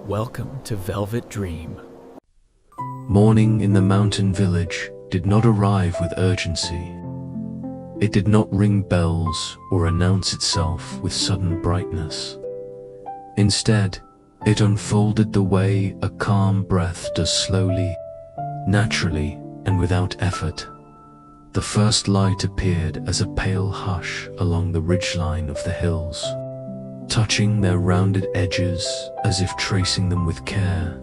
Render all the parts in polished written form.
Welcome to Velvet Dream. Morning in the mountain village did not arrive with urgency. It did not ring bells or announce itself with sudden brightness. Instead, it unfolded the way a calm breath does slowly, naturally, and without effort. The first light appeared as a pale hush along the ridgeline of the hills, touching their rounded edges as if tracing them with care.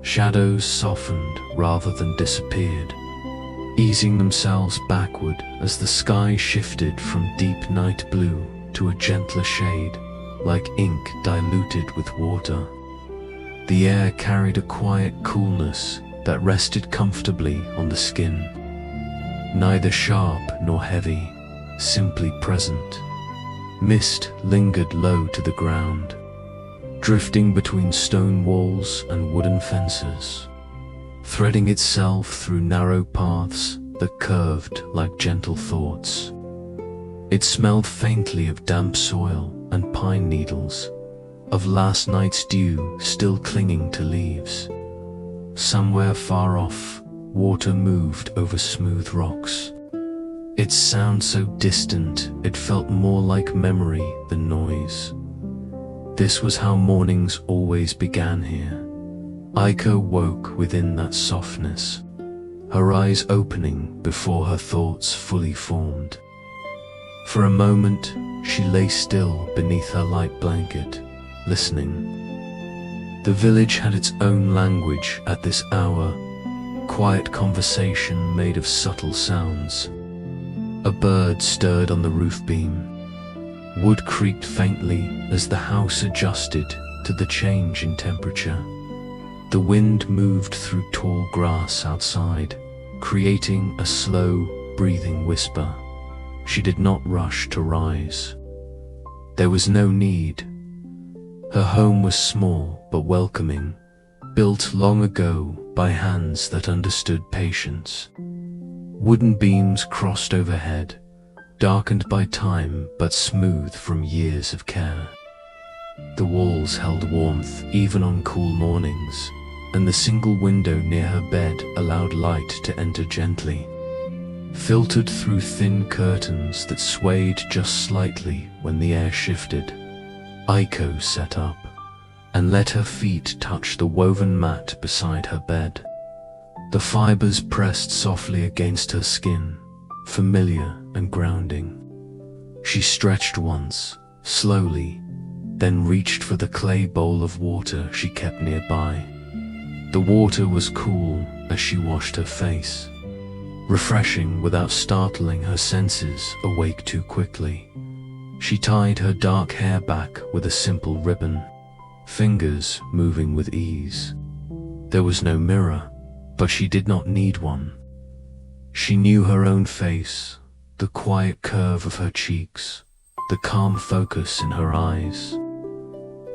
Shadows softened rather than disappeared, easing themselves backward as the sky shifted from deep night blue to a gentler shade, like ink diluted with water. The air carried a quiet coolness that rested comfortably on the skin, neither sharp nor heavy, simply present. Mist lingered low to the ground, drifting between stone walls and wooden fences, threading itself through narrow paths that curved like gentle thoughts. It smelled faintly of damp soil and pine needles, of last night's dew still clinging to leaves. Somewhere far off, water moved over smooth rocks. Its sound so distant, it felt more like memory than noise. This was how mornings always began here. Aiko woke within that softness, her eyes opening before her thoughts fully formed. For a moment, she lay still beneath her light blanket, listening. The village had its own language at this hour, quiet conversation made of subtle sounds. A bird stirred on the roof beam. Wood creaked faintly as the house adjusted to the change in temperature. The wind moved through tall grass outside, creating a slow, breathing whisper. She did not rush to rise. There was no need. Her home was small but welcoming, built long ago by hands that understood patience. Wooden beams crossed overhead, darkened by time but smooth from years of care. The walls held warmth even on cool mornings, and the single window near her bed allowed light to enter gently, filtered through thin curtains that swayed just slightly when the air shifted. Aiko sat up and let her feet touch the woven mat beside her bed. The fibers pressed softly against her skin, familiar and grounding. She stretched once, slowly, then reached for the clay bowl of water she kept nearby. The water was cool as she washed her face, refreshing without startling her senses awake too quickly. She tied her dark hair back with a simple ribbon, fingers moving with ease. There was no mirror, but she did not need one. She knew her own face, the quiet curve of her cheeks, the calm focus in her eyes.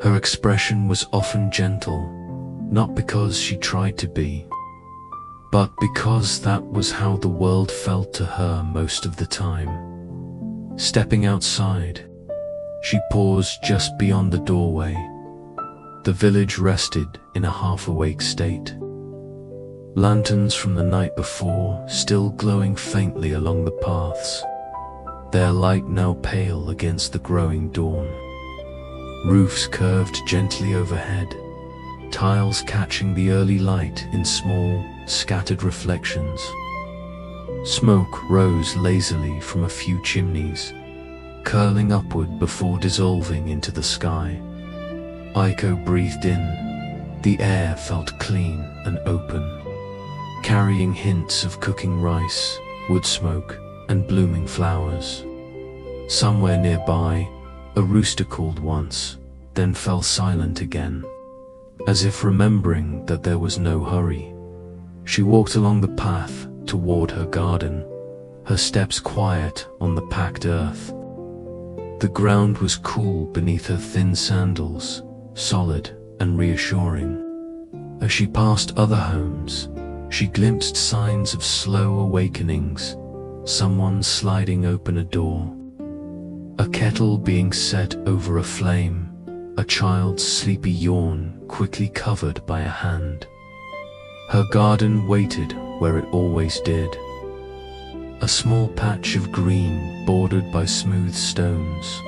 Her expression was often gentle, not because she tried to be, but because that was how the world felt to her most of the time. Stepping outside, she paused just beyond the doorway. The village rested in a half-awake state. Lanterns from the night before still glowing faintly along the paths, their light now pale against the growing dawn. Roofs curved gently overhead, tiles catching the early light in small, scattered reflections. Smoke rose lazily from a few chimneys, curling upward before dissolving into the sky. Aiko breathed in. The air felt clean and open, carrying hints of cooking rice, wood smoke, and blooming flowers. Somewhere nearby, a rooster called once, then fell silent again, as if remembering that there was no hurry. She walked along the path toward her garden, her steps quiet on the packed earth. The ground was cool beneath her thin sandals, solid and reassuring. As she passed other homes, she glimpsed signs of slow awakenings, someone sliding open a door, a kettle being set over a flame, a child's sleepy yawn quickly covered by a hand. Her garden waited where it always did. A small patch of green bordered by smooth stones.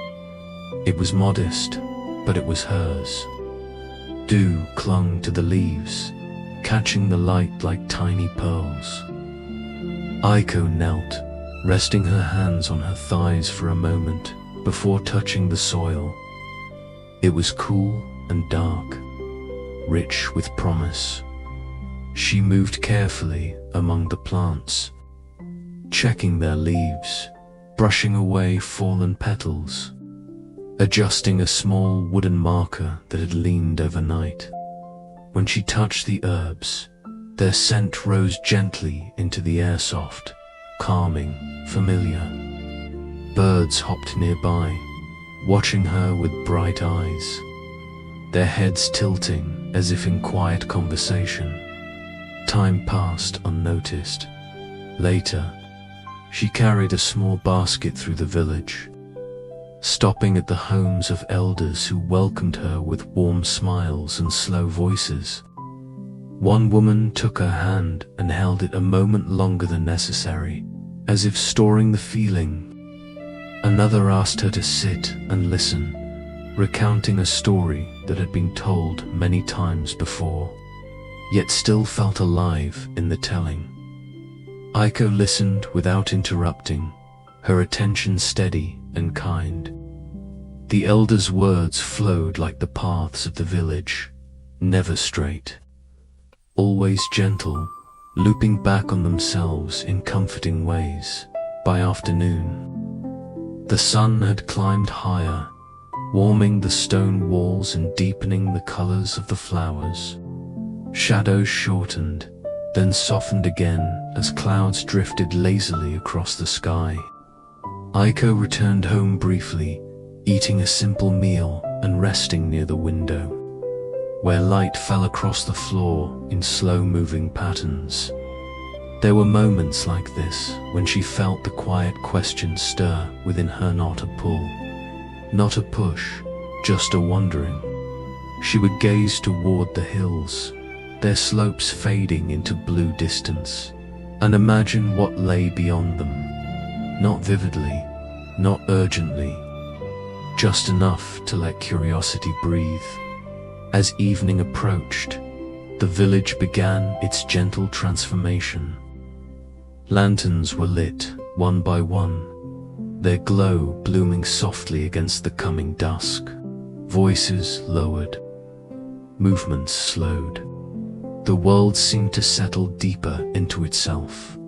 It was modest, but it was hers. Dew clung to the leaves, catching the light like tiny pearls. Aiko knelt, resting her hands on her thighs for a moment before touching the soil. It was cool and dark, rich with promise. She moved carefully among the plants, checking their leaves, brushing away fallen petals, adjusting a small wooden marker that had leaned overnight. When she touched the herbs, their scent rose gently into the air, soft, calming, familiar. Birds hopped nearby, watching her with bright eyes, their heads tilting as if in quiet conversation. Time passed unnoticed. Later, she carried a small basket through the village, stopping at the homes of elders who welcomed her with warm smiles and slow voices. One woman took her hand and held it a moment longer than necessary, as if storing the feeling. Another asked her to sit and listen, recounting a story that had been told many times before, yet still felt alive in the telling. Aiko listened without interrupting, her attention steady and kind. The elders' words flowed like the paths of the village, never straight, always gentle, looping back on themselves in comforting ways. By afternoon, the sun had climbed higher, warming the stone walls and deepening the colors of the flowers. Shadows shortened, then softened again as clouds drifted lazily across the sky. Aiko returned home briefly, eating a simple meal and resting near the window, where light fell across the floor in slow-moving patterns. There were moments like this when she felt the quiet question stir within her, not a pull, not a push, just a wondering. She would gaze toward the hills, their slopes fading into blue distance, and imagine what lay beyond them. Not vividly, not urgently, just enough to let curiosity breathe. As evening approached, the village began its gentle transformation. Lanterns were lit, one by one, their glow blooming softly against the coming dusk. Voices lowered, movements slowed. The world seemed to settle deeper into itself.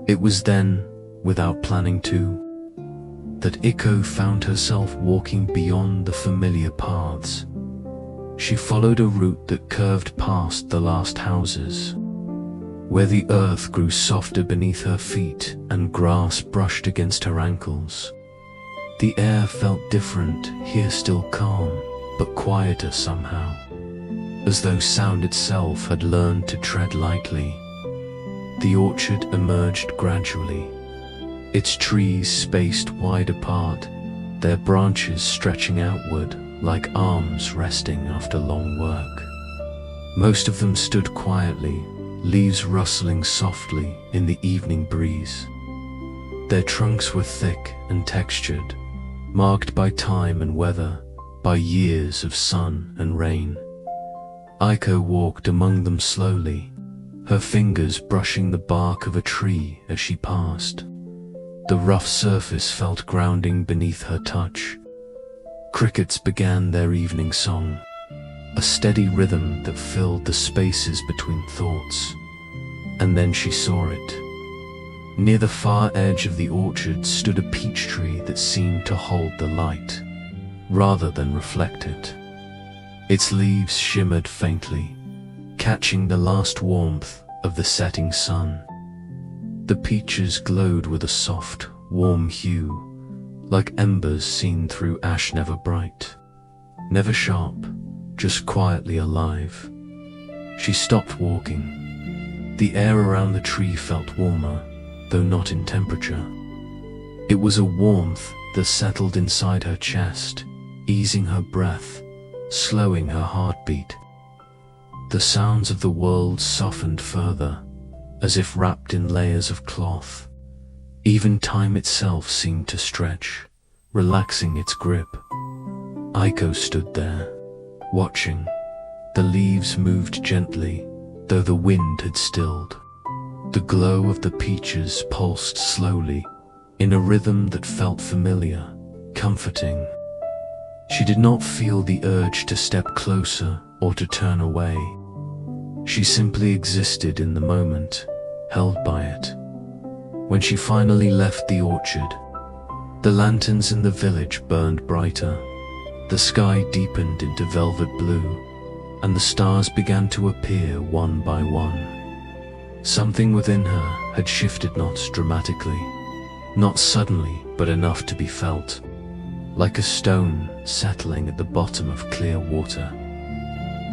It was then, without planning to, that Aiko found herself walking beyond the familiar paths. She followed a route that curved past the last houses, where the earth grew softer beneath her feet and grass brushed against her ankles. The air felt different here, still calm, but quieter somehow, as though sound itself had learned to tread lightly. The orchard emerged gradually, its trees spaced wide apart, their branches stretching outward like arms resting after long work. Most of them stood quietly, leaves rustling softly in the evening breeze. Their trunks were thick and textured, marked by time and weather, by years of sun and rain. Aiko walked among them slowly, her fingers brushing the bark of a tree as she passed. The rough surface felt grounding beneath her touch. Crickets began their evening song, a steady rhythm that filled the spaces between thoughts. And then she saw it. Near the far edge of the orchard stood a peach tree that seemed to hold the light, rather than reflect it. Its leaves shimmered faintly, catching the last warmth of the setting sun. The peaches glowed with a soft, warm hue, like embers seen through ash, never bright, never sharp, just quietly alive. She stopped walking. The air around the tree felt warmer, though not in temperature. It was a warmth that settled inside her chest, easing her breath, slowing her heartbeat. The sounds of the world softened further, as if wrapped in layers of cloth. Even time itself seemed to stretch, relaxing its grip. Aiko stood there, watching. The leaves moved gently, though the wind had stilled. The glow of the peaches pulsed slowly, in a rhythm that felt familiar, comforting. She did not feel the urge to step closer or to turn away. She simply existed in the moment, held by it. When she finally left the orchard, the lanterns in the village burned brighter. The sky deepened into velvet blue, and the stars began to appear one by one. Something within her had shifted, not dramatically, not suddenly, but enough to be felt, like a stone settling at the bottom of clear water.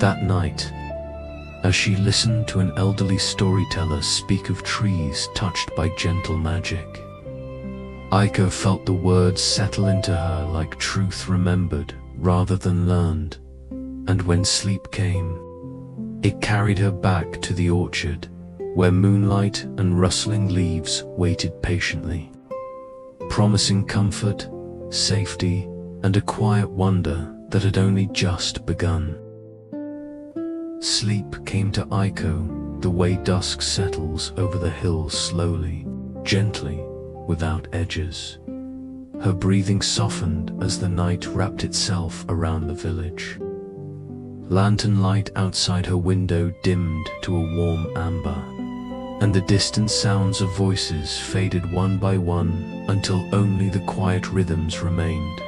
That night, as she listened to an elderly storyteller speak of trees touched by gentle magic, Aiko felt the words settle into her like truth remembered rather than learned. And when sleep came, it carried her back to the orchard, where moonlight and rustling leaves waited patiently, promising comfort, safety, and a quiet wonder that had only just begun. Sleep came to Aiko the way dusk settles over the hills slowly, gently, without edges. Her breathing softened as the night wrapped itself around the village. Lantern light outside her window dimmed to a warm amber, and the distant sounds of voices faded one by one until only the quiet rhythms remained.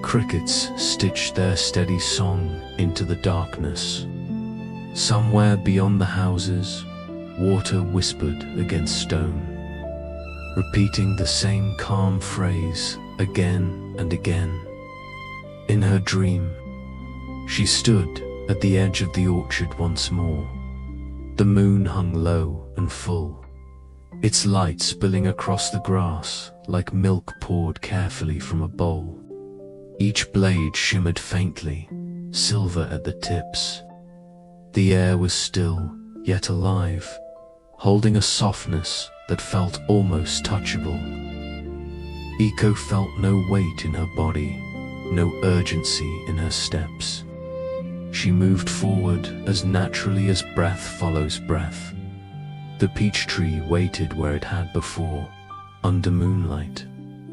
Crickets stitched their steady song into the darkness. Somewhere beyond the houses, water whispered against stone, repeating the same calm phrase again and again. In her dream, she stood at the edge of the orchard once more. The moon hung low and full, its light spilling across the grass like milk poured carefully from a bowl. Each blade shimmered faintly, silver at the tips. The air was still, yet alive, holding a softness that felt almost touchable. Aiko felt no weight in her body, no urgency in her steps. She moved forward as naturally as breath follows breath. The peach tree waited where it had before, under moonlight.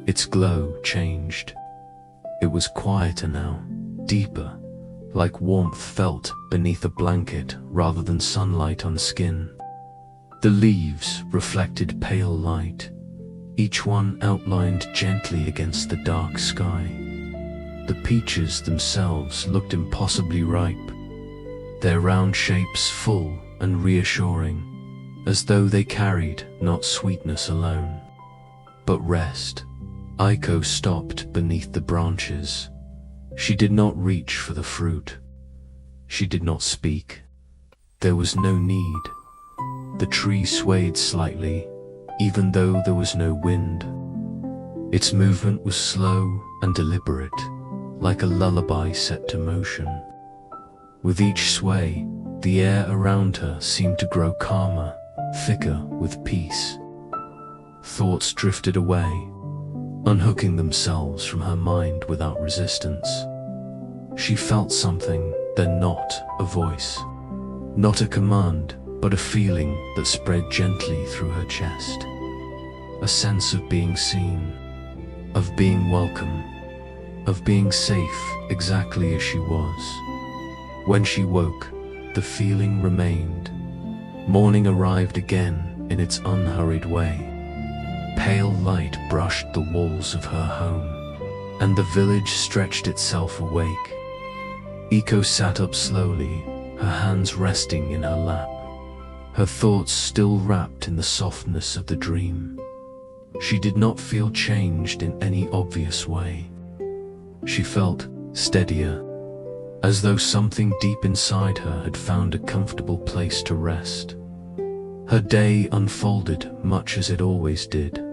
Its glow changed. It was quieter now, deeper, like warmth felt beneath a blanket rather than sunlight on skin. The leaves reflected pale light, each one outlined gently against the dark sky. The peaches themselves looked impossibly ripe, their round shapes full and reassuring, as though they carried not sweetness alone, but rest. Aiko stopped beneath the branches. She did not reach for the fruit. She did not speak. There was no need. The tree swayed slightly, even though there was no wind. Its movement was slow and deliberate, like a lullaby set to motion. With each sway, the air around her seemed to grow calmer, thicker with peace. Thoughts drifted away, unhooking themselves from her mind without resistance. She felt something, then not a voice. Not a command, but a feeling that spread gently through her chest. A sense of being seen, of being welcome, of being safe exactly as she was. When she woke, the feeling remained. Morning arrived again in its unhurried way. Pale light brushed the walls of her home, and the village stretched itself awake. Aiko sat up slowly, her hands resting in her lap, her thoughts still wrapped in the softness of the dream. She did not feel changed in any obvious way. She felt steadier, as though something deep inside her had found a comfortable place to rest. Her day unfolded much as it always did.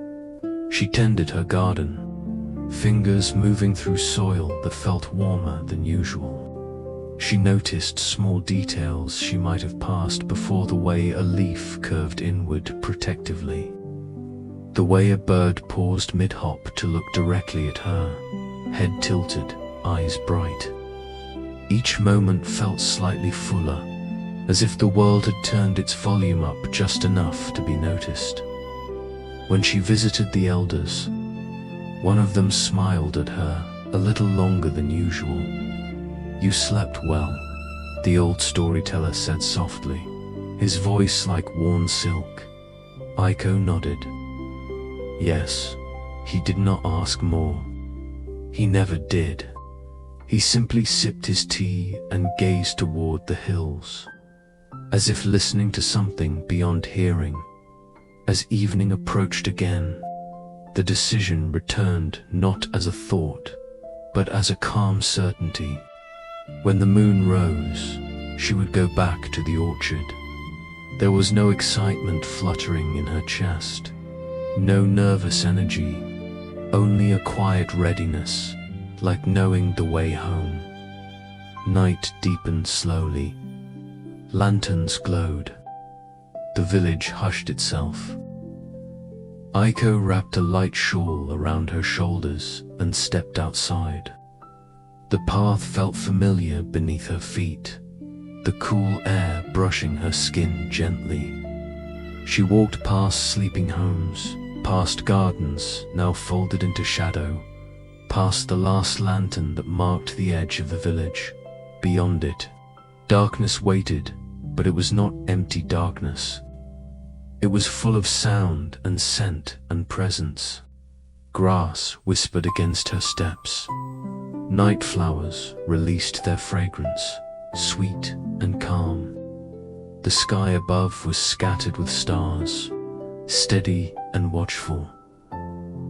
She tended her garden, fingers moving through soil that felt warmer than usual. She noticed small details she might have passed before, the way a leaf curved inward protectively, the way a bird paused mid-hop to look directly at her, head tilted, eyes bright. Each moment felt slightly fuller, as if the world had turned its volume up just enough to be noticed. When she visited the elders, one of them smiled at her a little longer than usual. "You slept well," the old storyteller said softly, his voice like worn silk. Aiko nodded. Yes, he did not ask more. He never did. He simply sipped his tea and gazed toward the hills, as if listening to something beyond hearing. As evening approached again, the decision returned not as a thought, but as a calm certainty. When the moon rose, she would go back to the orchard. There was no excitement fluttering in her chest, no nervous energy, only a quiet readiness, like knowing the way home. Night deepened slowly. Lanterns glowed. The village hushed itself. Aiko wrapped a light shawl around her shoulders and stepped outside. The path felt familiar beneath her feet, the cool air brushing her skin gently. She walked past sleeping homes, past gardens now folded into shadow, past the last lantern that marked the edge of the village. Beyond it, darkness waited, but it was not empty darkness. It was full of sound and scent and presence. Grass whispered against her steps. Night flowers released their fragrance, sweet and calm. The sky above was scattered with stars, steady and watchful.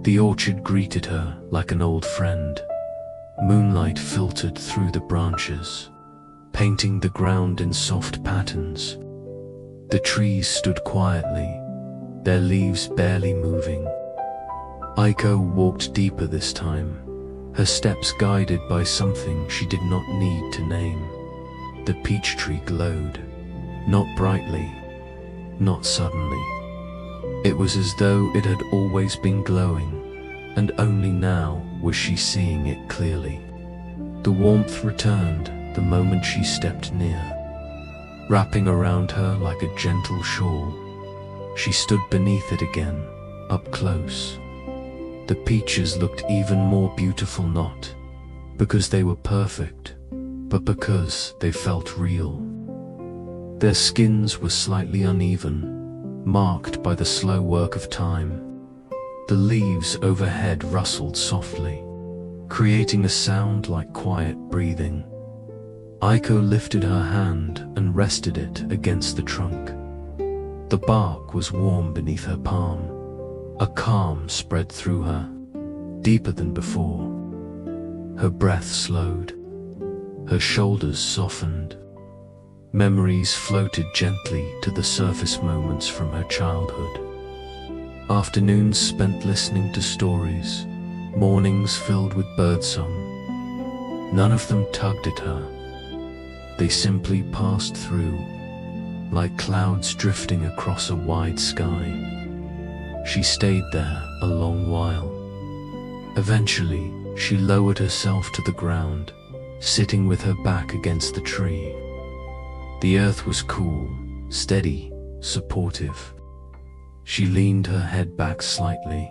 The orchard greeted her like an old friend. Moonlight filtered through the branches, painting the ground in soft patterns. The trees stood quietly, their leaves barely moving. Aiko walked deeper this time, her steps guided by something she did not need to name. The peach tree glowed, not brightly, not suddenly. It was as though it had always been glowing, and only now was she seeing it clearly. The warmth returned the moment she stepped near, wrapping around her like a gentle shawl. She stood beneath it again, up close. The peaches looked even more beautiful, not because they were perfect, but because they felt real. Their skins were slightly uneven, marked by the slow work of time. The leaves overhead rustled softly, creating a sound like quiet breathing. Aiko lifted her hand and rested it against the trunk. The bark was warm beneath her palm. A calm spread through her, deeper than before. Her breath slowed. Her shoulders softened. Memories floated gently to the surface, moments from her childhood. Afternoons spent listening to stories, mornings filled with birdsong. None of them tugged at her. They simply passed through, like clouds drifting across a wide sky. She stayed there a long while. Eventually, she lowered herself to the ground, sitting with her back against the tree. The earth was cool, steady, supportive. She leaned her head back slightly,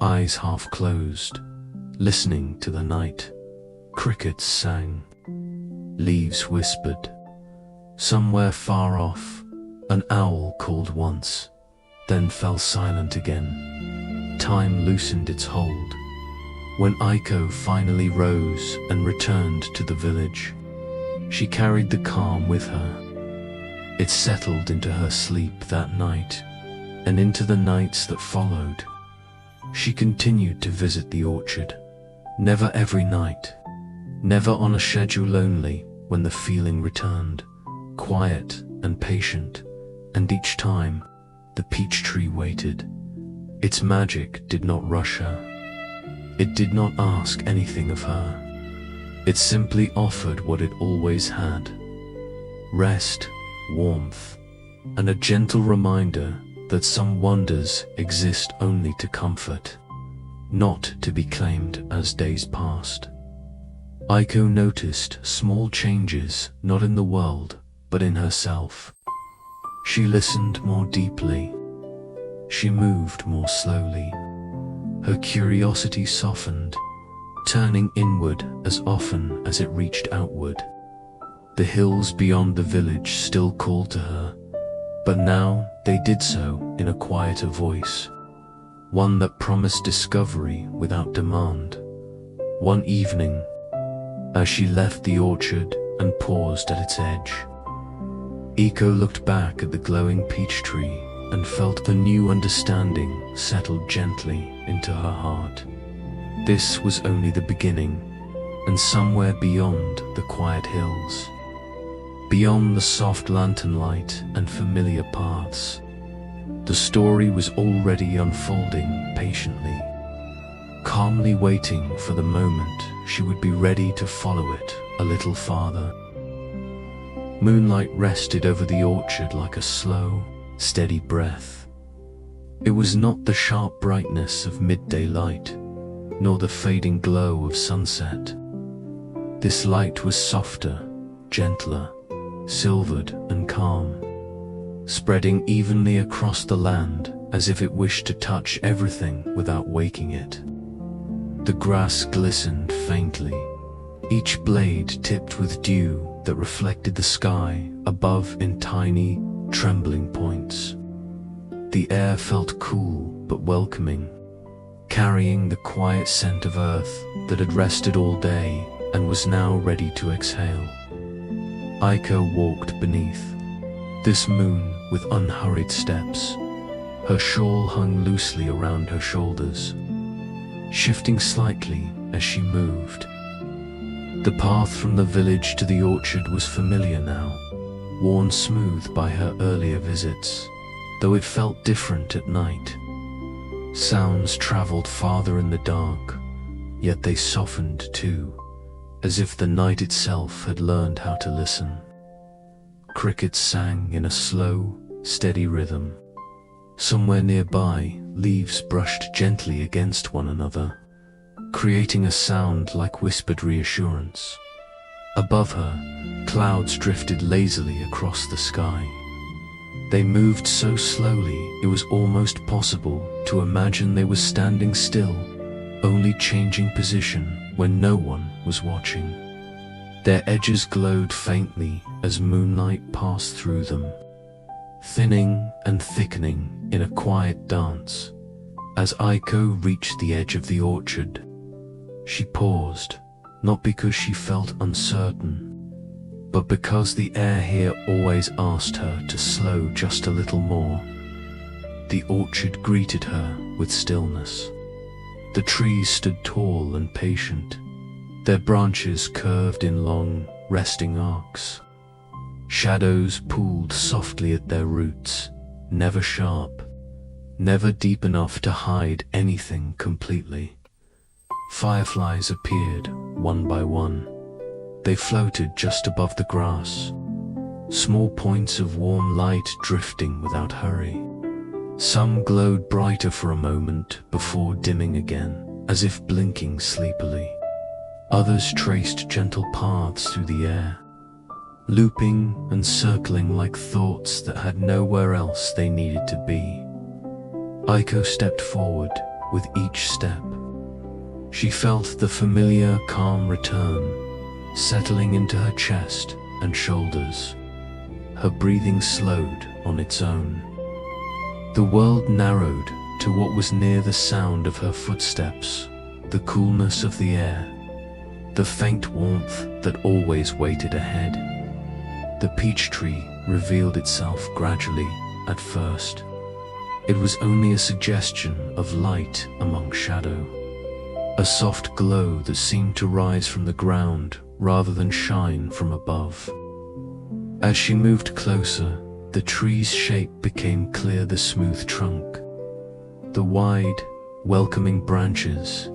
eyes half closed, listening to the night. Crickets sang. Leaves whispered. Somewhere far off, an owl called once, then fell silent again. Time loosened its hold. When Aiko finally rose and returned to the village, she carried the calm with her. It settled into her sleep that night, and into the nights that followed. She continued to visit the orchard, never every night, never on a schedule, only when the feeling returned, quiet and patient, and each time, the peach tree waited. Its magic did not rush her. It did not ask anything of her. It simply offered what it always had: rest, warmth, and a gentle reminder that some wonders exist only to comfort, not to be claimed as days passed. Aiko noticed small changes, not in the world, but in herself. She listened more deeply. She moved more slowly. Her curiosity softened, turning inward as often as it reached outward. The hills beyond the village still called to her, but now they did so in a quieter voice, one that promised discovery without demand. One evening, as she left the orchard and paused at its edge, Aiko looked back at the glowing peach tree and felt the new understanding settle gently into her heart. This was only the beginning, and somewhere beyond the quiet hills, beyond the soft lantern light and familiar paths, the story was already unfolding patiently, calmly waiting for the moment she would be ready to follow it a little farther. Moonlight rested over the orchard like a slow, steady breath. It was not the sharp brightness of midday light, nor the fading glow of sunset. This light was softer, gentler, silvered and calm, spreading evenly across the land as if it wished to touch everything without waking it. The grass glistened faintly, each blade tipped with dew that reflected the sky above in tiny, trembling points. The air felt cool but welcoming, carrying the quiet scent of earth that had rested all day and was now ready to exhale. Aiko walked beneath this moon with unhurried steps. Her shawl hung loosely around her shoulders, shifting slightly as she moved. The path from the village to the orchard was familiar now, worn smooth by her earlier visits, though it felt different at night. Sounds traveled farther in the dark, yet they softened too, as if the night itself had learned how to listen. Crickets sang in a slow, steady rhythm. Somewhere nearby, leaves brushed gently against one another, creating a sound like whispered reassurance. Above her, clouds drifted lazily across the sky. They moved so slowly it was almost possible to imagine they were standing still, only changing position when no one was watching. Their edges glowed faintly as moonlight passed through them, thinning and thickening in a quiet dance. As Aiko reached the edge of the orchard, she paused, not because she felt uncertain, but because the air here always asked her to slow just a little more. The orchard greeted her with stillness. The trees stood tall and patient, their branches curved in long, resting arcs. Shadows pooled softly at their roots, never sharp, never deep enough to hide anything completely. Fireflies appeared, one by one. They floated just above the grass, small points of warm light drifting without hurry. Some glowed brighter for a moment before dimming again, as if blinking sleepily. Others traced gentle paths through the air, looping and circling like thoughts that had nowhere else they needed to be. Aiko stepped forward with each step. She felt the familiar, calm return, settling into her chest and shoulders. Her breathing slowed on its own. The world narrowed to what was near the sound of her footsteps, the coolness of the air, the faint warmth that always waited ahead. The peach tree revealed itself gradually at first. It was only a suggestion of light among shadow, a soft glow that seemed to rise from the ground rather than shine from above. As she moved closer, the tree's shape became clear: the smooth trunk, the wide, welcoming branches,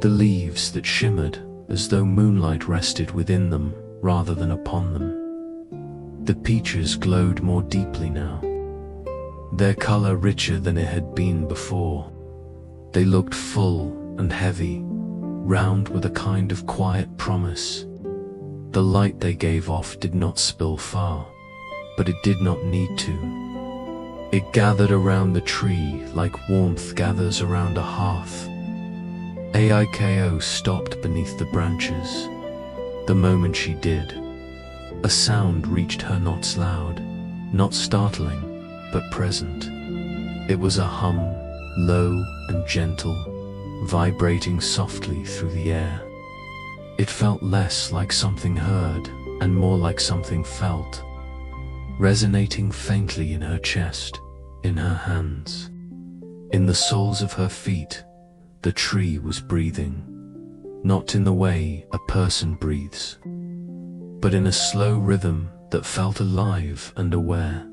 the leaves that shimmered as though moonlight rested within them rather than upon them. The peaches glowed more deeply now, their color richer than it had been before. They looked full and heavy, round with a kind of quiet promise. The light they gave off did not spill far, but it did not need to. It gathered around the tree like warmth gathers around a hearth. Aiko stopped beneath the branches. The moment she did, a sound reached her, not loud, not startling, but present. It was a hum, low and gentle, vibrating softly through the air. It felt less like something heard and more like something felt, resonating faintly in her chest, in her hands, in the soles of her feet. The tree was breathing, not in the way a person breathes, but in a slow rhythm that felt alive and aware.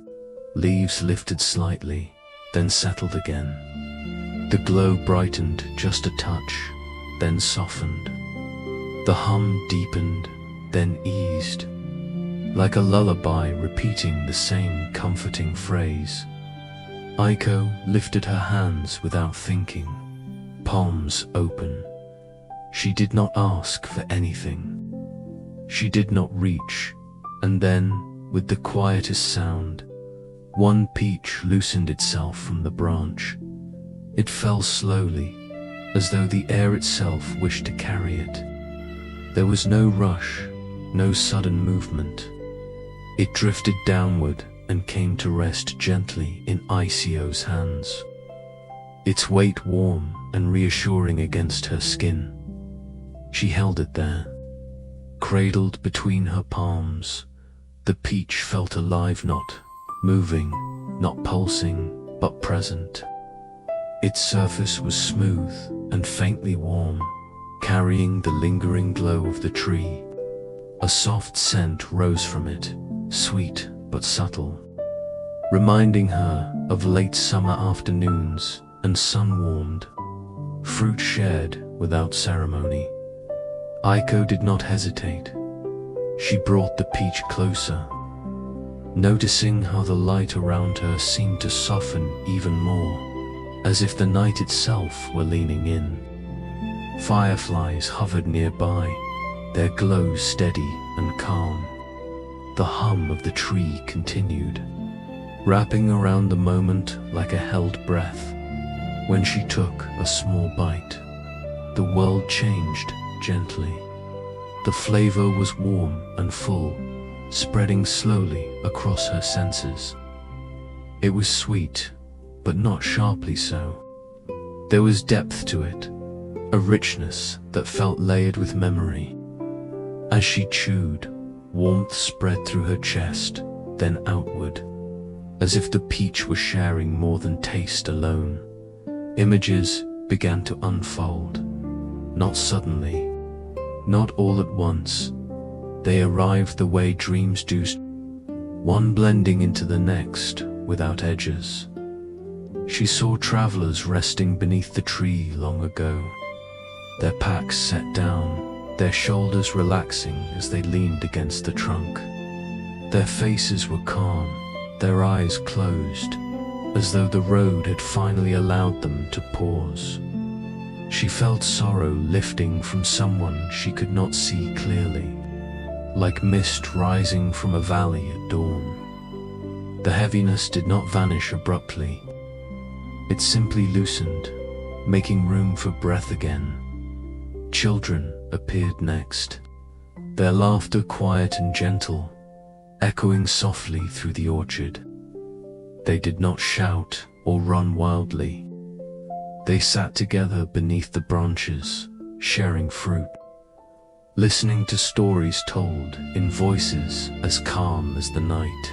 Leaves lifted slightly, then settled again. The glow brightened just a touch, then softened. The hum deepened, then eased, like a lullaby repeating the same comforting phrase. Aiko lifted her hands without thinking, palms open. She did not ask for anything. She did not reach, and then, with the quietest sound, one peach loosened itself from the branch. It fell slowly, as though the air itself wished to carry it. There was no rush, no sudden movement. It drifted downward and came to rest gently in Aiko's hands, its weight warm and reassuring against her skin. She held it there, cradled between her palms. The peach felt alive, not moving, not pulsing, but present. Its surface was smooth and faintly warm, carrying the lingering glow of the tree. A soft scent rose from it, sweet but subtle, reminding her of late summer afternoons and sun-warmed fruit shared without ceremony. Aiko did not hesitate. She brought the peach closer, noticing how the light around her seemed to soften even more, as if the night itself were leaning in. Fireflies hovered nearby, their glow steady and calm. The hum of the tree continued, wrapping around the moment like a held breath. When she took a small bite, the world changed gently. The flavor was warm and full, spreading slowly across her senses. It was sweet, but not sharply so. There was depth to it, a richness that felt layered with memory. As she chewed, warmth spread through her chest, then outward, as if the peach were sharing more than taste alone. Images began to unfold, not suddenly, not all at once. They arrived the way dreams do, one blending into the next without edges. She saw travelers resting beneath the tree long ago, their packs set down, their shoulders relaxing as they leaned against the trunk. Their faces were calm, their eyes closed, as though the road had finally allowed them to pause. She felt sorrow lifting from someone she could not see clearly, like mist rising from a valley at dawn. The heaviness did not vanish abruptly. It simply loosened, making room for breath again. Children appeared next, their laughter quiet and gentle, echoing softly through the orchard. They did not shout or run wildly. They sat together beneath the branches, sharing fruit, listening to stories told in voices as calm as the night.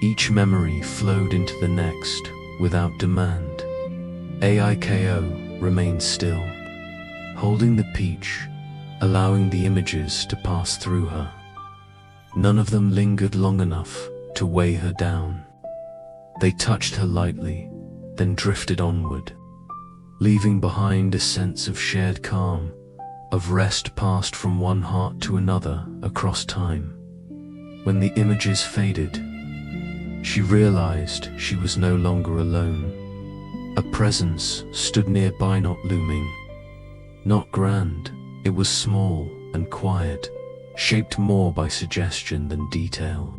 Each memory flowed into the next without demand. Aiko remained still, holding the peach, allowing the images to pass through her. None of them lingered long enough to weigh her down. They touched her lightly, then drifted onward, leaving behind a sense of shared calm, of rest passed from one heart to another across time. When the images faded, she realized she was no longer alone. A presence stood nearby, not looming, not grand. It was small and quiet, shaped more by suggestion than detail.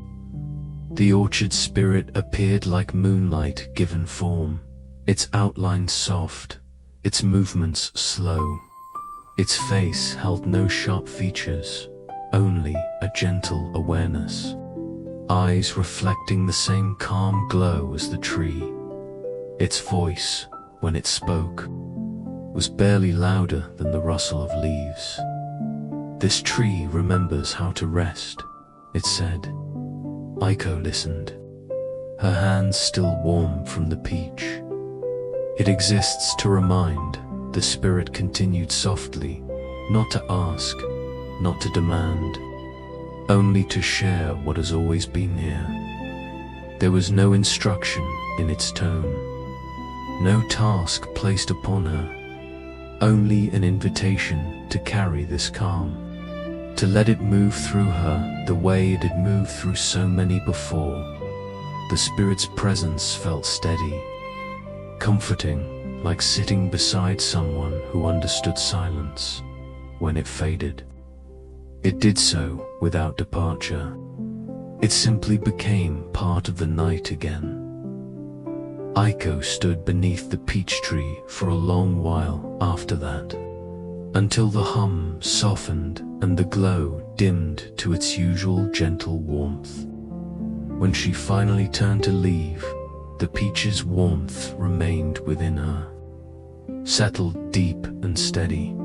The orchard spirit appeared like moonlight given form, its outlines soft, its movements slow. Its face held no sharp features, only a gentle awareness. Eyes reflecting the same calm glow as the tree. Its voice, when it spoke, was barely louder than the rustle of leaves. "This tree remembers how to rest," it said. Aiko listened, her hands still warm from the peach. "It exists to remind," the spirit continued softly, "not to ask, not to demand, only to share what has always been here." There was no instruction in its tone, no task placed upon her, only an invitation to carry this calm, to let it move through her the way it had moved through so many before. The spirit's presence felt steady, comforting, like sitting beside someone who understood silence. When it faded, it did so without departure. It simply became part of the night again. Aiko stood beneath the peach tree for a long while after that, until the hum softened and the glow dimmed to its usual gentle warmth. When she finally turned to leave, the peach's warmth remained within her, settled deep and steady.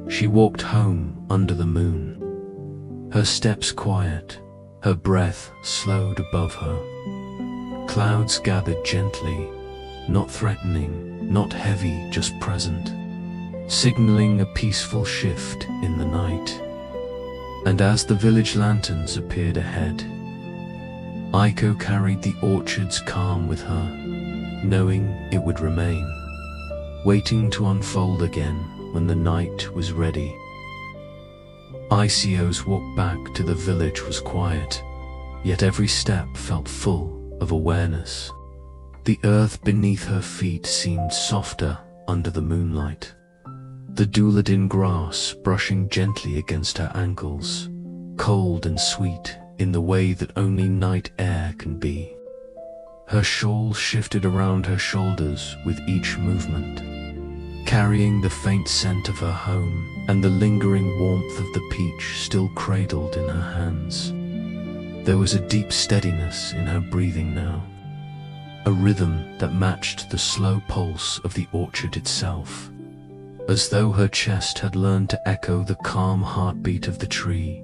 She walked home under the moon, her steps quiet, her breath slowed above her. Clouds gathered gently, not threatening, not heavy, just present, signaling a peaceful shift in the night. And as the village lanterns appeared ahead, Aiko carried the orchard's calm with her, knowing it would remain, waiting to unfold again when the night was ready. Aiko's walk back to the village was quiet, yet every step felt full of awareness. The earth beneath her feet seemed softer under the moonlight, the dewladen grass brushing gently against her ankles, cold and sweet in the way that only night air can be. Her shawl shifted around her shoulders with each movement, carrying the faint scent of her home and the lingering warmth of the peach still cradled in her hands. There was a deep steadiness in her breathing now, a rhythm that matched the slow pulse of the orchard itself, as though her chest had learned to echo the calm heartbeat of the tree.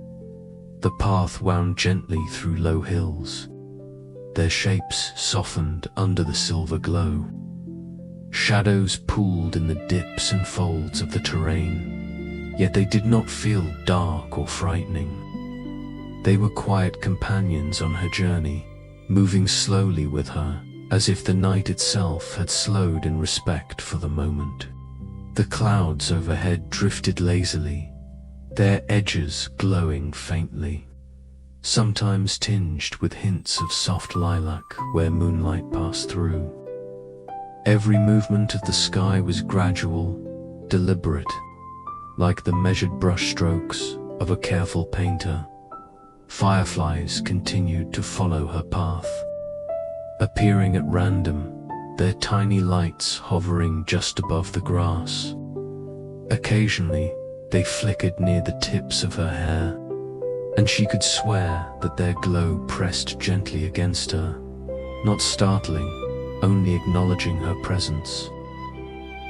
The path wound gently through low hills, their shapes softened under the silver glow. Shadows pooled in the dips and folds of the terrain, yet they did not feel dark or frightening. They were quiet companions on her journey, moving slowly with her, as if the night itself had slowed in respect for the moment. The clouds overhead drifted lazily, their edges glowing faintly, sometimes tinged with hints of soft lilac where moonlight passed through. Every movement of the sky was gradual, deliberate, like the measured brushstrokes of a careful painter. Fireflies continued to follow her path, appearing at random, their tiny lights hovering just above the grass. Occasionally, they flickered near the tips of her hair, and she could swear that their glow pressed gently against her, not startling, only acknowledging her presence.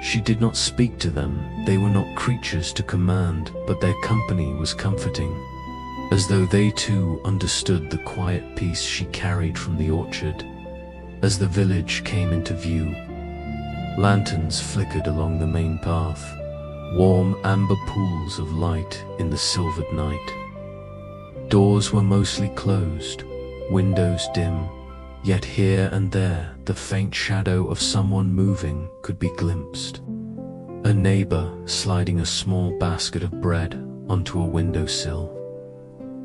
She did not speak to them, they were not creatures to command, but their company was comforting, as though they too understood the quiet peace she carried from the orchard. As the village came into view, lanterns flickered along the main path, warm amber pools of light in the silvered night. Doors were mostly closed, windows dim, yet here and there the faint shadow of someone moving could be glimpsed. A neighbor sliding a small basket of bread onto a windowsill.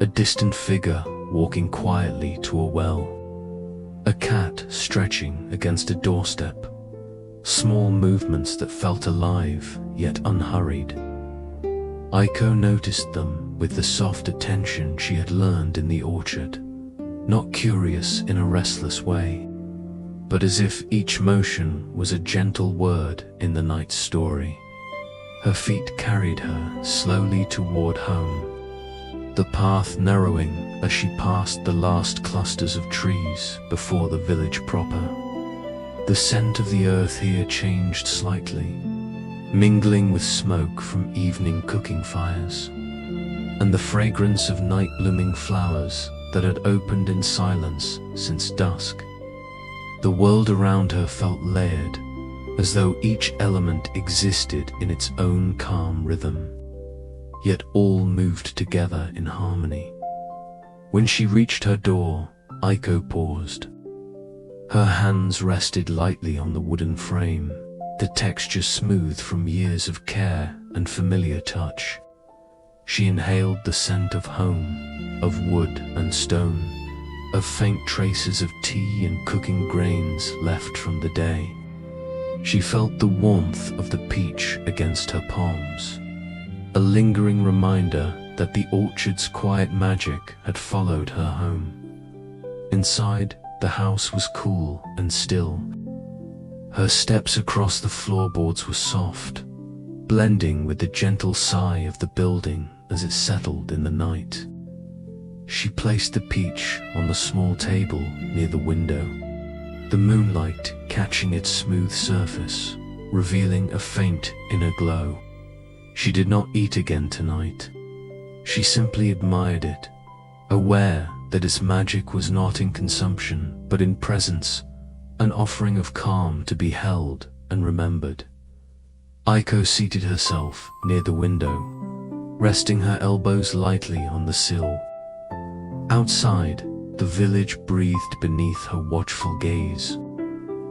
A distant figure walking quietly to a well. A cat stretching against a doorstep. Small movements that felt alive, yet unhurried. Aiko noticed them with the soft attention she had learned in the orchard, not curious in a restless way, but as if each motion was a gentle word in the night's story. Her feet carried her slowly toward home, the path narrowing as she passed the last clusters of trees before the village proper. The scent of the earth here changed slightly, mingling with smoke from evening cooking fires, and the fragrance of night-blooming flowers that had opened in silence since dusk. The world around her felt layered, as though each element existed in its own calm rhythm, yet all moved together in harmony. When she reached her door, Aiko paused. Her hands rested lightly on the wooden frame, the texture smooth from years of care and familiar touch. She inhaled the scent of home, of wood and stone, of faint traces of tea and cooking grains left from the day. She felt the warmth of the peach against her palms, a lingering reminder that the orchard's quiet magic had followed her home. Inside, the house was cool and still. Her steps across the floorboards were soft, blending with the gentle sigh of the building as it settled in the night. She placed the peach on the small table near the window, the moonlight catching its smooth surface, revealing a faint inner glow. She did not eat again tonight. She simply admired it, aware that its magic was not in consumption, but in presence, an offering of calm to be held and remembered. Aiko seated herself near the window, resting her elbows lightly on the sill. Outside, the village breathed beneath her watchful gaze.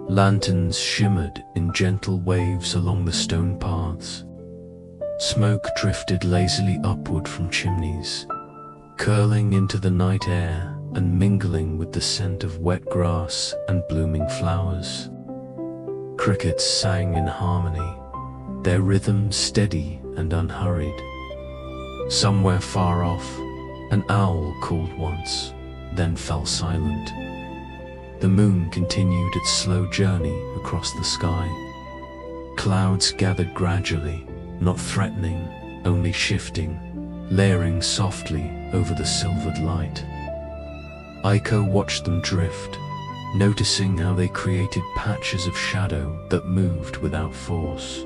Lanterns shimmered in gentle waves along the stone paths. Smoke drifted lazily upward from chimneys, curling into the night air and mingling with the scent of wet grass and blooming flowers. Crickets sang in harmony, their rhythm steady and unhurried. Somewhere far off, an owl called once, then fell silent. The moon continued its slow journey across the sky. Clouds gathered gradually, not threatening, only shifting, layering softly over the silvered light. Aiko watched them drift, noticing how they created patches of shadow that moved without force,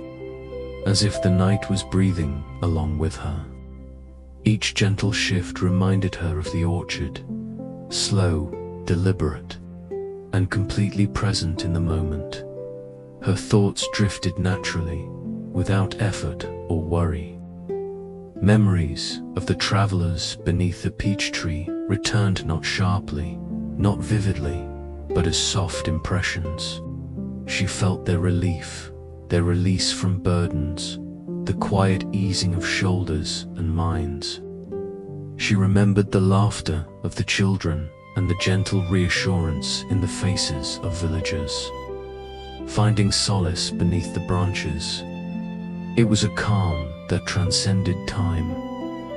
as if the night was breathing along with her. Each gentle shift reminded her of the orchard, slow, deliberate, and completely present in the moment. Her thoughts drifted naturally, without effort or worry. Memories of the travelers beneath the peach tree returned not sharply, not vividly, but as soft impressions. She felt their relief, their release from burdens, the quiet easing of shoulders and minds. She remembered the laughter of the children and the gentle reassurance in the faces of villagers, finding solace beneath the branches. It was a calm that transcended time,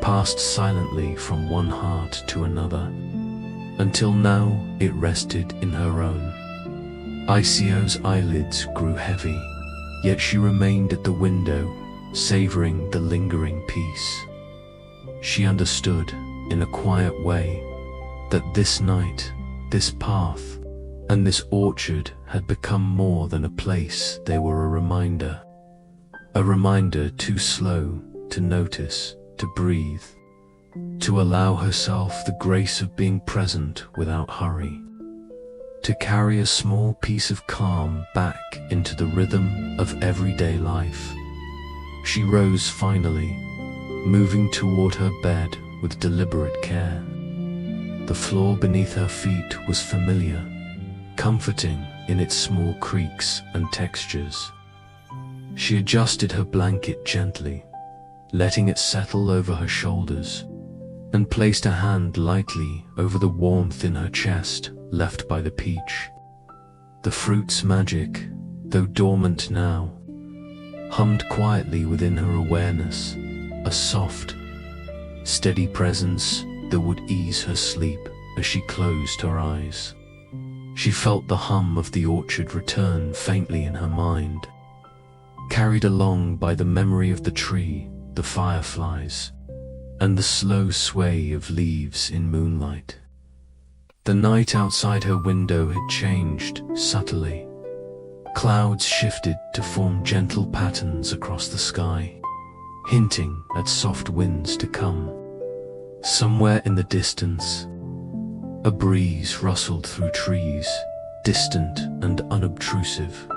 passed silently from one heart to another, until now it rested in her own. Aiko's eyelids grew heavy, yet she remained at the window, savoring the lingering peace. She understood, in a quiet way, that this night, this path, and this orchard had become more than a place. They were a reminder too slow to notice, to breathe, to allow herself the grace of being present without hurry, to carry a small piece of calm back into the rhythm of everyday life. She rose finally, moving toward her bed with deliberate care. The floor beneath her feet was familiar, comforting in its small creaks and textures. She adjusted her blanket gently, letting it settle over her shoulders, and placed a hand lightly over the warmth in her chest left by the peach. The fruit's magic, though dormant now, hummed quietly within her awareness, a soft, steady presence that would ease her sleep as she closed her eyes. She felt the hum of the orchard return faintly in her mind, carried along by the memory of the tree, the fireflies, and the slow sway of leaves in moonlight. The night outside her window had changed subtly. Clouds shifted to form gentle patterns across the sky, hinting at soft winds to come. Somewhere in the distance, a breeze rustled through trees, distant and unobtrusive,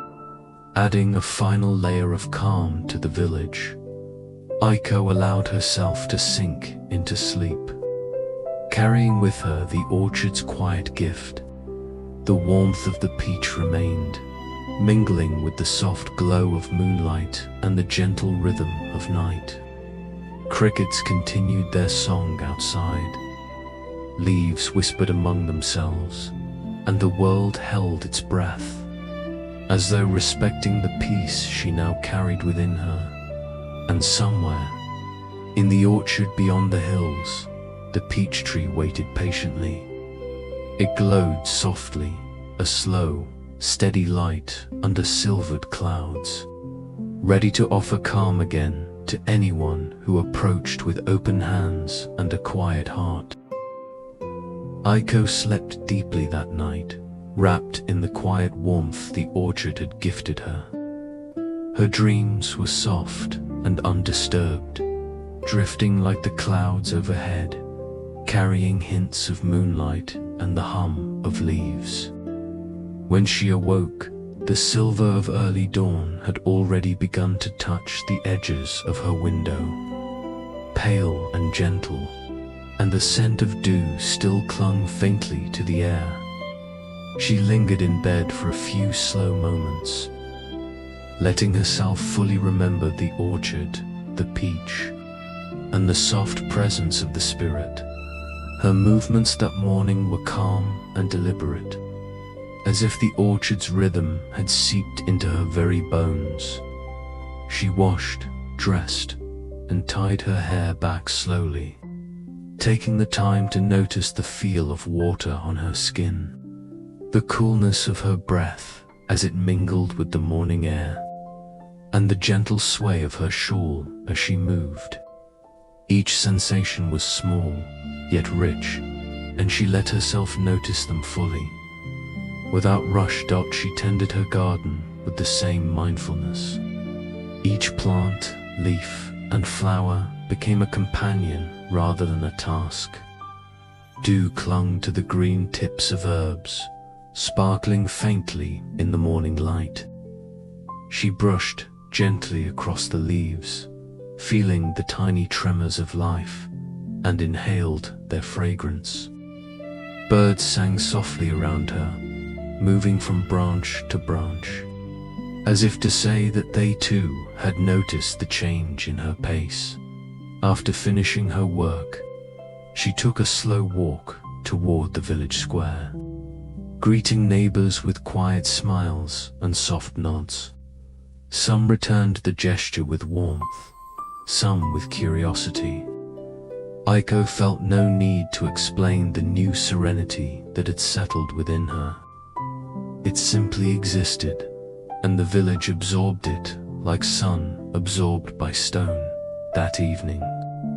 adding a final layer of calm to the village. Aiko allowed herself to sink into sleep, carrying with her the orchard's quiet gift. The warmth of the peach remained, mingling with the soft glow of moonlight and the gentle rhythm of night. Crickets continued their song outside. Leaves whispered among themselves, and the world held its breath, as though respecting the peace she now carried within her. And somewhere, in the orchard beyond the hills, the peach tree waited patiently. It glowed softly, a slow, steady light under silvered clouds, ready to offer calm again to anyone who approached with open hands and a quiet heart. Aiko slept deeply that night, wrapped in the quiet warmth the orchard had gifted her. Her dreams were soft and undisturbed, drifting like the clouds overhead, carrying hints of moonlight and the hum of leaves. When she awoke, the silver of early dawn had already begun to touch the edges of her window, pale and gentle, and the scent of dew still clung faintly to the air. She lingered in bed for a few slow moments, letting herself fully remember the orchard, the peach, and the soft presence of the spirit. Her movements that morning were calm and deliberate, as if the orchard's rhythm had seeped into her very bones. She washed, dressed, and tied her hair back slowly, taking the time to notice the feel of water on her skin, the coolness of her breath as it mingled with the morning air, and the gentle sway of her shawl as she moved. Each sensation was small, yet rich, and she let herself notice them fully. Without rush, she tended her garden with the same mindfulness. Each plant, leaf, and flower became a companion rather than a task. Dew clung to the green tips of herbs, sparkling faintly in the morning light. She brushed gently across the leaves, feeling the tiny tremors of life, and inhaled their fragrance. Birds sang softly around her, moving from branch to branch, as if to say that they too had noticed the change in her pace. After finishing her work, she took a slow walk toward the village square, greeting neighbors with quiet smiles and soft nods. Some returned the gesture with warmth, some with curiosity. Aiko felt no need to explain the new serenity that had settled within her. It simply existed, and the village absorbed it like sun absorbed by stone. That evening,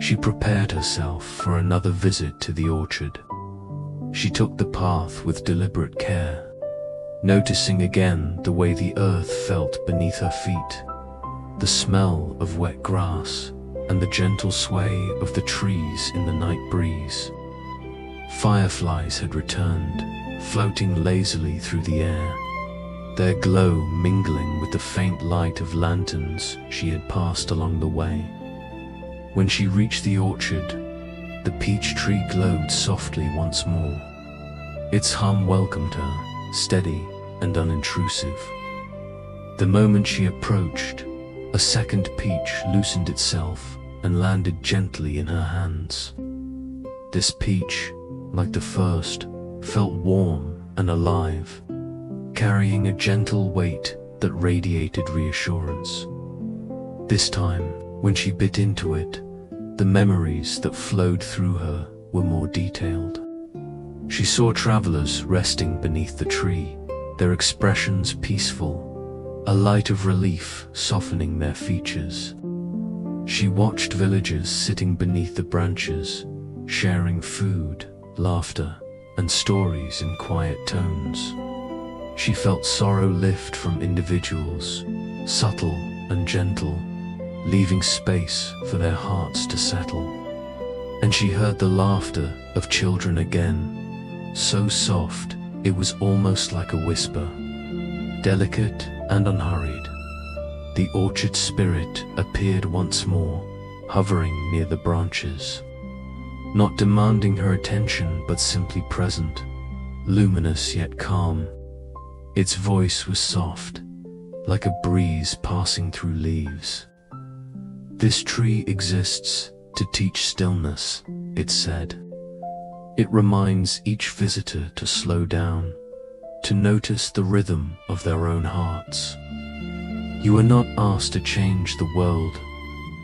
she prepared herself for another visit to the orchard. She took the path with deliberate care, noticing again the way the earth felt beneath her feet, the smell of wet grass, and the gentle sway of the trees in the night breeze. Fireflies had returned, floating lazily through the air, their glow mingling with the faint light of lanterns she had passed along the way. When she reached the orchard, the peach tree glowed softly once more. Its hum welcomed her, steady and unintrusive. The moment she approached, a second peach loosened itself and landed gently in her hands. This peach, like the first, felt warm and alive, carrying a gentle weight that radiated reassurance. This time, when she bit into it, the memories that flowed through her were more detailed. She saw travelers resting beneath the tree, their expressions peaceful, a light of relief softening their features. She watched villagers sitting beneath the branches, sharing food, laughter, and stories in quiet tones. She felt sorrow lift from individuals, subtle and gentle, leaving space for their hearts to settle. And she heard the laughter of children again, so soft it was almost like a whisper, delicate and unhurried. The orchard spirit appeared once more, hovering near the branches, not demanding her attention but simply present, luminous yet calm. Its voice was soft, like a breeze passing through leaves. "This tree exists to teach stillness," it said. "It reminds each visitor to slow down, to notice the rhythm of their own hearts. You are not asked to change the world,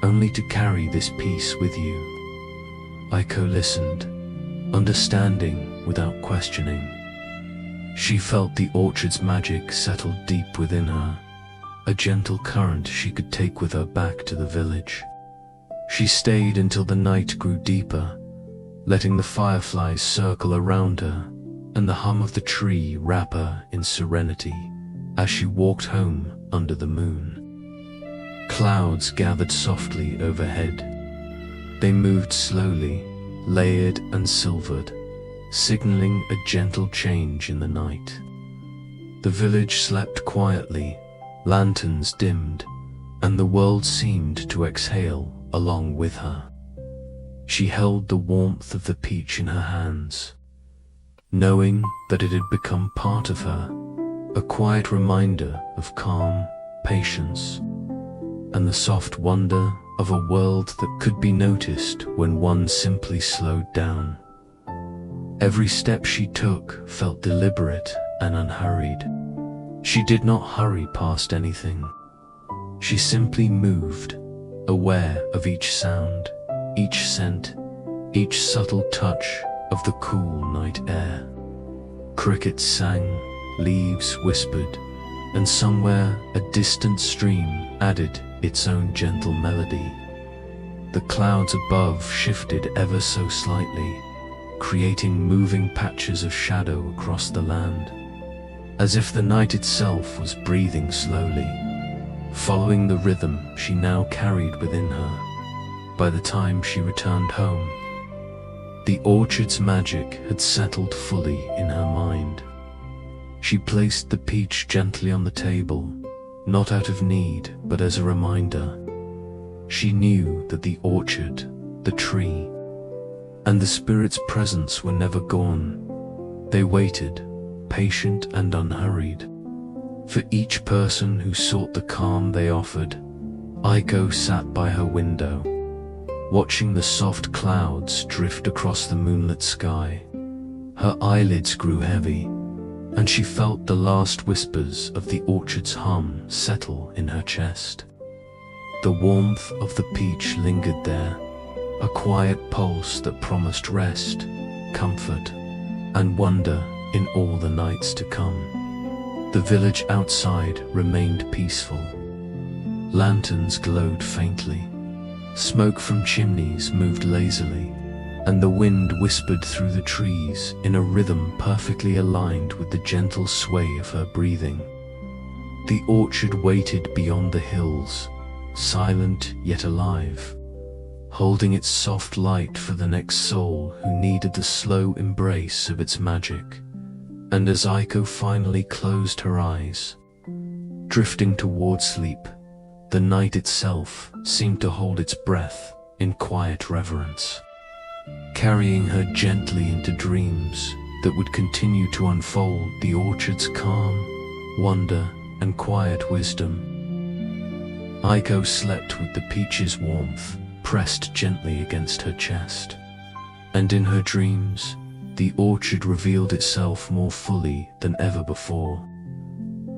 only to carry this peace with you." Aiko listened, understanding without questioning. She felt the orchard's magic settle deep within her, a gentle current she could take with her back to the village. She stayed until the night grew deeper, letting the fireflies circle around her and the hum of the tree wrap her in serenity as she walked home under the moon. Clouds gathered softly overhead. They moved slowly, layered and silvered, signaling a gentle change in the night. The village slept quietly, lanterns dimmed, and the world seemed to exhale along with her. She held the warmth of the peach in her hands, knowing that it had become part of her, a quiet reminder of calm, patience, and the soft wonder of a world that could be noticed when one simply slowed down. Every step she took felt deliberate and unhurried. She did not hurry past anything. She simply moved, aware of each sound, each scent, each subtle touch of the cool night air. Crickets sang, leaves whispered, and somewhere a distant stream added its own gentle melody. The clouds above shifted ever so slightly, creating moving patches of shadow across the land, as if the night itself was breathing slowly, following the rhythm she now carried within her. By the time she returned home, the orchard's magic had settled fully in her mind. She placed the peach gently on the table, not out of need, but as a reminder. She knew that the orchard, the tree, and the spirit's presence were never gone. They waited, patient and unhurried, for each person who sought the calm they offered. Aiko sat by her window, watching the soft clouds drift across the moonlit sky. Her eyelids grew heavy, and she felt the last whispers of the orchard's hum settle in her chest. The warmth of the peach lingered there, a quiet pulse that promised rest, comfort, and wonder in all the nights to come. The village outside remained peaceful. Lanterns glowed faintly, smoke from chimneys moved lazily, and the wind whispered through the trees in a rhythm perfectly aligned with the gentle sway of her breathing. The orchard waited beyond the hills, silent yet alive, holding its soft light for the next soul who needed the slow embrace of its magic. And as Aiko finally closed her eyes, drifting toward sleep, the night itself seemed to hold its breath in quiet reverence, carrying her gently into dreams that would continue to unfold the orchard's calm, wonder, and quiet wisdom. Aiko slept with the peach's warmth pressed gently against her chest, and in her dreams, the orchard revealed itself more fully than ever before.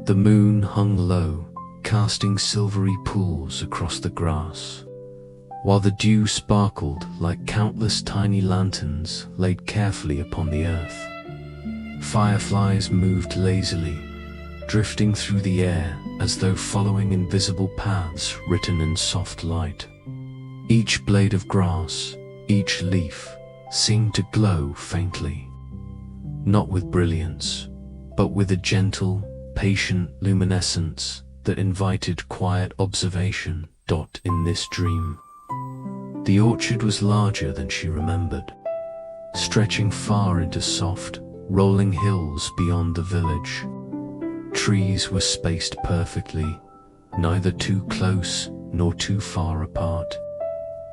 The moon hung low, casting silvery pools across the grass, while the dew sparkled like countless tiny lanterns laid carefully upon the earth. Fireflies moved lazily, drifting through the air as though following invisible paths written in soft light. Each blade of grass, each leaf, seemed to glow faintly, not with brilliance, but with a gentle, patient luminescence that invited quiet observation. In this dream, the orchard was larger than she remembered, stretching far into soft, rolling hills beyond the village. Trees were spaced perfectly, neither too close nor too far apart,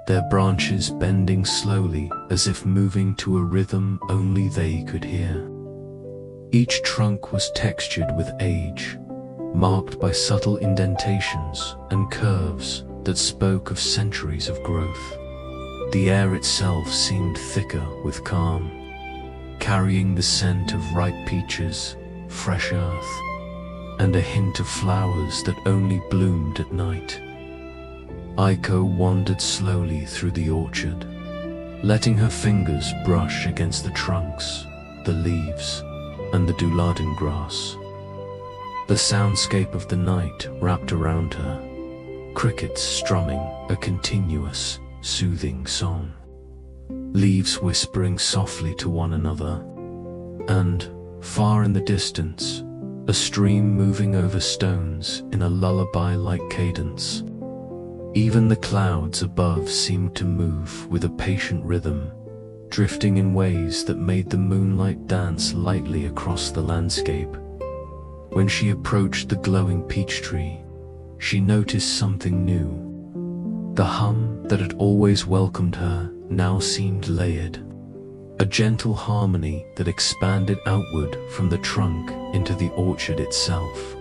their branches bending slowly as if moving to a rhythm only they could hear. Each trunk was textured with age, marked by subtle indentations and curves that spoke of centuries of growth. The air itself seemed thicker with calm, carrying the scent of ripe peaches, fresh earth, and a hint of flowers that only bloomed at night. Aiko wandered slowly through the orchard, letting her fingers brush against the trunks, the leaves, and the douladen grass. The soundscape of the night wrapped around her, crickets strumming a continuous, soothing song, leaves whispering softly to one another, and, far in the distance, a stream moving over stones in a lullaby-like cadence. Even the clouds above seemed to move with a patient rhythm, drifting in ways that made the moonlight dance lightly across the landscape. When she approached the glowing peach tree, she noticed something new. The hum that had always welcomed her now seemed layered, a gentle harmony that expanded outward from the trunk into the orchard itself.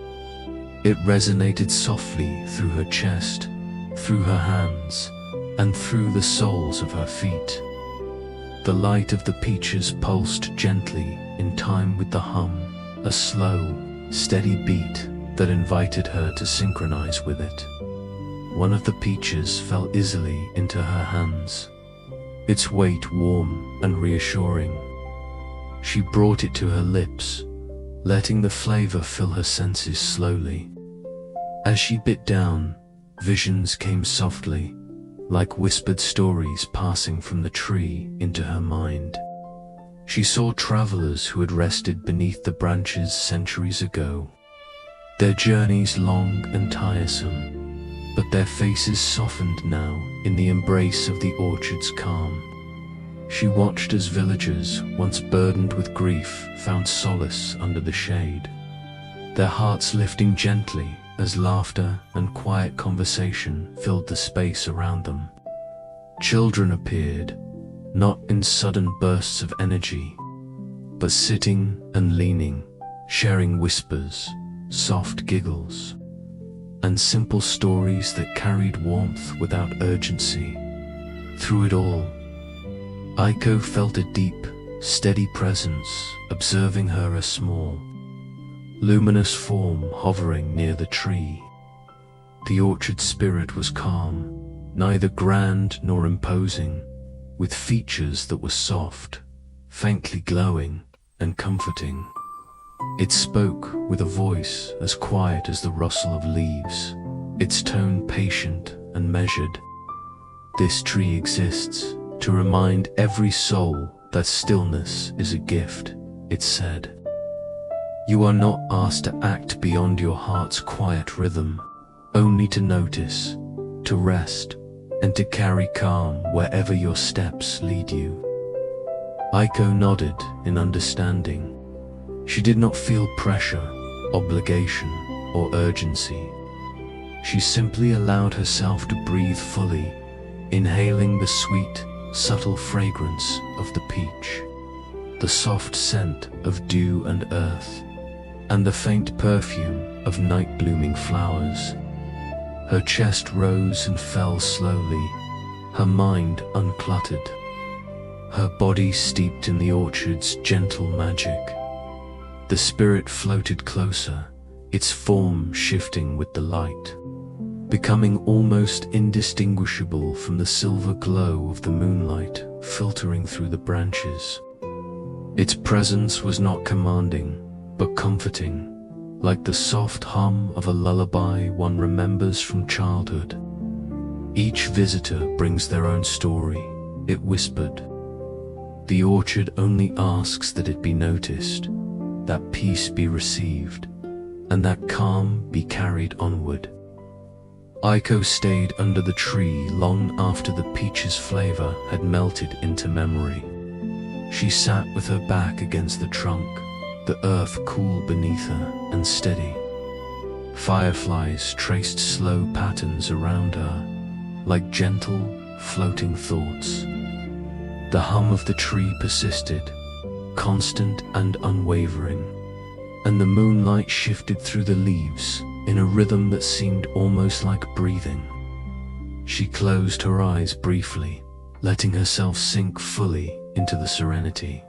It resonated softly through her chest, through her hands, and through the soles of her feet. The light of the peaches pulsed gently in time with the hum, a slow, steady beat that invited her to synchronize with it. One of the peaches fell easily into her hands, its weight warm and reassuring. She brought it to her lips, letting the flavor fill her senses slowly. As she bit down, visions came softly, like whispered stories passing from the tree into her mind. She saw travelers who had rested beneath the branches centuries ago, their journeys long and tiresome, but their faces softened now in the embrace of the orchard's calm. She watched as villagers, once burdened with grief, found solace under the shade, their hearts lifting gently as laughter and quiet conversation filled the space around them. Children appeared, not in sudden bursts of energy, but sitting and leaning, sharing whispers, soft giggles, and simple stories that carried warmth without urgency. Through it all, Aiko felt a deep, steady presence observing her, a small, luminous form hovering near the tree. The orchard spirit was calm, neither grand nor imposing, with features that were soft, faintly glowing, and comforting. It spoke with a voice as quiet as the rustle of leaves, its tone patient and measured. This tree exists to remind every soul that stillness is a gift, it said. You are not asked to act beyond your heart's quiet rhythm, only to notice, to rest, and to carry calm wherever your steps lead you. Aiko nodded in understanding. She did not feel pressure, obligation, or urgency. She simply allowed herself to breathe fully, inhaling the sweet, subtle fragrance of the peach, the soft scent of dew and earth, and the faint perfume of night-blooming flowers. Her chest rose and fell slowly, her mind uncluttered, her body steeped in the orchard's gentle magic. The spirit floated closer, its form shifting with the light, becoming almost indistinguishable from the silver glow of the moonlight filtering through the branches. Its presence was not commanding, but comforting, like the soft hum of a lullaby one remembers from childhood. Each visitor brings their own story, it whispered. The orchard only asks that it be noticed, that peace be received, and that calm be carried onward. Aiko stayed under the tree long after the peach's flavor had melted into memory. She sat with her back against the trunk, the earth cool beneath her and steady. Fireflies traced slow patterns around her, like gentle, floating thoughts. The hum of the tree persisted, constant and unwavering, and the moonlight shifted through the leaves in a rhythm that seemed almost like breathing. She closed her eyes briefly, letting herself sink fully into the serenity,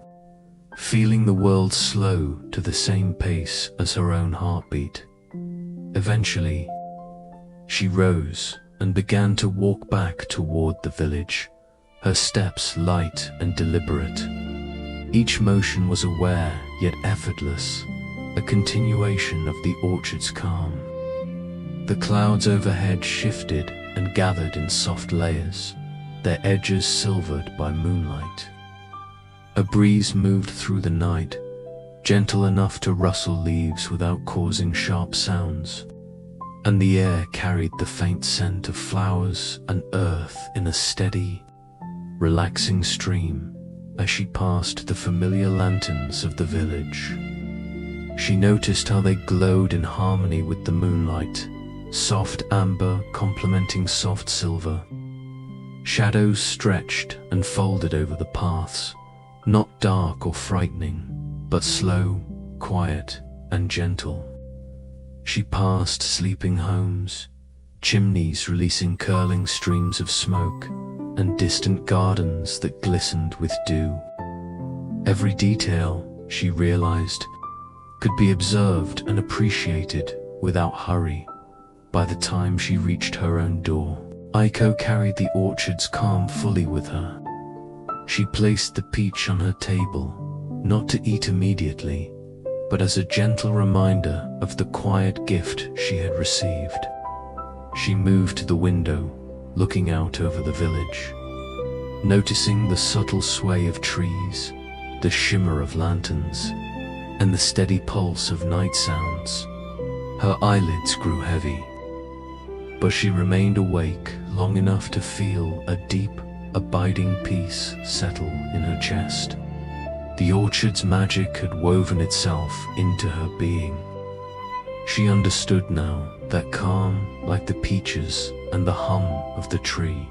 feeling the world slow to the same pace as her own heartbeat. Eventually, she rose and began to walk back toward the village, her steps light and deliberate. Each motion was aware yet effortless, a continuation of the orchard's calm. The clouds overhead shifted and gathered in soft layers, their edges silvered by moonlight. A breeze moved through the night, gentle enough to rustle leaves without causing sharp sounds, and the air carried the faint scent of flowers and earth in a steady, relaxing stream as she passed the familiar lanterns of the village. She noticed how they glowed in harmony with the moonlight, soft amber complementing soft silver. Shadows stretched and folded over the paths, not dark or frightening, but slow, quiet, and gentle. She passed sleeping homes, chimneys releasing curling streams of smoke, and distant gardens that glistened with dew. Every detail, she realized, could be observed and appreciated without hurry. By the time she reached her own door, Aiko carried the orchard's calm fully with her. She placed the peach on her table, not to eat immediately, but as a gentle reminder of the quiet gift she had received. She moved to the window, looking out over the village, noticing the subtle sway of trees, the shimmer of lanterns, and the steady pulse of night sounds. Her eyelids grew heavy, but she remained awake long enough to feel a deep, abiding peace settle in her chest. The orchard's magic had woven itself into her being. She understood now that calm, like the peaches and the hum of the tree,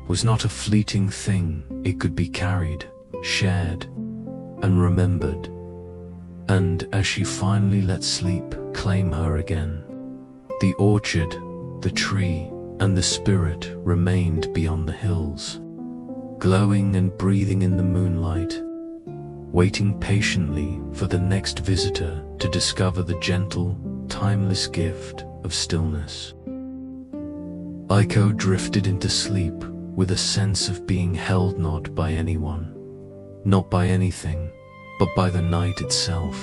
was not a fleeting thing. It could be carried, shared, and remembered. And as she finally let sleep claim her again, the orchard, the tree, and the spirit remained beyond the hills, glowing and breathing in the moonlight, waiting patiently for the next visitor to discover the gentle, timeless gift of stillness. Aiko drifted into sleep with a sense of being held not by anyone, not by anything, but by the night itself.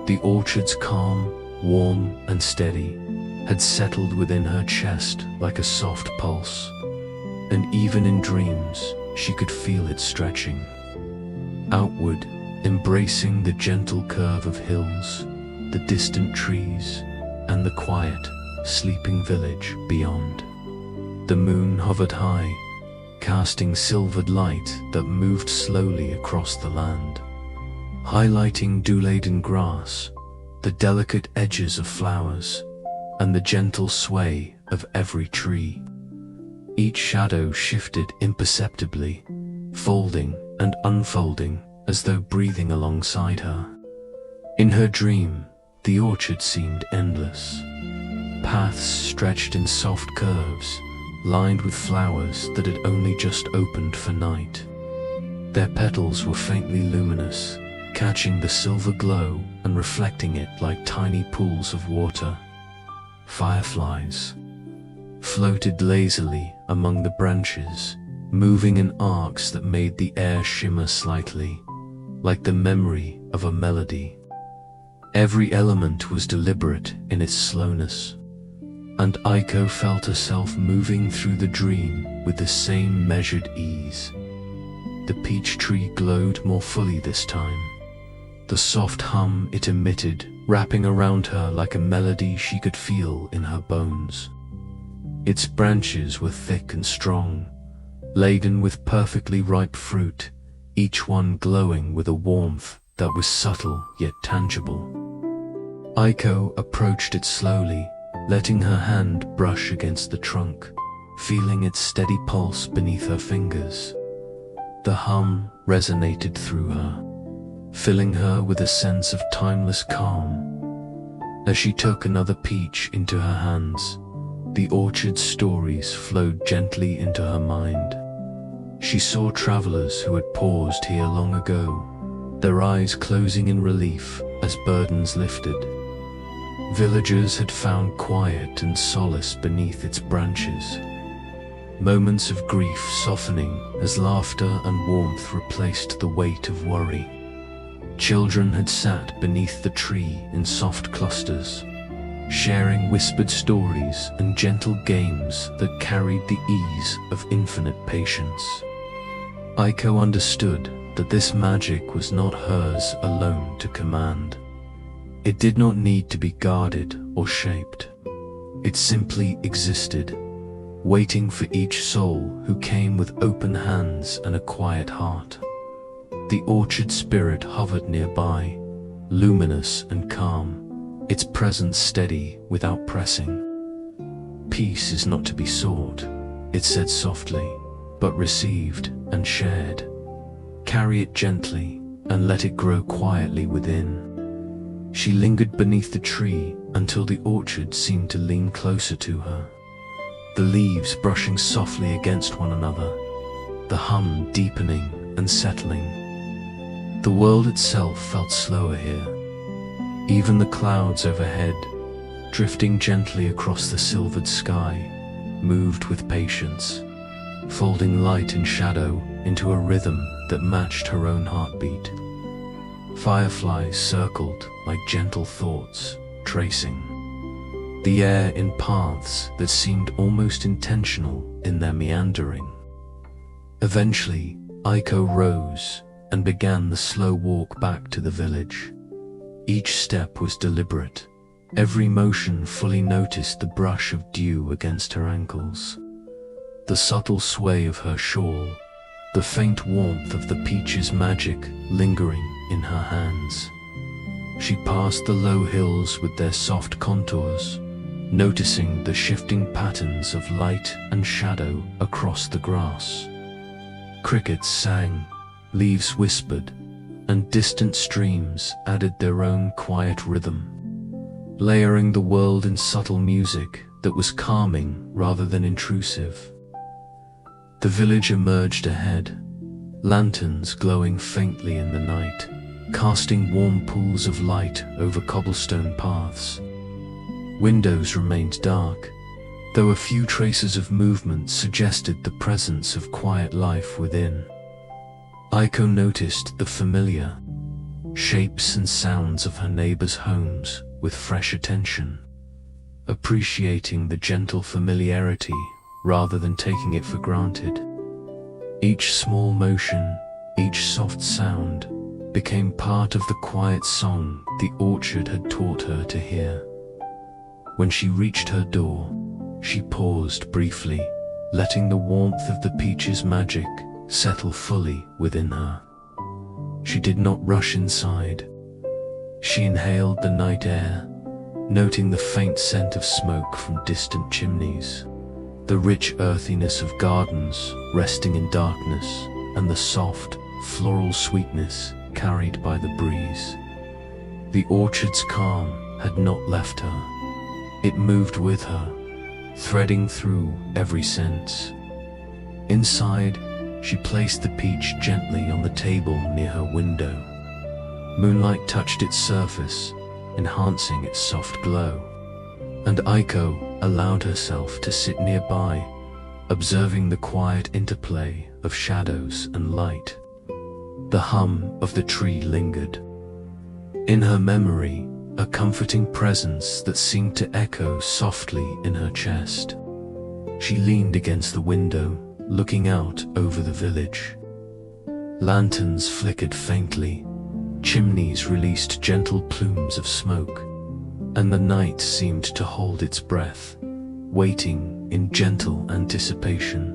The orchard's calm, warm, and steady had settled within her chest like a soft pulse, and even in dreams she could feel it stretching outward, embracing the gentle curve of hills, the distant trees, and the quiet, sleeping village beyond. The moon hovered high, casting silvered light that moved slowly across the land, highlighting dew-laden grass, the delicate edges of flowers, and the gentle sway of every tree. Each shadow shifted imperceptibly, folding and unfolding as though breathing alongside her. In her dream, the orchard seemed endless, Paths stretched in soft curves, lined with flowers that had only just opened for night. Their petals were faintly luminous, catching the silver glow and reflecting it like tiny pools of water. Fireflies floated lazily among the branches, moving in arcs that made the air shimmer slightly, like the memory of a melody. Every element was deliberate in its slowness, and Aiko felt herself moving through the dream with the same measured ease. The peach tree glowed more fully this time, the soft hum it emitted wrapping around her like a melody she could feel in her bones. Its branches were thick and strong, laden with perfectly ripe fruit, each one glowing with a warmth that was subtle yet tangible. Aiko approached it slowly, letting her hand brush against the trunk, feeling its steady pulse beneath her fingers. The hum resonated through her, filling her with a sense of timeless calm. As she took another peach into her hands, the orchard's stories flowed gently into her mind. She saw travelers who had paused here long ago, their eyes closing in relief as burdens lifted. Villagers had found quiet and solace beneath its branches, moments of grief softening as laughter and warmth replaced the weight of worry. Children had sat beneath the tree in soft clusters, sharing whispered stories and gentle games that carried the ease of infinite patience. Aiko understood that this magic was not hers alone to command. It did not need to be guarded or shaped. It simply existed, waiting for each soul who came with open hands and a quiet heart. The orchard spirit hovered nearby, luminous and calm, its presence steady without pressing. Peace is not to be sought, it said softly, but received and shared. Carry it gently and let it grow quietly within. She lingered beneath the tree until the orchard seemed to lean closer to her, the leaves brushing softly against one another, the hum deepening and settling. The world itself felt slower here. Even the clouds overhead, drifting gently across the silvered sky, moved with patience, folding light and shadow into a rhythm that matched her own heartbeat. Fireflies circled like gentle thoughts, tracing the air in paths that seemed almost intentional in their meandering. Eventually, Aiko rose and began the slow walk back to the village. Each step was deliberate, every motion fully noticed the brush of dew against her ankles, the subtle sway of her shawl, the faint warmth of the peach's magic lingering in her hands. She passed the low hills with their soft contours, noticing the shifting patterns of light and shadow across the grass. Crickets sang, leaves whispered, and distant streams added their own quiet rhythm, layering the world in subtle music that was calming rather than intrusive. The village emerged ahead, lanterns glowing faintly in the night, casting warm pools of light over cobblestone paths. Windows remained dark, though a few traces of movement suggested the presence of quiet life within. Aiko noticed the familiar shapes and sounds of her neighbors' homes with fresh attention, appreciating the gentle familiarity rather than taking it for granted. Each small motion, each soft sound, became part of the quiet song the orchard had taught her to hear. When she reached her door, she paused briefly, letting the warmth of the peach's magic settle fully within her. She did not rush inside. She inhaled the night air, noting the faint scent of smoke from distant chimneys, the rich earthiness of gardens resting in darkness, and the soft, floral sweetness carried by the breeze. The orchard's calm had not left her. It moved with her, threading through every sense. Inside, she placed the peach gently on the table near her window. Moonlight touched its surface, enhancing its soft glow, and Aiko allowed herself to sit nearby, observing the quiet interplay of shadows and light. The hum of the tree lingered. In her memory, a comforting presence that seemed to echo softly in her chest. She leaned against the window, looking out over the village. Lanterns flickered faintly, chimneys released gentle plumes of smoke, and the night seemed to hold its breath, waiting in gentle anticipation.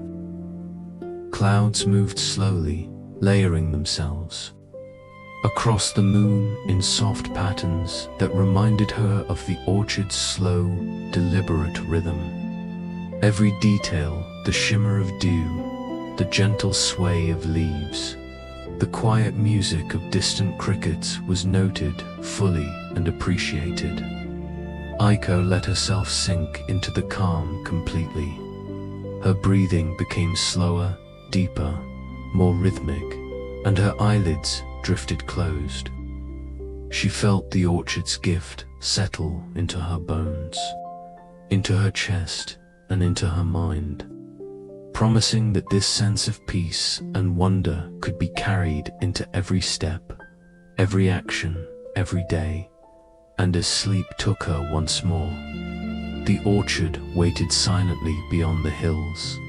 Clouds moved slowly, layering themselves across the moon in soft patterns that reminded her of the orchard's slow, deliberate rhythm. Every detail, the shimmer of dew, the gentle sway of leaves, the quiet music of distant crickets was noted fully and appreciated. Aiko let herself sink into the calm completely. Her breathing became slower, deeper, more rhythmic, and her eyelids drifted closed. She felt the orchard's gift settle into her bones, into her chest, and into her mind, promising that this sense of peace and wonder could be carried into every step, every action, every day. And as sleep took her once more, the orchard waited silently beyond the hills.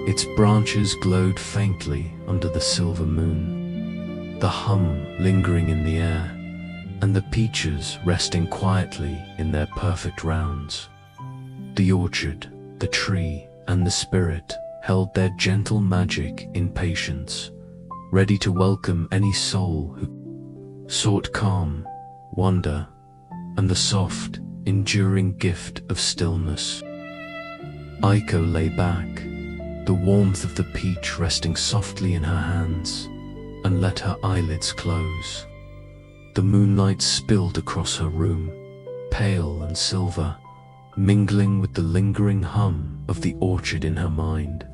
Its branches glowed faintly under the silver moon, the hum lingering in the air, and the peaches resting quietly in their perfect rounds. The orchard, the tree, and the spirit held their gentle magic in patience, ready to welcome any soul who sought calm, wonder, and the soft, enduring gift of stillness. Aiko lay back, the warmth of the peach resting softly in her hands, and let her eyelids close. The moonlight spilled across her room, pale and silver, mingling with the lingering hum of the orchard in her mind.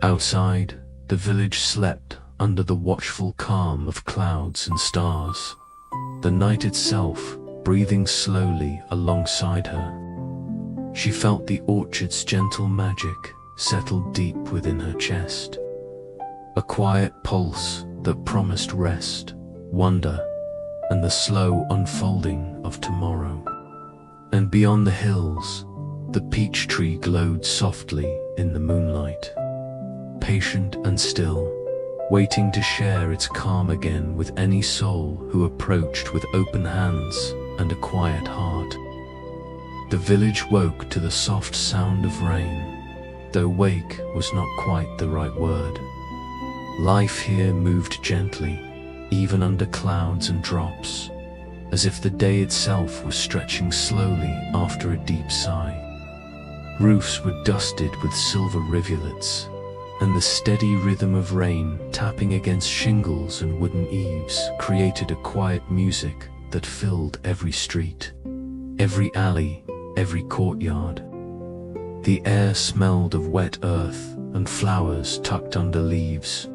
Outside, the village slept under the watchful calm of clouds and stars, the night itself breathing slowly alongside her. She felt the orchard's gentle magic settle deep within her chest, a quiet pulse that promised rest, wonder, and the slow unfolding of tomorrow. And beyond the hills, the peach tree glowed softly in the moonlight, patient and still, waiting to share its calm again with any soul who approached with open hands and a quiet heart. The village woke to the soft sound of rain, though wake was not quite the right word. Life here moved gently, even under clouds and drops, as if the day itself was stretching slowly after a deep sigh. Roofs were dusted with silver rivulets, and the steady rhythm of rain tapping against shingles and wooden eaves created a quiet music that filled every street, every alley, every courtyard. The air smelled of wet earth and flowers tucked under leaves,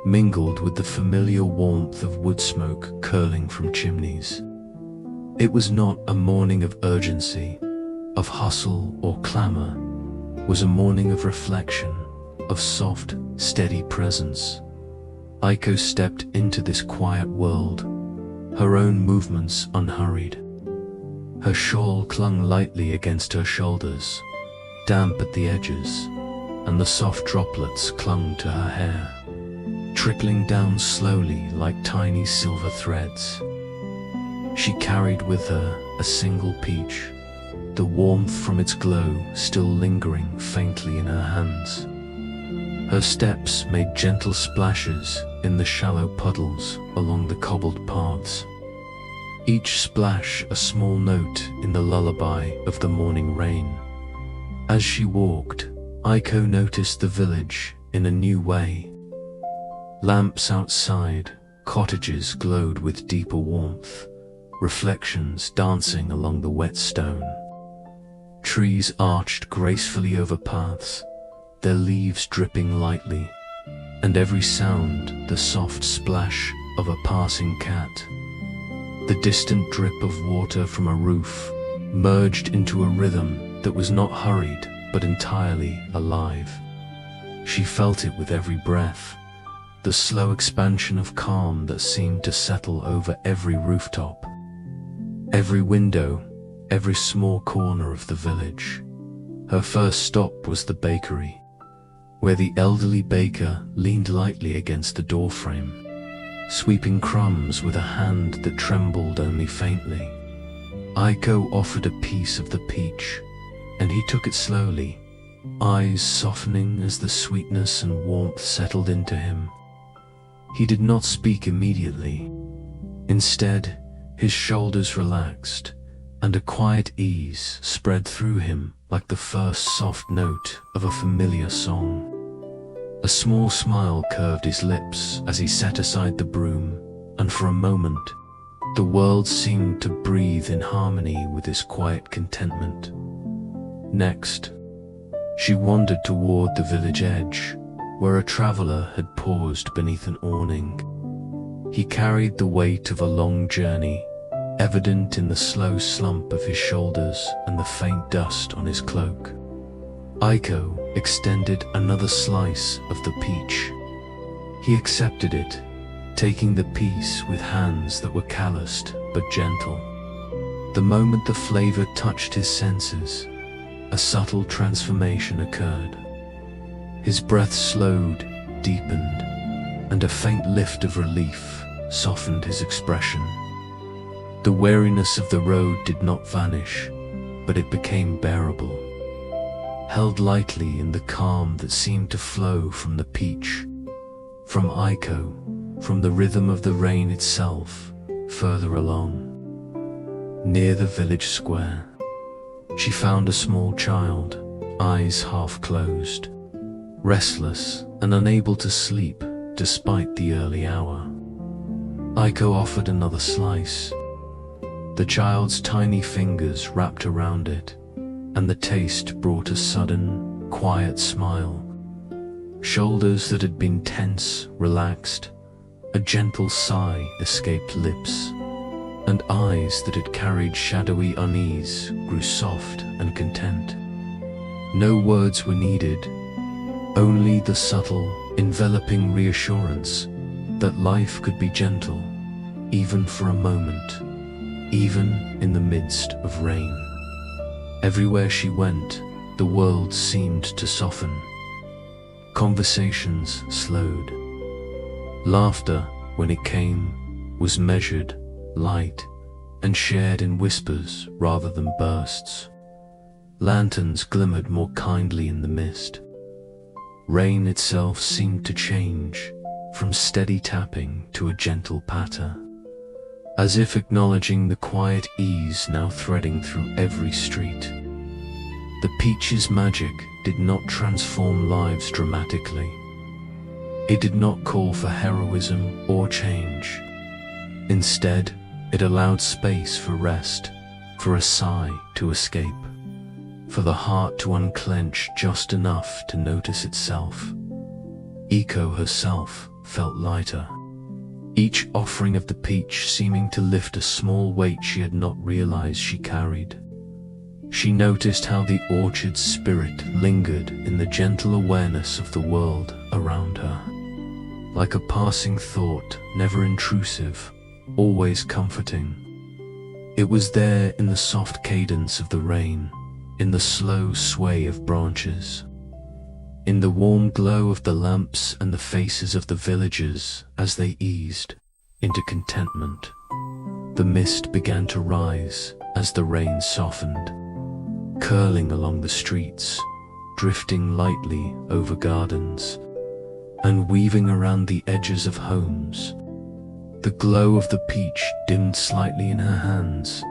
mingled with the familiar warmth of wood smoke curling from chimneys. It was not a morning of urgency, of hustle or clamor. It was a morning of reflection, of soft, steady presence. Aiko stepped into this quiet world, her own movements unhurried. Her shawl clung lightly against her shoulders, damp at the edges, and the soft droplets clung to her hair, trickling down slowly like tiny silver threads. She carried with her a single peach, the warmth from its glow still lingering faintly in her hands. Her steps made gentle splashes in the shallow puddles along the cobbled paths, each splash a small note in the lullaby of the morning rain. As she walked, Aiko noticed the village in a new way. Lamps outside, cottages glowed with deeper warmth, reflections dancing along the wet stone. Trees arched gracefully over paths, their leaves dripping lightly, and every sound the soft splash of a passing cat. The distant drip of water from a roof merged into a rhythm that was not hurried but entirely alive. She felt it with every breath, the slow expansion of calm that seemed to settle over every rooftop, every window, every small corner of the village. Her first stop was the bakery, where the elderly baker leaned lightly against the doorframe, sweeping crumbs with a hand that trembled only faintly. Aiko offered a piece of the peach, and he took it slowly, eyes softening as the sweetness and warmth settled into him. He did not speak immediately. Instead, his shoulders relaxed, and a quiet ease spread through him like the first soft note of a familiar song. A small smile curved his lips as he set aside the broom, and for a moment, the world seemed to breathe in harmony with his quiet contentment. Next, she wandered toward the village edge, where a traveler had paused beneath an awning. He carried the weight of a long journey, evident in the slow slump of his shoulders and the faint dust on his cloak. Aiko extended another slice of the peach. He accepted it, taking the piece with hands that were calloused but gentle. The moment the flavor touched his senses, a subtle transformation occurred. His breath slowed, deepened, and a faint lift of relief softened his expression. The weariness of the road did not vanish, but it became bearable, held lightly in the calm that seemed to flow from the peach, from Aiko, from the rhythm of the rain itself, further along. Near the village square, she found a small child, eyes half closed, restless and unable to sleep despite the early hour. Aiko offered another slice. The child's tiny fingers wrapped around it, and the taste brought a sudden, quiet smile. Shoulders that had been tense relaxed, a gentle sigh escaped lips, and eyes that had carried shadowy unease grew soft and content. No words were needed, only the subtle, enveloping reassurance that life could be gentle, even for a moment, even in the midst of rain. Everywhere she went, the world seemed to soften. Conversations slowed. Laughter, when it came, was measured, light, and shared in whispers rather than bursts. Lanterns glimmered more kindly in the mist. Rain itself seemed to change, from steady tapping to a gentle patter, as if acknowledging the quiet ease now threading through every street. The peach's magic did not transform lives dramatically. It did not call for heroism or change. Instead, it allowed space for rest, for a sigh to escape, for the heart to unclench just enough to notice itself. Aiko herself felt lighter, each offering of the peach seeming to lift a small weight she had not realized she carried. She noticed how the orchard's spirit lingered in the gentle awareness of the world around her, like a passing thought, never intrusive, always comforting. It was there in the soft cadence of the rain, in the slow sway of branches, in the warm glow of the lamps and the faces of the villagers as they eased into contentment. The mist began to rise as the rain softened, curling along the streets, drifting lightly over gardens, and weaving around the edges of homes. The glow of the peach dimmed slightly in her hands,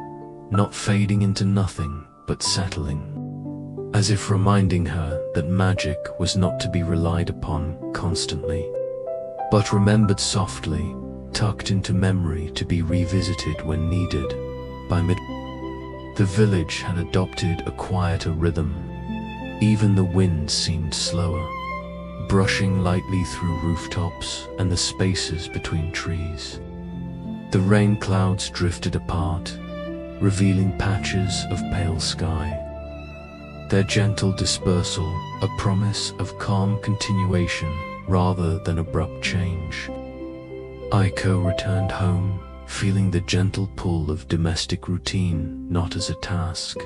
not fading into nothing but settling, as if reminding her that magic was not to be relied upon constantly, but remembered softly, tucked into memory to be revisited when needed. By mid, the village had adopted a quieter rhythm. Even the wind seemed slower, brushing lightly through rooftops and the spaces between trees. The rain clouds drifted apart, revealing patches of pale sky. Their gentle dispersal, a promise of calm continuation rather than abrupt change. Aiko returned home, feeling the gentle pull of domestic routine not as a task,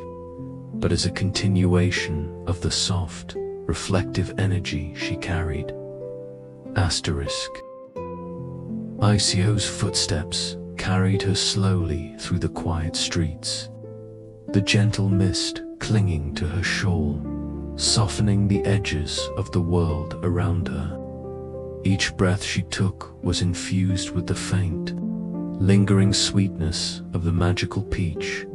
but as a continuation of the soft, reflective energy she carried. Asterisk. Ico's footsteps carried her slowly through the quiet streets, the gentle mist clinging to her shawl, softening the edges of the world around her. Each breath she took was infused with the faint, lingering sweetness of the magical peach,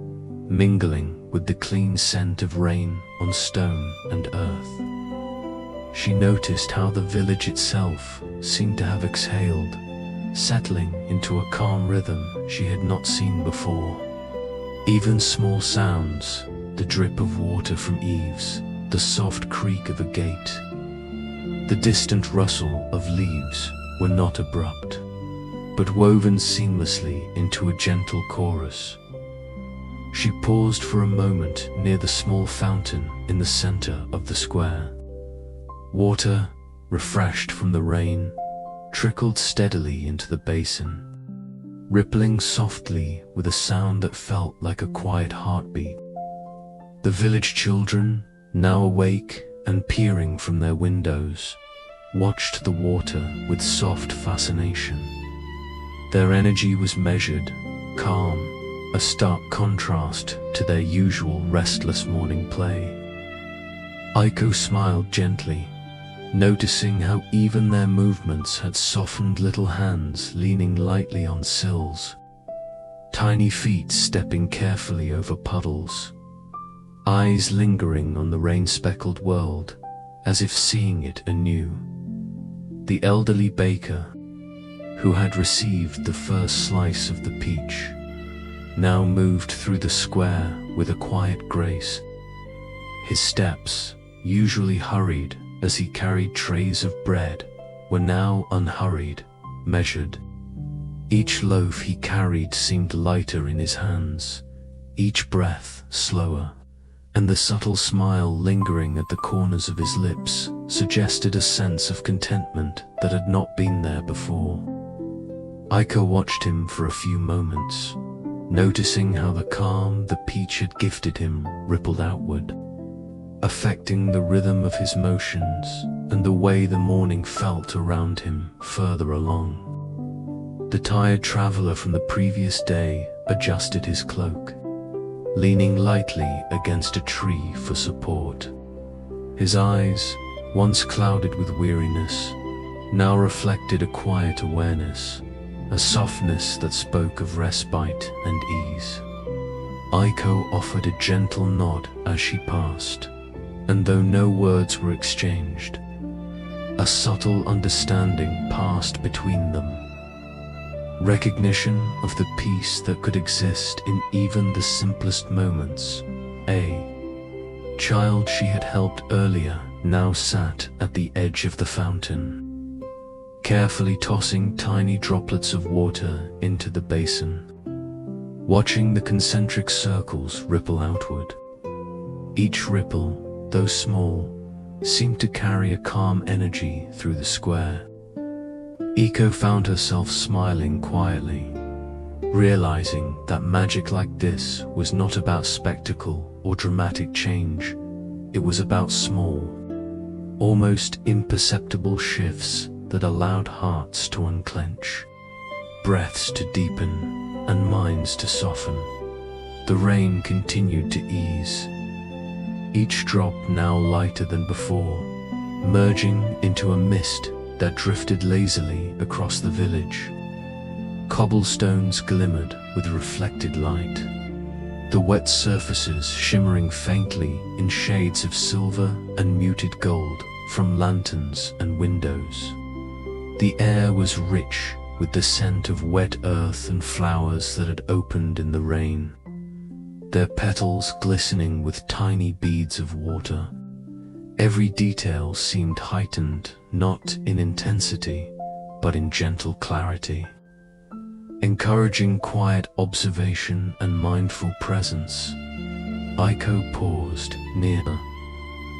mingling with the clean scent of rain on stone and earth. She noticed how the village itself seemed to have exhaled, settling into a calm rhythm she had not seen before. Even small sounds, the drip of water from eaves, the soft creak of a gate, the distant rustle of leaves were not abrupt, but woven seamlessly into a gentle chorus. She paused for a moment near the small fountain in the center of the square. Water, refreshed from the rain, trickled steadily into the basin, rippling softly with a sound that felt like a quiet heartbeat. The village children, now awake and peering from their windows, watched the water with soft fascination. Their energy was measured, calm, a stark contrast to their usual restless morning play. Aiko smiled gently, noticing how even their movements had softened, little hands leaning lightly on sills, tiny feet stepping carefully over puddles, eyes lingering on the rain-speckled world, as if seeing it anew. The elderly baker, who had received the first slice of the peach, now moved through the square with a quiet grace. His steps, usually hurried as he carried trays of bread, were now unhurried, measured. Each loaf he carried seemed lighter in his hands, each breath slower, and the subtle smile lingering at the corners of his lips suggested a sense of contentment that had not been there before. Aiko watched him for a few moments, noticing how the calm the peach had gifted him rippled outward, affecting the rhythm of his motions and the way the morning felt around him further along. The tired traveler from the previous day adjusted his cloak, leaning lightly against a tree for support. His eyes, once clouded with weariness, now reflected a quiet awareness, a softness that spoke of respite and ease. Aiko offered a gentle nod as she passed, and though no words were exchanged, a subtle understanding passed between them. Recognition of the peace that could exist in even the simplest moments. A child she had helped earlier now sat at the edge of the fountain, carefully tossing tiny droplets of water into the basin, watching the concentric circles ripple outward. Each ripple, though small, seemed to carry a calm energy through the square. Aiko found herself smiling quietly, realizing that magic like this was not about spectacle or dramatic change. It was about small, almost imperceptible shifts that allowed hearts to unclench, breaths to deepen, and minds to soften. The rain continued to ease, each drop now lighter than before, merging into a mist that drifted lazily across the village. Cobblestones glimmered with reflected light, the wet surfaces shimmering faintly in shades of silver and muted gold from lanterns and windows. The air was rich with the scent of wet earth and flowers that had opened in the rain, their petals glistening with tiny beads of water. Every detail seemed heightened, not in intensity, but in gentle clarity, encouraging quiet observation and mindful presence. Aiko paused near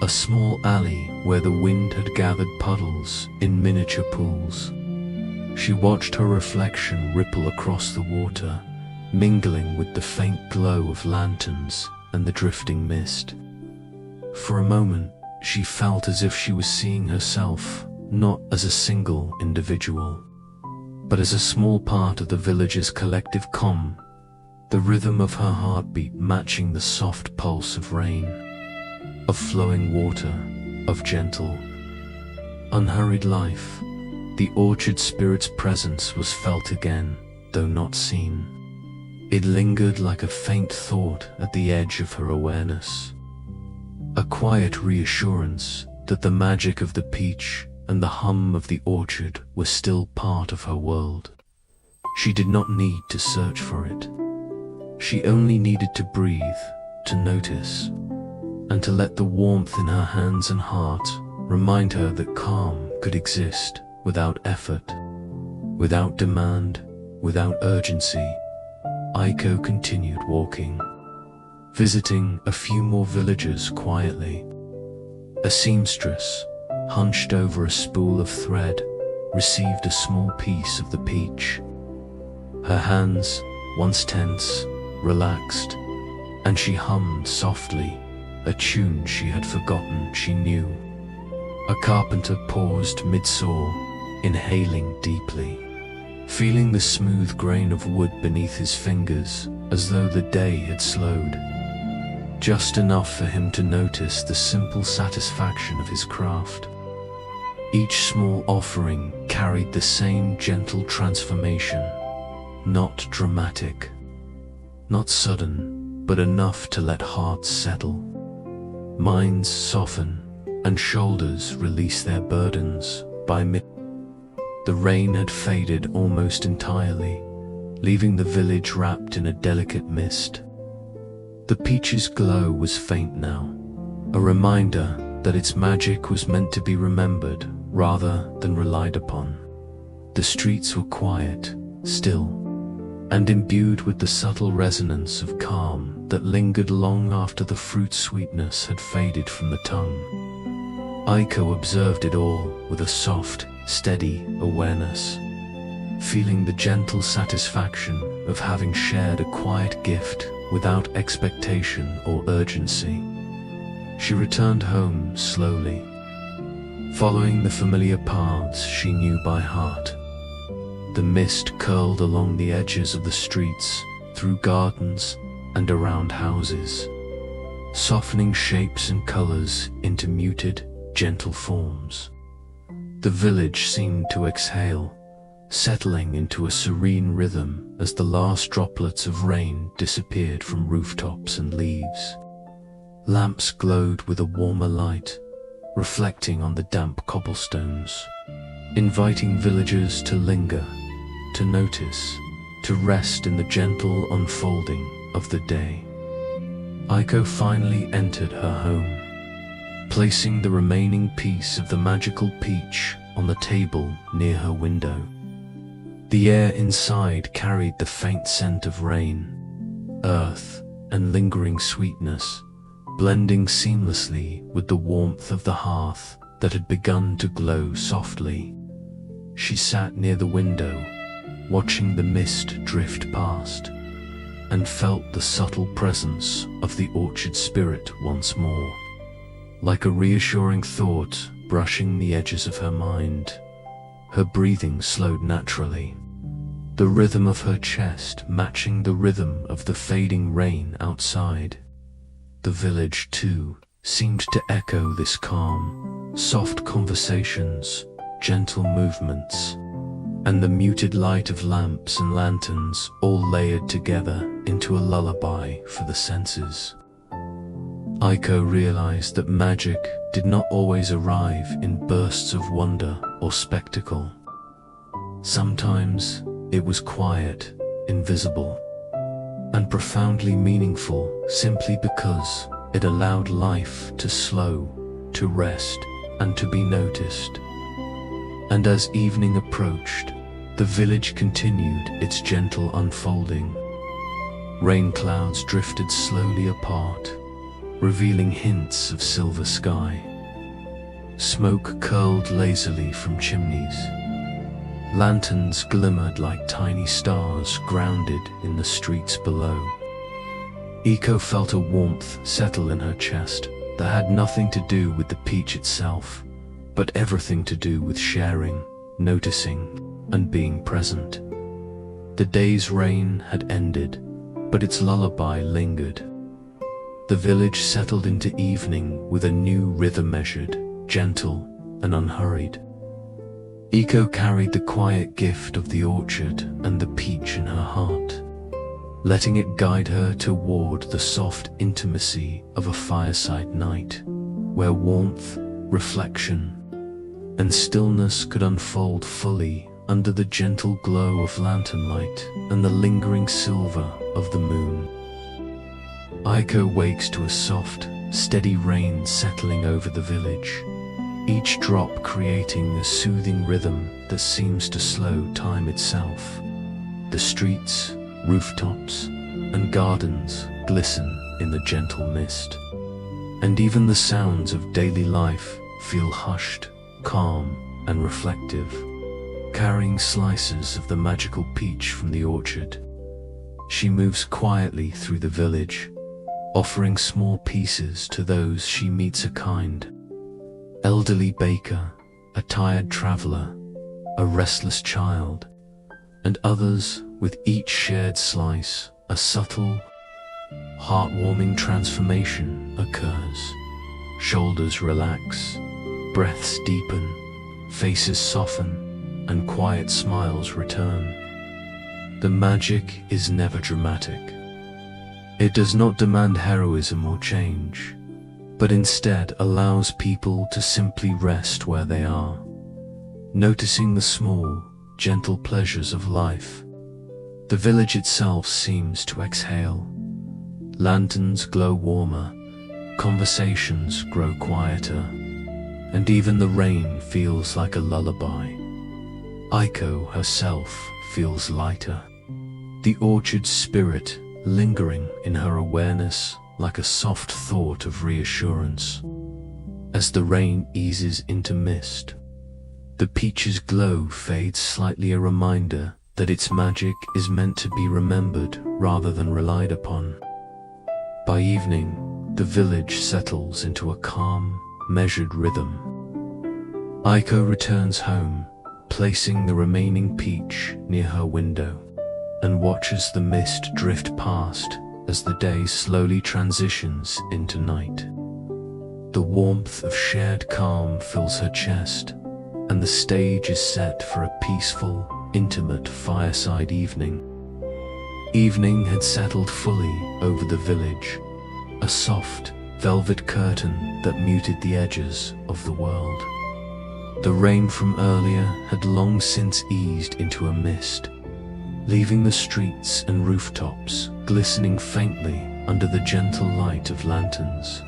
a small alley where the wind had gathered puddles in miniature pools. She watched her reflection ripple across the water, mingling with the faint glow of lanterns and the drifting mist. For a moment, she felt as if she was seeing herself not as a single individual, but as a small part of the village's collective calm, the rhythm of her heartbeat matching the soft pulse of rain, of flowing water, of gentle, unhurried life. The orchard spirit's presence was felt again, though not seen. It lingered like a faint thought at the edge of her awareness, a quiet reassurance that the magic of the peach and the hum of the orchard were still part of her world. She did not need to search for it. She only needed to breathe, to notice, and to let the warmth in her hands and heart remind her that calm could exist without effort, without demand, without urgency. Aiko continued walking, visiting a few more villages quietly. A seamstress, hunched over a spool of thread, received a small piece of the peach. Her hands, once tense, relaxed, and she hummed softly, a tune she had forgotten she knew. A carpenter paused mid-saw, inhaling deeply, feeling the smooth grain of wood beneath his fingers as though the day had slowed, just enough for him to notice the simple satisfaction of his craft. Each small offering carried the same gentle transformation, not dramatic, not sudden, but enough to let hearts settle, minds soften, and shoulders release their burdens. The rain had faded almost entirely, leaving the village wrapped in a delicate mist. The peach's glow was faint now, a reminder that its magic was meant to be remembered rather than relied upon. The streets were quiet, still, and imbued with the subtle resonance of calm that lingered long after the fruit sweetness had faded from the tongue. Aiko observed it all with a soft, steady awareness, feeling the gentle satisfaction of having shared a quiet gift without expectation or urgency. She returned home slowly, following the familiar paths she knew by heart. The mist curled along the edges of the streets, through gardens and around houses, softening shapes and colors into muted, gentle forms. The village seemed to exhale, settling into a serene rhythm as the last droplets of rain disappeared from rooftops and leaves. Lamps glowed with a warmer light, reflecting on the damp cobblestones, inviting villagers to linger, to notice, to rest in the gentle unfolding of the day. Aiko finally entered her home, placing the remaining piece of the magical peach on the table near her window. The air inside carried the faint scent of rain, earth, and lingering sweetness, blending seamlessly with the warmth of the hearth that had begun to glow softly. She sat near the window, watching the mist drift past, and felt the subtle presence of the orchard spirit once more. Like a reassuring thought brushing the edges of her mind, her breathing slowed naturally, the rhythm of her chest matching the rhythm of the fading rain outside. The village, too, seemed to echo this calm, soft conversations, gentle movements, and the muted light of lamps and lanterns all layered together into a lullaby for the senses. Aiko realized that magic did not always arrive in bursts of wonder or spectacle. Sometimes it was quiet, invisible, and profoundly meaningful simply because it allowed life to slow, to rest, and to be noticed. And as evening approached, the village continued its gentle unfolding. Rain clouds drifted slowly apart, revealing hints of silver sky. Smoke curled lazily from chimneys. Lanterns glimmered like tiny stars grounded in the streets below. Aiko felt a warmth settle in her chest that had nothing to do with the peach itself, but everything to do with sharing, noticing, and being present. The day's rain had ended, but its lullaby lingered. The village settled into evening with a new rhythm, measured, gentle, and unhurried. Aiko carried the quiet gift of the orchard and the peach in her heart, letting it guide her toward the soft intimacy of a fireside night, where warmth, reflection, and stillness could unfold fully under the gentle glow of lantern light and the lingering silver of the moon. Aiko wakes to a soft, steady rain settling over the village, each drop creating a soothing rhythm that seems to slow time itself. The streets, rooftops, and gardens glisten in the gentle mist, and even the sounds of daily life feel hushed, calm, and reflective, carrying slices of the magical peach from the orchard. She moves quietly through the village, offering small pieces to those she meets, a kind elderly baker, a tired traveler, a restless child, and others. With each shared slice, a subtle, heartwarming transformation occurs. Shoulders relax, breaths deepen, faces soften, and quiet smiles return. The magic is never dramatic. It does not demand heroism or change, but instead allows people to simply rest where they are, noticing the small, gentle pleasures of life. The village itself seems to exhale. Lanterns glow warmer, conversations grow quieter, and even the rain feels like a lullaby. Aiko herself feels lighter, the orchard's spirit lingering in her awareness like a soft thought of reassurance. As the rain eases into mist, the peach's glow fades slightly, a reminder that its magic is meant to be remembered rather than relied upon. By evening, the village settles into a calm, measured rhythm. Aiko returns home, placing the remaining peach near her window, and watches the mist drift past as the day slowly transitions into night. The warmth of shared calm fills her chest, and the stage is set for a peaceful, intimate fireside evening. Evening had settled fully over the village, a soft, velvet curtain that muted the edges of the world. The rain from earlier had long since eased into a mist, leaving the streets and rooftops glistening faintly under the gentle light of lanterns.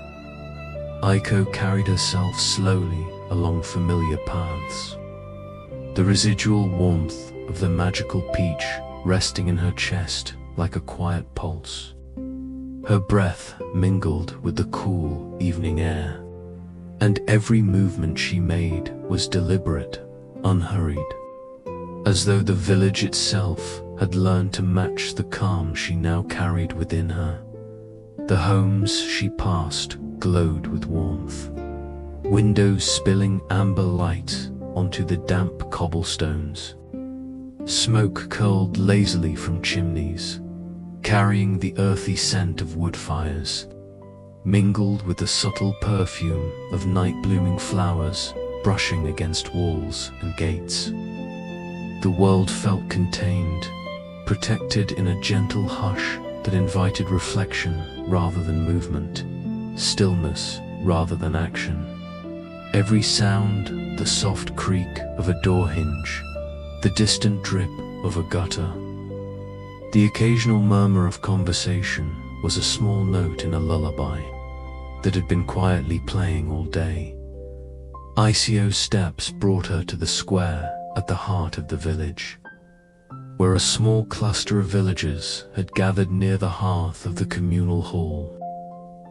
Aiko carried herself slowly along familiar paths, the residual warmth of the magical peach resting in her chest like a quiet pulse. Her breath mingled with the cool evening air, and every movement she made was deliberate, unhurried, as though the village itself had learned to match the calm she now carried within her. The homes she passed glowed with warmth, windows spilling amber light onto the damp cobblestones. Smoke curled lazily from chimneys, carrying the earthy scent of wood fires, mingled with the subtle perfume of night-blooming flowers brushing against walls and gates. The world felt contained, protected in a gentle hush that invited reflection rather than movement, stillness rather than action. Every sound, the soft creak of a door hinge, the distant drip of a gutter. The occasional murmur of conversation was a small note in a lullaby that had been quietly playing all day. Aiko's steps brought her to the square at the heart of the village, where a small cluster of villagers had gathered near the hearth of the communal hall.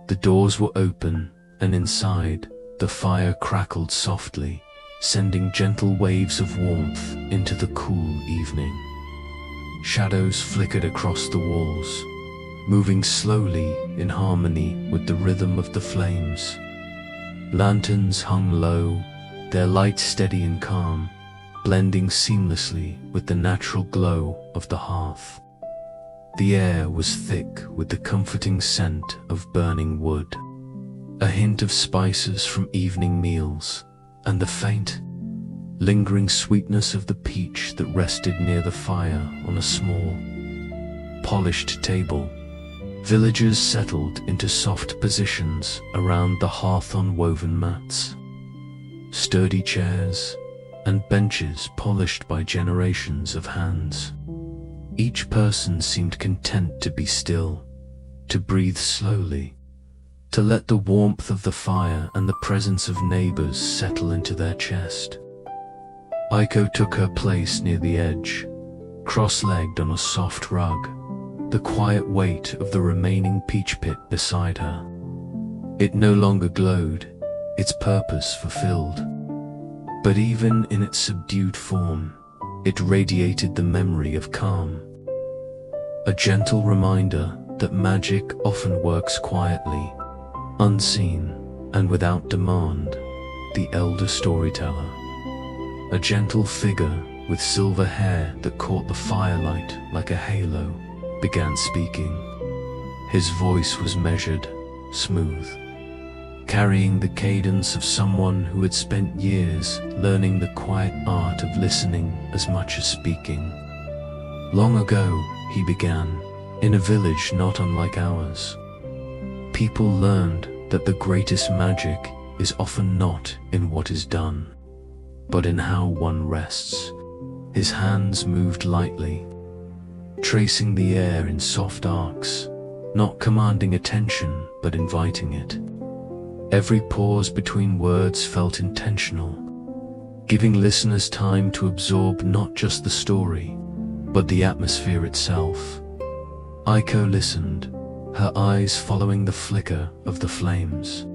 The doors were open, and inside, the fire crackled softly, sending gentle waves of warmth into the cool evening. Shadows flickered across the walls, moving slowly in harmony with the rhythm of the flames. Lanterns hung low, their light steady and calm, blending seamlessly with the natural glow of the hearth. The air was thick with the comforting scent of burning wood, a hint of spices from evening meals, and the faint, lingering sweetness of the peach that rested near the fire on a small, polished table. Villagers settled into soft positions around the hearth on woven mats, sturdy chairs, and benches polished by generations of hands. Each person seemed content to be still, to breathe slowly, to let the warmth of the fire and the presence of neighbors settle into their chest. Aiko took her place near the edge, cross-legged on a soft rug, the quiet weight of the remaining peach pit beside her. It no longer glowed, its purpose fulfilled. But even in its subdued form, it radiated the memory of calm. A gentle reminder that magic often works quietly, unseen and without demand. The elder storyteller, a gentle figure with silver hair that caught the firelight like a halo, began speaking. His voice was measured, smooth, carrying the cadence of someone who had spent years learning the quiet art of listening as much as speaking. Long ago, he began, in a village not unlike ours. People learned that the greatest magic is often not in what is done, but in how one rests. His hands moved lightly, tracing the air in soft arcs, not commanding attention but inviting it. Every pause between words felt intentional, giving listeners time to absorb not just the story, but the atmosphere itself. Aiko listened, her eyes following the flicker of the flames.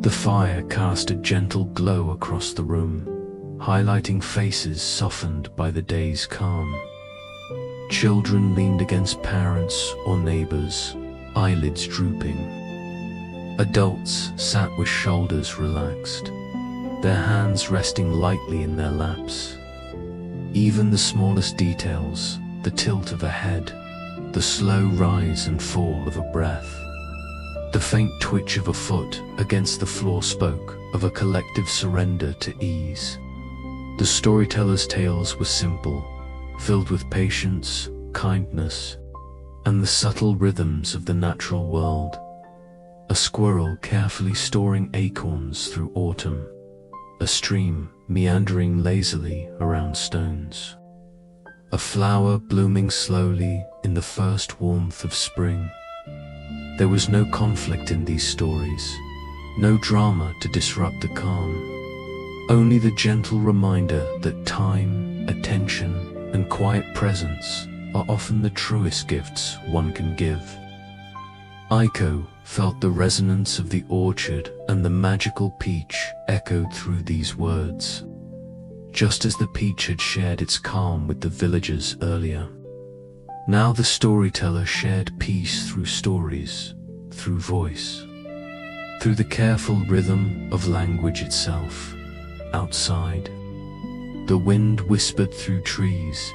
The fire cast a gentle glow across the room, highlighting faces softened by the day's calm. Children leaned against parents or neighbors, eyelids drooping. Adults sat with shoulders relaxed, their hands resting lightly in their laps. Even the smallest details, the tilt of a head, the slow rise and fall of a breath, the faint twitch of a foot against the floor spoke of a collective surrender to ease. The storyteller's tales were simple, filled with patience, kindness, and the subtle rhythms of the natural world. A squirrel carefully storing acorns through autumn, a stream meandering lazily around stones, a flower blooming slowly in the first warmth of spring. There was no conflict in these stories, no drama to disrupt the calm, only the gentle reminder that time, attention, and quiet presence are often the truest gifts one can give. Aiko felt the resonance of the orchard, and the magical peach echoed through these words, just as the peach had shared its calm with the villagers earlier. Now the storyteller shared peace through stories, through voice, through the careful rhythm of language itself. Outside, the wind whispered through trees,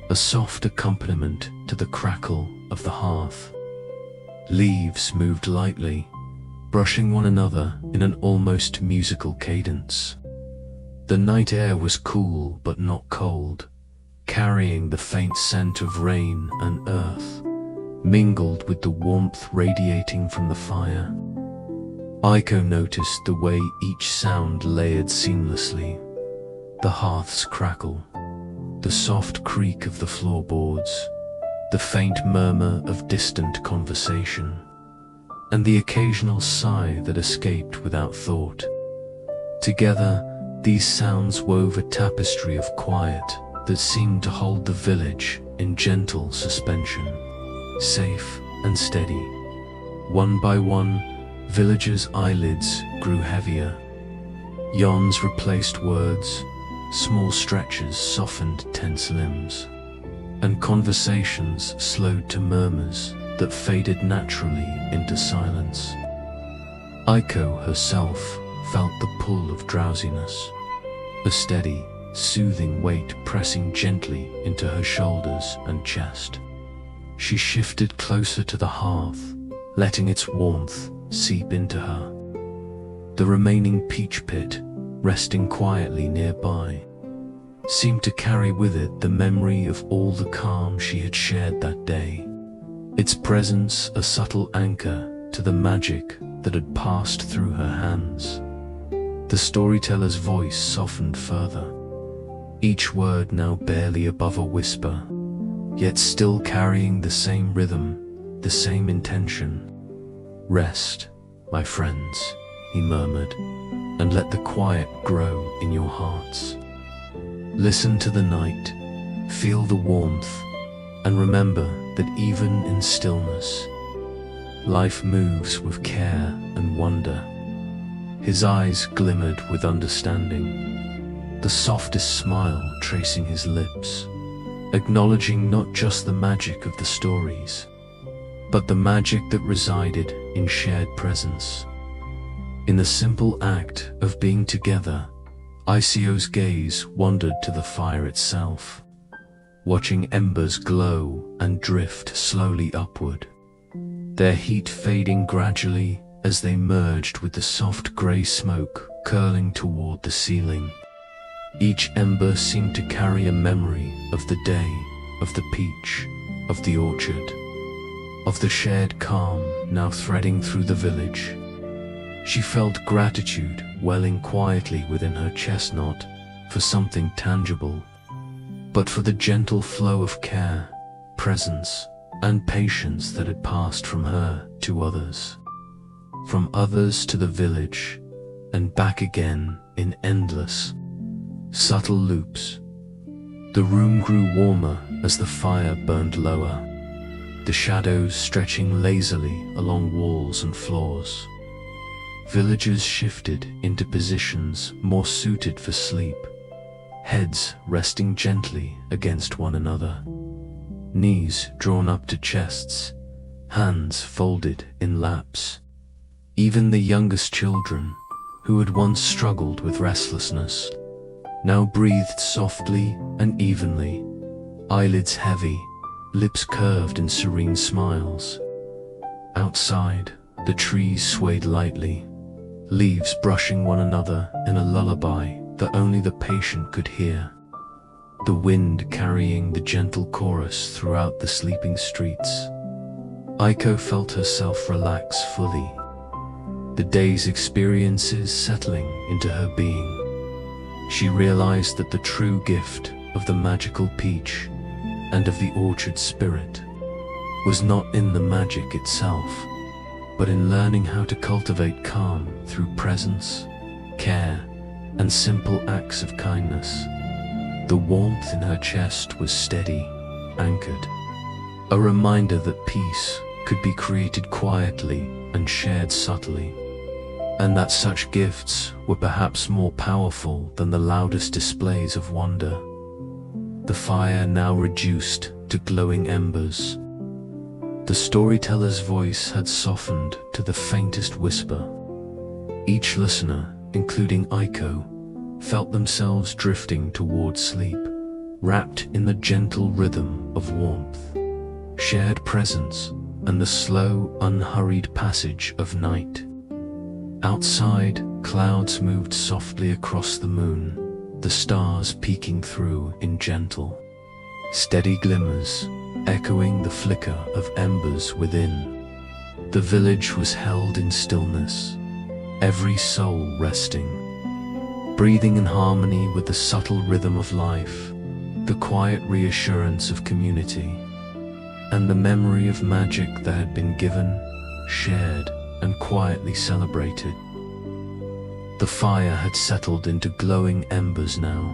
a soft accompaniment to the crackle of the hearth. Leaves moved lightly, brushing one another in an almost musical cadence. The night air was cool but not cold, carrying the faint scent of rain and earth, mingled with the warmth radiating from the fire. Aiko noticed the way each sound layered seamlessly. The hearth's crackle, the soft creak of the floorboards, the faint murmur of distant conversation, and the occasional sigh that escaped without thought. Together, these sounds wove a tapestry of quiet that seemed to hold the village in gentle suspension, safe and steady. One by one, villagers' eyelids grew heavier. Yawns replaced words, small stretches softened tense limbs, and conversations slowed to murmurs that faded naturally into silence. Aiko herself felt the pull of drowsiness, a steady, soothing weight pressing gently into her shoulders and chest. She shifted closer to the hearth, letting its warmth seep into her. The remaining peach pit, resting quietly nearby, seemed to carry with it the memory of all the calm she had shared that day, its presence a subtle anchor to the magic that had passed through her hands. The storyteller's voice softened further, each word now barely above a whisper, yet still carrying the same rhythm, the same intention. "Rest, my friends," he murmured, "and let the quiet grow in your hearts. Listen to the night, feel the warmth, and remember that even in stillness, life moves with care and wonder." His eyes glimmered with understanding, the softest smile tracing his lips, acknowledging not just the magic of the stories, but the magic that resided in shared presence. In the simple act of being together, Aiko's gaze wandered to the fire itself, watching embers glow and drift slowly upward, their heat fading gradually as they merged with the soft grey smoke curling toward the ceiling. Each ember seemed to carry a memory of the day, of the peach, of the orchard, of the shared calm now threading through the village. She felt gratitude welling quietly within her chest, not for something tangible, but for the gentle flow of care, presence, and patience that had passed from her to others, from others to the village, and back again in endless, subtle loops. The room grew warmer as the fire burned lower, the shadows stretching lazily along walls and floors. Villagers shifted into positions more suited for sleep, heads resting gently against one another, knees drawn up to chests, hands folded in laps. Even the youngest children, who had once struggled with restlessness, now breathed softly and evenly, eyelids heavy, lips curved in serene smiles. Outside, the trees swayed lightly, leaves brushing one another in a lullaby that only the patient could hear, the wind carrying the gentle chorus throughout the sleeping streets. Aiko felt herself relax fully, the day's experiences settling into her being. She realized that the true gift of the magical peach and of the orchard spirit was not in the magic itself, but in learning how to cultivate calm through presence, care, and simple acts of kindness. The warmth in her chest was steady, anchored, a reminder that peace could be created quietly and shared subtly, and that such gifts were perhaps more powerful than the loudest displays of wonder. The fire now reduced to glowing embers. The storyteller's voice had softened to the faintest whisper. Each listener, including Aiko, felt themselves drifting toward sleep, wrapped in the gentle rhythm of warmth, shared presence, and the slow, unhurried passage of night. Outside, clouds moved softly across the moon, the stars peeking through in gentle, steady glimmers, echoing the flicker of embers within. The village was held in stillness, every soul resting, breathing in harmony with the subtle rhythm of life, the quiet reassurance of community, and the memory of magic that had been given, shared, and quietly celebrated. The fire had settled into glowing embers now,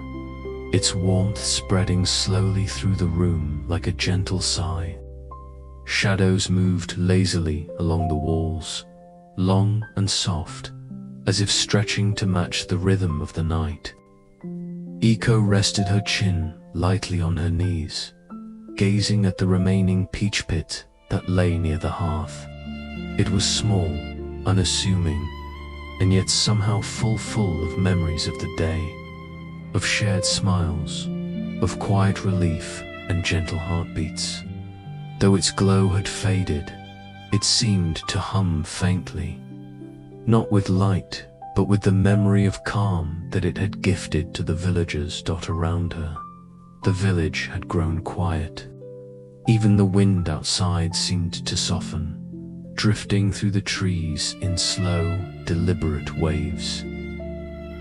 its warmth spreading slowly through the room like a gentle sigh. Shadows moved lazily along the walls, long and soft, as if stretching to match the rhythm of the night. Aiko rested her chin lightly on her knees, gazing at the remaining peach pit that lay near the hearth. It was small, unassuming, and yet somehow full of memories of the day, of shared smiles, of quiet relief and gentle heartbeats. Though its glow had faded, it seemed to hum faintly, not with light, but with the memory of calm that it had gifted to the villagers dot around her. The village had grown quiet. Even the wind outside seemed to soften, drifting through the trees in slow, deliberate waves.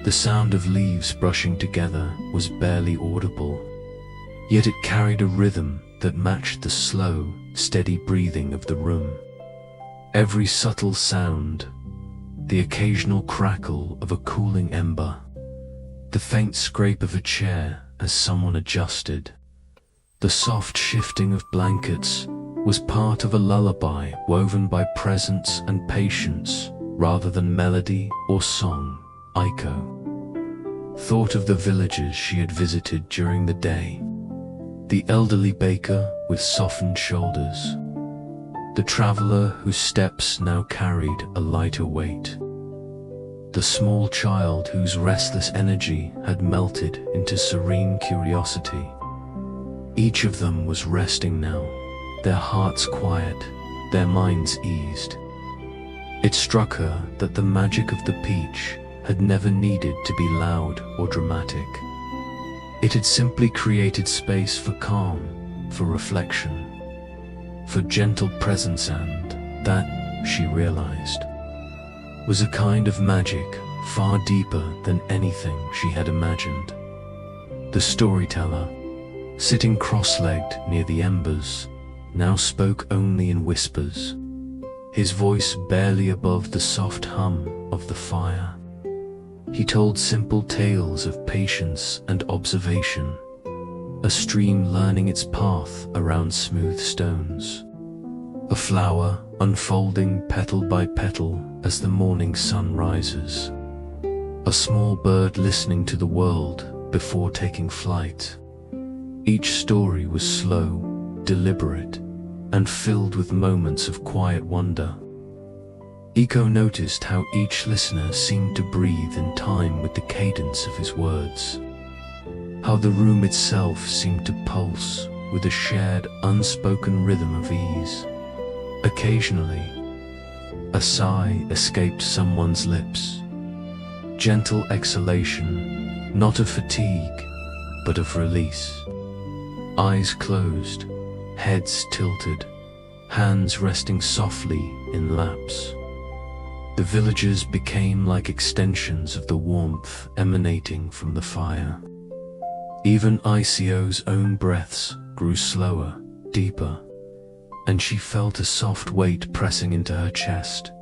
The sound of leaves brushing together was barely audible, yet it carried a rhythm that matched the slow, steady breathing of the room. Every subtle sound, the occasional crackle of a cooling ember, the faint scrape of a chair as someone adjusted, the soft shifting of blankets was part of a lullaby woven by presence and patience rather than melody or song. Aiko thought of the villagers she had visited during the day, the elderly baker with softened shoulders, the traveler whose steps now carried a lighter weight, the small child whose restless energy had melted into serene curiosity. Each of them was resting now, their hearts quiet, their minds eased. It struck her that the magic of the peach had never needed to be loud or dramatic. It had simply created space for calm, for reflection, for gentle presence, and that, she realized, was a kind of magic far deeper than anything she had imagined. The storyteller, sitting cross-legged near the embers, now spoke only in whispers, his voice barely above the soft hum of the fire. He told simple tales of patience and observation, a stream learning its path around smooth stones, a flower unfolding petal by petal as the morning sun rises, a small bird listening to the world before taking flight. Each story was slow, deliberate, and filled with moments of quiet wonder. Aiko noticed how each listener seemed to breathe in time with the cadence of his words, how the room itself seemed to pulse with a shared, unspoken rhythm of ease. Occasionally, a sigh escaped someone's lips, gentle exhalation, not of fatigue, but of release. Eyes closed, heads tilted, hands resting softly in laps. The villagers became like extensions of the warmth emanating from the fire. Even Icio's own breaths grew slower, deeper, and she felt a soft weight pressing into her chest,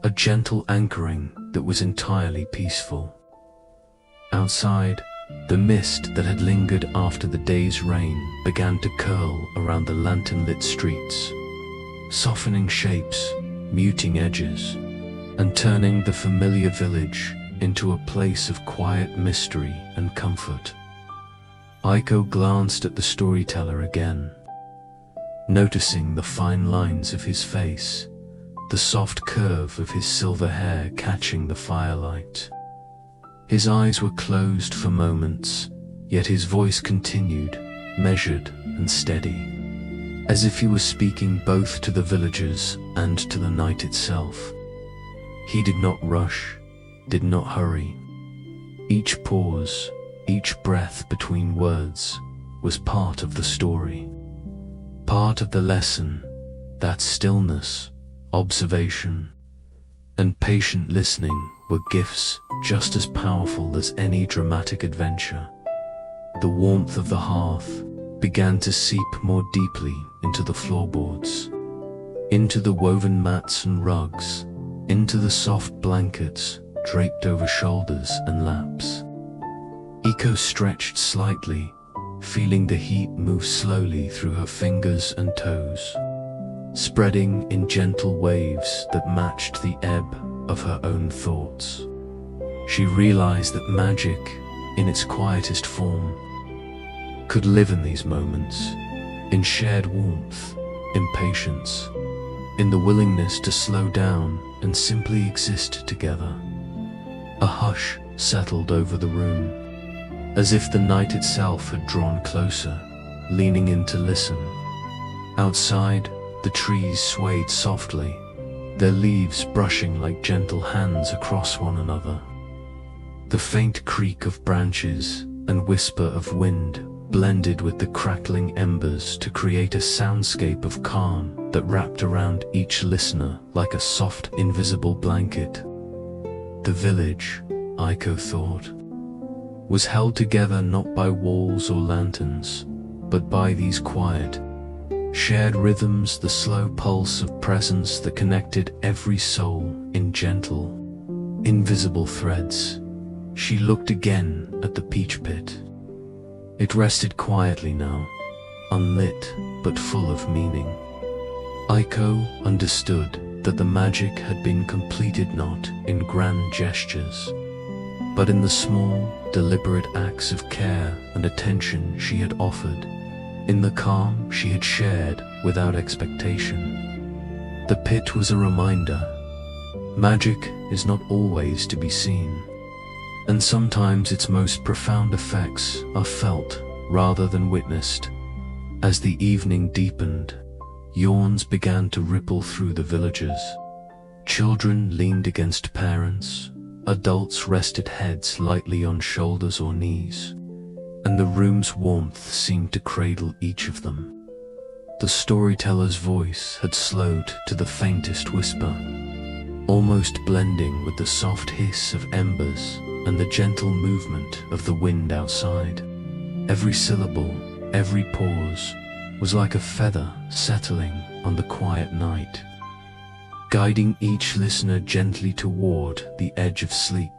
a gentle anchoring that was entirely peaceful. Outside, the mist that had lingered after the day's rain began to curl around the lantern-lit streets, softening shapes, muting edges, and turning the familiar village into a place of quiet mystery and comfort. Aiko glanced at the storyteller again, noticing the fine lines of his face, the soft curve of his silver hair catching the firelight. His eyes were closed for moments, yet his voice continued, measured and steady, as if he was speaking both to the villagers and to the night itself. He did not rush, did not hurry. Each pause, each breath between words was part of the story, part of the lesson, that stillness, observation, and patient listening were gifts just as powerful as any dramatic adventure. the warmth of the hearth began to seep more deeply into the floorboards, into the woven mats and rugs, into the soft blankets draped over shoulders and laps. Aiko stretched slightly, feeling the heat move slowly through her fingers and toes, spreading in gentle waves that matched the ebb of her own thoughts. She realized that magic, in its quietest form, could live in these moments, in shared warmth, in patience, in the willingness to slow down and simply exist together. A hush settled over the room, as if the night itself had drawn closer, leaning in to listen. Outside, the trees swayed softly, their leaves brushing like gentle hands across one another. The faint creak of branches and whisper of wind blended with the crackling embers to create a soundscape of calm that wrapped around each listener like a soft, invisible blanket. The village, Aiko thought, was held together not by walls or lanterns, but by these quiet, shared rhythms, the slow pulse of presence that connected every soul in gentle, invisible threads. She looked again at the peach pit. It rested quietly now, unlit but full of meaning. Aiko understood that the magic had been completed not in grand gestures, but in the small, deliberate acts of care and attention she had offered, in the calm she had shared without expectation. The pit was a reminder. Magic is not always to be seen, and sometimes its most profound effects are felt rather than witnessed. As the evening deepened, yawns began to ripple through the villagers. Children leaned against parents, adults rested heads lightly on shoulders or knees, and the room's warmth seemed to cradle each of them. The storyteller's voice had slowed to the faintest whisper, almost blending with the soft hiss of embers and the gentle movement of the wind outside. Every syllable, every pause, was like a feather settling on the quiet night, guiding each listener gently toward the edge of sleep.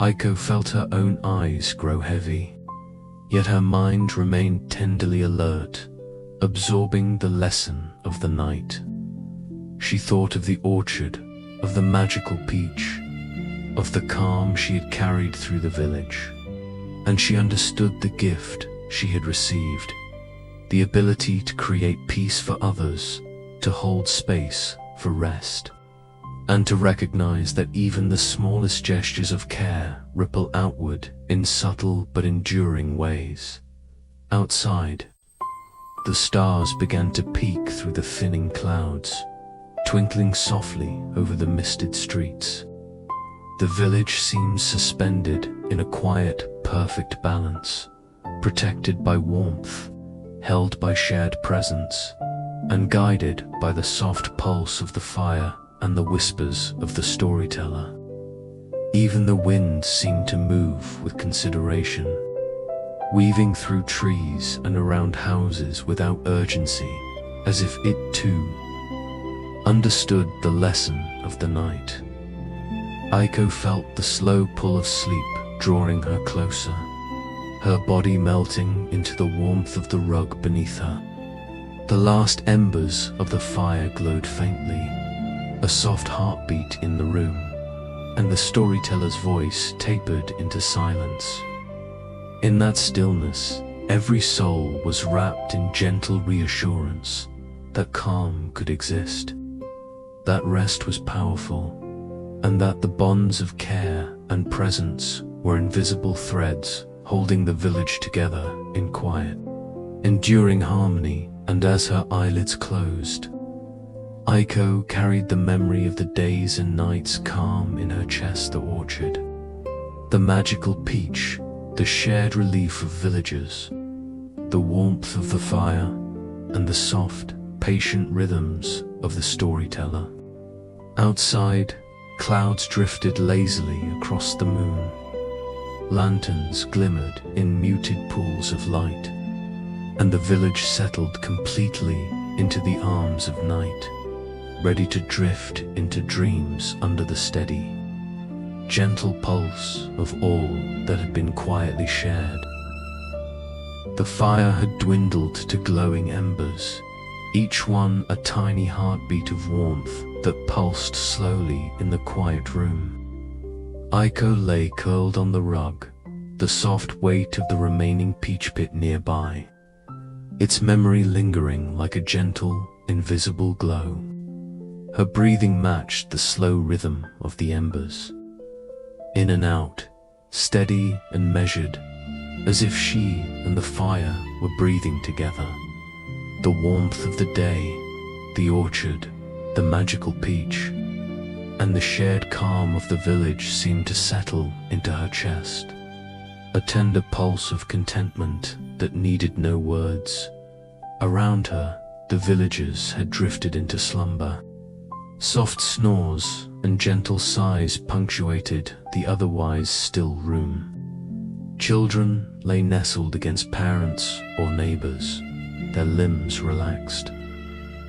Aiko felt her own eyes grow heavy, yet her mind remained tenderly alert, absorbing the lesson of the night. She thought of the orchard, of the magical peach, of the calm she had carried through the village, and she understood the gift she had received, the ability to create peace for others, to hold space for rest, and to recognize that even the smallest gestures of care ripple outward in subtle but enduring ways. Outside, the stars began to peek through the thinning clouds, twinkling softly over the misted streets. The village seemed suspended in a quiet, perfect balance, protected by warmth, held by shared presence, and guided by the soft pulse of the fire and the whispers of the storyteller. Even the wind seemed to move with consideration, weaving through trees and around houses without urgency, as if it too understood the lesson of the night. Aiko felt the slow pull of sleep drawing her closer, her body melting into the warmth of the rug beneath her. The last embers of the fire glowed faintly, a soft heartbeat in the room, and the storyteller's voice tapered into silence. In that stillness, every soul was wrapped in gentle reassurance that calm could exist, that rest was powerful, and that the bonds of care and presence were invisible threads holding the village together in quiet, enduring harmony. And as her eyelids closed, Aiko carried the memory of the days and nights calm in her chest. The orchard, the magical peach, the shared relief of villagers, the warmth of the fire, and the soft, patient rhythms of the storyteller. Outside, clouds drifted lazily across the moon, Lanterns glimmered in muted pools of light, and the village settled completely into the arms of night, ready to drift into dreams under the steady, gentle pulse of all that had been quietly shared. The fire had dwindled to glowing embers, each one a tiny heartbeat of warmth that pulsed slowly in the quiet room. Aiko lay curled on the rug, the soft weight of the remaining peach pit nearby, its memory lingering like a gentle, invisible glow. Her breathing matched the slow rhythm of the embers, in and out, steady and measured, as if she and the fire were breathing together. The warmth of the day, the orchard, the magical peach, and the shared calm of the village seemed to settle into her chest, a tender pulse of contentment that needed no words. Around her, the villagers had drifted into slumber. Soft snores and gentle sighs punctuated the otherwise still room. Children lay nestled against parents or neighbors, their limbs relaxed,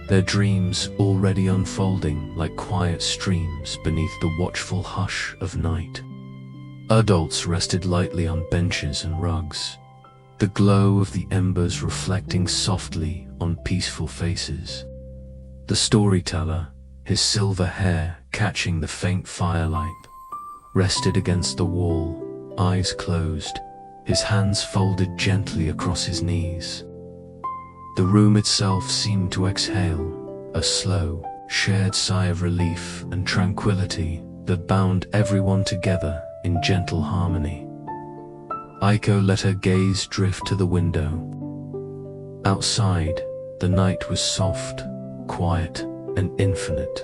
their dreams already unfolding like quiet streams beneath the watchful hush of night. Adults rested lightly on benches and rugs, the glow of the embers reflecting softly on peaceful faces. The storyteller, his silver hair catching the faint firelight, rested against the wall, eyes closed, his hands folded gently across his knees. The room itself seemed to exhale a slow, shared sigh of relief and tranquility that bound everyone together in gentle harmony. Aiko let her gaze drift to the window. Outside, the night was soft, quiet, and infinite.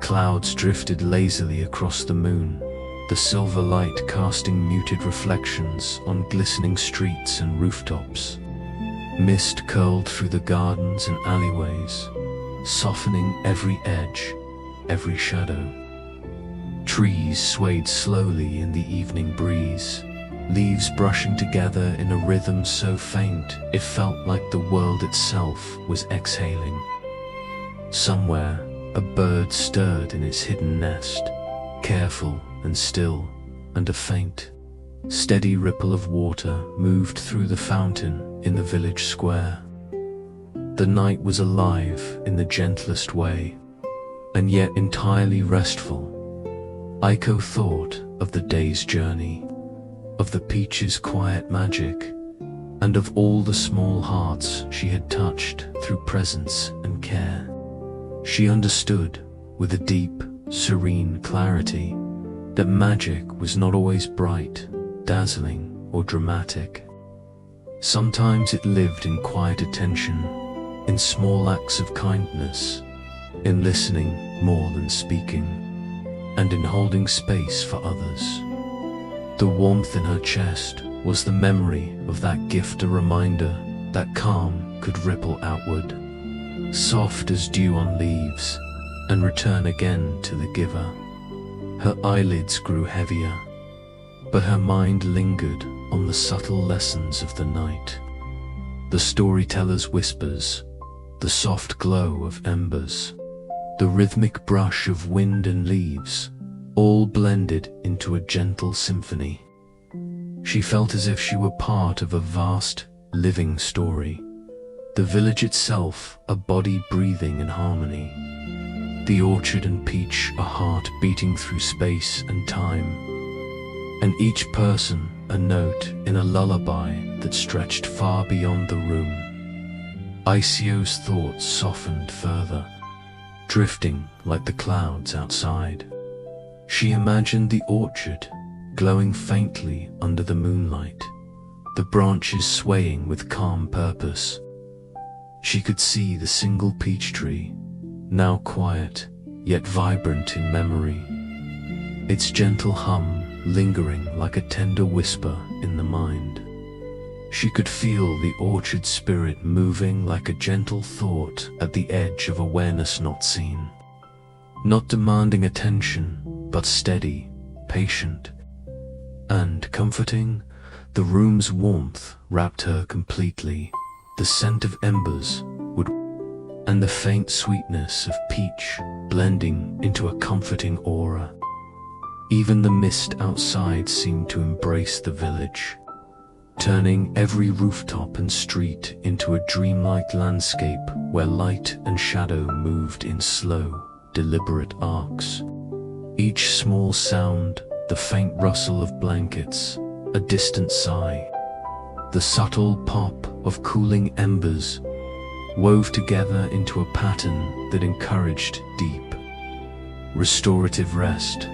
Clouds drifted lazily across the moon, the silver light casting muted reflections on glistening streets and rooftops. Mist curled through the gardens and alleyways, softening every edge, every shadow. Trees swayed slowly in the evening breeze, leaves brushing together in a rhythm so faint it felt like the world itself was exhaling. Somewhere, a bird stirred in its hidden nest, careful and still, and a faint, steady ripple of water moved through the fountain in the village square. The night was alive in the gentlest way, and yet entirely restful. Aiko thought of the day's journey, of the peach's quiet magic, and of all the small hearts she had touched through presence and care. She understood, with a deep, serene clarity, that magic was not always bright, dazzling, or dramatic. Sometimes it lived in quiet attention, in small acts of kindness, in listening more than speaking, and in holding space for others. The warmth in her chest was the memory of that gift, a reminder that calm could ripple outward, soft as dew on leaves, and return again to the giver. Her eyelids grew heavier, but her mind lingered on the subtle lessons of the night. The storyteller's whispers, the soft glow of embers, the rhythmic brush of wind and leaves, all blended into a gentle symphony. She felt as if she were part of a vast, living story, the village itself a body breathing in harmony, the orchard and peach a heart beating through space and time, and each person a note in a lullaby that stretched far beyond the room. Aiko's thoughts softened further, drifting like the clouds outside. She imagined the orchard glowing faintly under the moonlight, the branches swaying with calm purpose. She could see the single peach tree, now quiet, yet vibrant in memory, its gentle hum lingering like a tender whisper in the mind. She could feel the orchard spirit moving like a gentle thought at the edge of awareness not seen, not demanding attention, but steady, patient, and comforting. The room's warmth wrapped her completely. The scent of embers would and the faint sweetness of peach blending into a comforting aura. Even the mist outside seemed to embrace the village, turning every rooftop and street into a dreamlike landscape where light and shadow moved in slow, deliberate arcs. Each small sound, the faint rustle of blankets, a distant sigh, the subtle pop of cooling embers, wove together into a pattern that encouraged deep, restorative rest.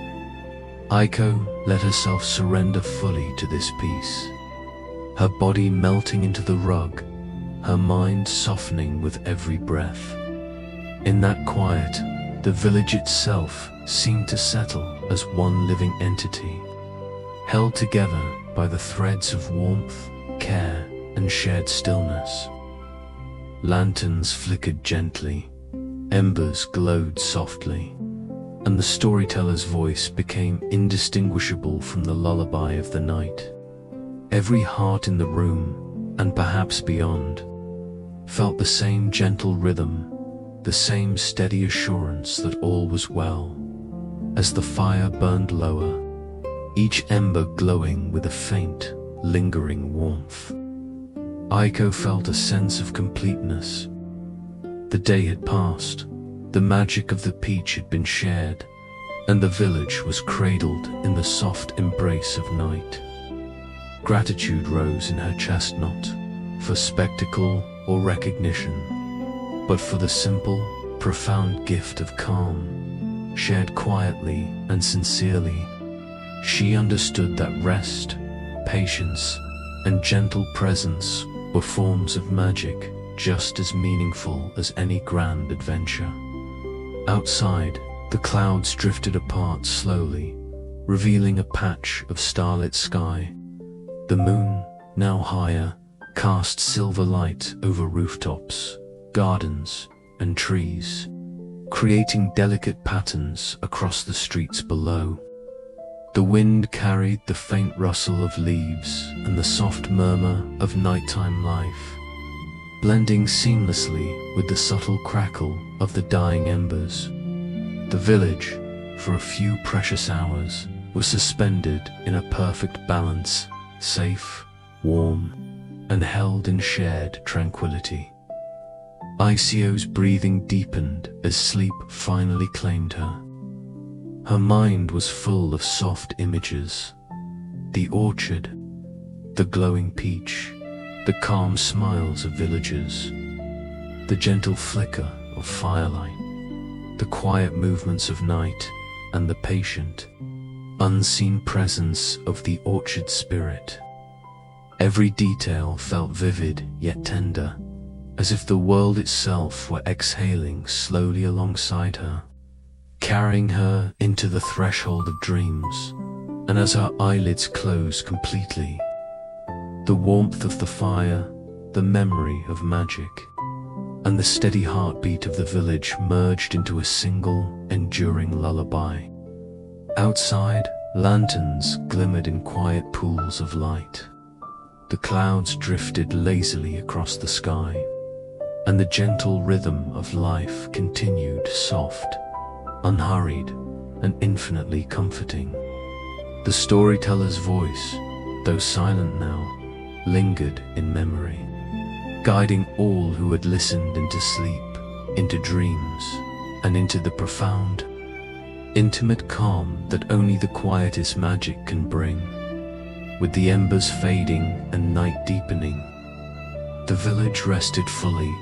Aiko let herself surrender fully to this peace, her body melting into the rug, her mind softening with every breath. In that quiet, the village itself seemed to settle as one living entity, held together by the threads of warmth, care, and shared stillness. Lanterns flickered gently, embers glowed softly, and the storyteller's voice became indistinguishable from the lullaby of the night. Every heart in the room, and perhaps beyond, felt the same gentle rhythm, the same steady assurance that all was well. As the fire burned lower, each ember glowing with a faint, lingering warmth, Aiko felt a sense of completeness. The day had passed, the magic of the peach had been shared, and the village was cradled in the soft embrace of night. Gratitude rose in her chest, not for spectacle or recognition, but for the simple, profound gift of calm, shared quietly and sincerely. She understood that rest, patience, and gentle presence were forms of magic just as meaningful as any grand adventure. Outside, the clouds drifted apart slowly, revealing a patch of starlit sky. The moon, now higher, cast silver light over rooftops, gardens, and trees, creating delicate patterns across the streets below. The wind carried the faint rustle of leaves and the soft murmur of nighttime life, blending seamlessly with the subtle crackle of the dying embers. The village, for a few precious hours, was suspended in a perfect balance, safe, warm, and held in shared tranquility. Aiko's breathing deepened as sleep finally claimed her. Her mind was full of soft images: the orchard, the glowing peach, the calm smiles of villagers, the gentle flicker of firelight, the quiet movements of night, and the patient, unseen presence of the orchard spirit. Every detail felt vivid yet tender, as if the world itself were exhaling slowly alongside her, carrying her into the threshold of dreams. And as her eyelids closed completely, the warmth of the fire, the memory of magic, and the steady heartbeat of the village merged into a single, enduring lullaby. Outside, lanterns glimmered in quiet pools of light. The clouds drifted lazily across the sky, and the gentle rhythm of life continued, soft, unhurried, and infinitely comforting. The storyteller's voice, though silent now, lingered in memory, guiding all who had listened into sleep, into dreams, and into the profound, intimate calm that only the quietest magic can bring. With the embers fading and night deepening, the village rested fully,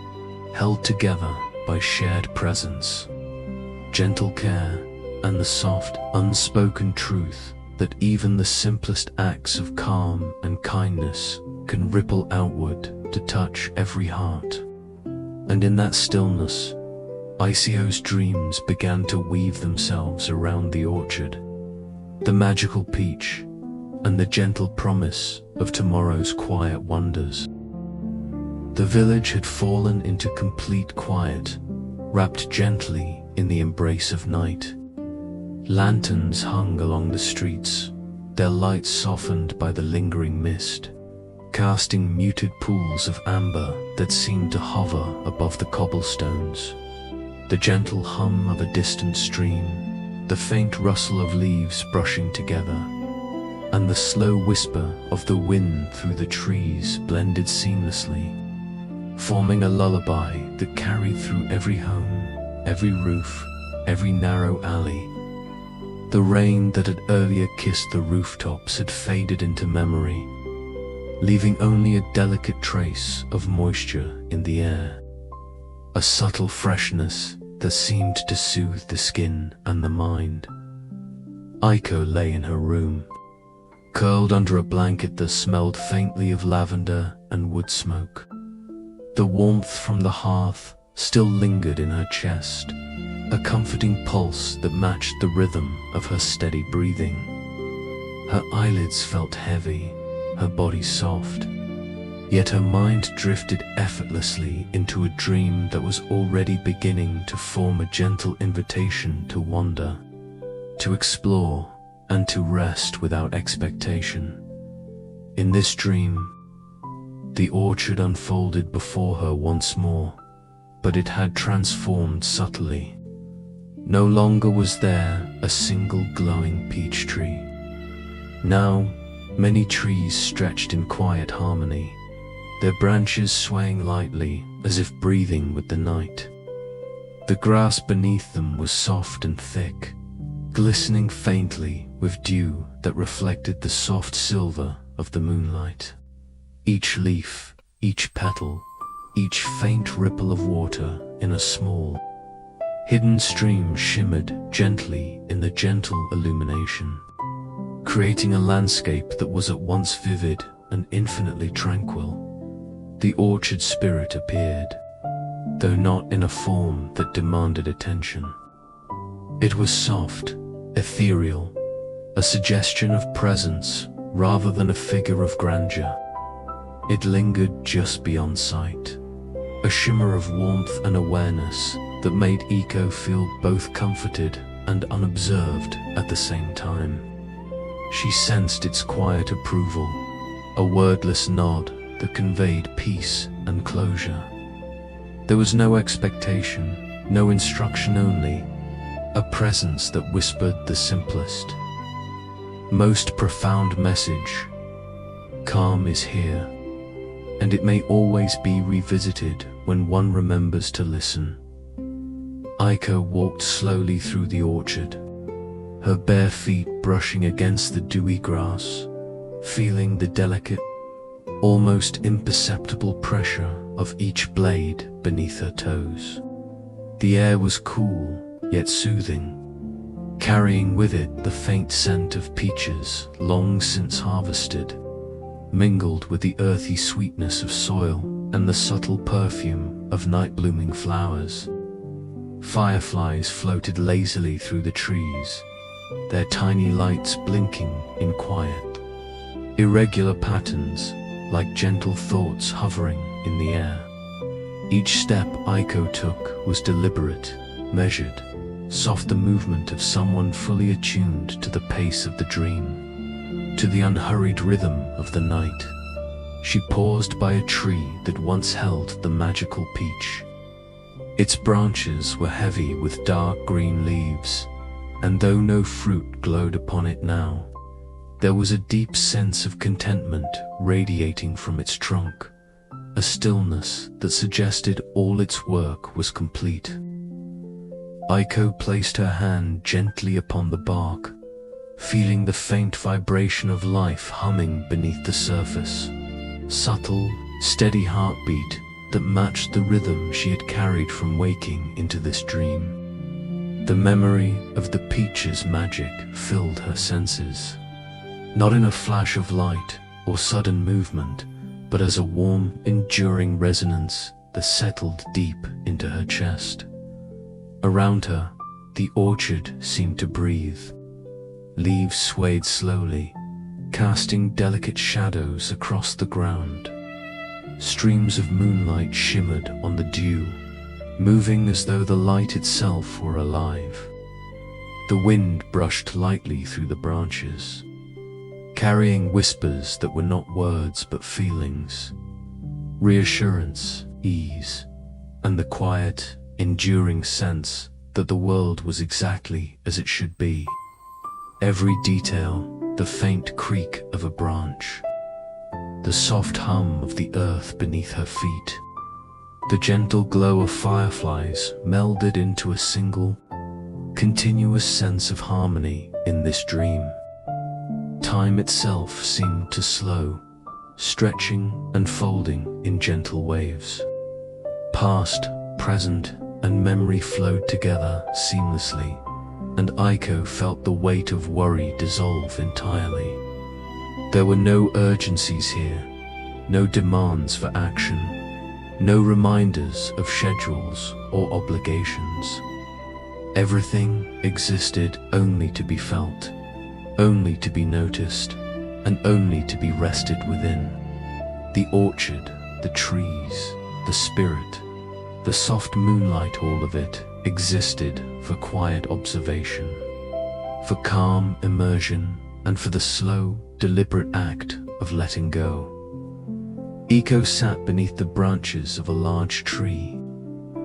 held together by shared presence, gentle care, and the soft, unspoken truth that even the simplest acts of calm and kindness can ripple outward to touch every heart. And in that stillness, Aiko's dreams began to weave themselves around the orchard, the magical peach, and the gentle promise of tomorrow's quiet wonders. The village had fallen into complete quiet, wrapped gently in the embrace of night. Lanterns hung along the streets, their light softened by the lingering mist, casting muted pools of amber that seemed to hover above the cobblestones. The gentle hum of a distant stream, the faint rustle of leaves brushing together, and the slow whisper of the wind through the trees blended seamlessly, forming a lullaby that carried through every home, every roof, every narrow alley. The rain that had earlier kissed the rooftops had faded into memory, leaving only a delicate trace of moisture in the air, a subtle freshness that seemed to soothe the skin and the mind. Aiko lay in her room, curled under a blanket that smelled faintly of lavender and wood smoke. The warmth from the hearth still lingered in her chest, a comforting pulse that matched the rhythm of her steady breathing. Her eyelids felt heavy, her body soft, yet her mind drifted effortlessly into a dream that was already beginning to form a gentle invitation to wander, to explore, and to rest without expectation. In this dream, the orchard unfolded before her once more, but it had transformed subtly. No longer was there a single glowing peach tree. Now, many trees stretched in quiet harmony, their branches swaying lightly as if breathing with the night. The grass beneath them was soft and thick, glistening faintly with dew that reflected the soft silver of the moonlight. Each leaf, each petal, each faint ripple of water in a small, hidden stream shimmered gently in the gentle illumination, creating a landscape that was at once vivid and infinitely tranquil. The orchard spirit appeared, though not in a form that demanded attention. It was soft, ethereal, a suggestion of presence rather than a figure of grandeur. It lingered just beyond sight, a shimmer of warmth and awareness that made Aiko feel both comforted and unobserved at the same time. She sensed its quiet approval, a wordless nod that conveyed peace and closure. There was no expectation, no instruction, only a presence that whispered the simplest, most profound message: calm is here, and it may always be revisited when one remembers to listen. Aiko walked slowly through the orchard, her bare feet brushing against the dewy grass, feeling the delicate, almost imperceptible pressure of each blade beneath her toes. The air was cool, yet soothing, carrying with it the faint scent of peaches long since harvested, mingled with the earthy sweetness of soil and the subtle perfume of night-blooming flowers. Fireflies floated lazily through the trees, their tiny lights blinking in quiet, irregular patterns like gentle thoughts hovering in the air. Each step Aiko took was deliberate, measured, soft, the movement of someone fully attuned to the pace of the dream, to the unhurried rhythm of the night. She paused by a tree that once held the magical peach. Its branches were heavy with dark green leaves, and though no fruit glowed upon it now, there was a deep sense of contentment radiating from its trunk, a stillness that suggested all its work was complete. Aiko placed her hand gently upon the bark, feeling the faint vibration of life humming beneath the surface, subtle, steady heartbeat that matched the rhythm she had carried from waking into this dream. The memory of the peach's magic filled her senses, not in a flash of light or sudden movement, but as a warm, enduring resonance that settled deep into her chest. Around her, the orchard seemed to breathe. Leaves swayed slowly, casting delicate shadows across the ground. Streams of moonlight shimmered on the dew, moving as though the light itself were alive. The wind brushed lightly through the branches, carrying whispers that were not words but feelings, reassurance, ease, and the quiet, enduring sense that the world was exactly as it should be. Every detail, the faint creak of a branch, the soft hum of the earth beneath her feet, the gentle glow of fireflies melded into a single, continuous sense of harmony in this dream. Time itself seemed to slow, stretching and folding in gentle waves. Past, present, and memory flowed together seamlessly, and Aiko felt the weight of worry dissolve entirely. There were no urgencies here, no demands for action, no reminders of schedules or obligations. Everything existed only to be felt, only to be noticed, and only to be rested within. The orchard, the trees, the spirit, the soft moonlight, all of it existed for quiet observation, for calm immersion, and for the slow, deliberate act of letting go. Aiko sat beneath the branches of a large tree,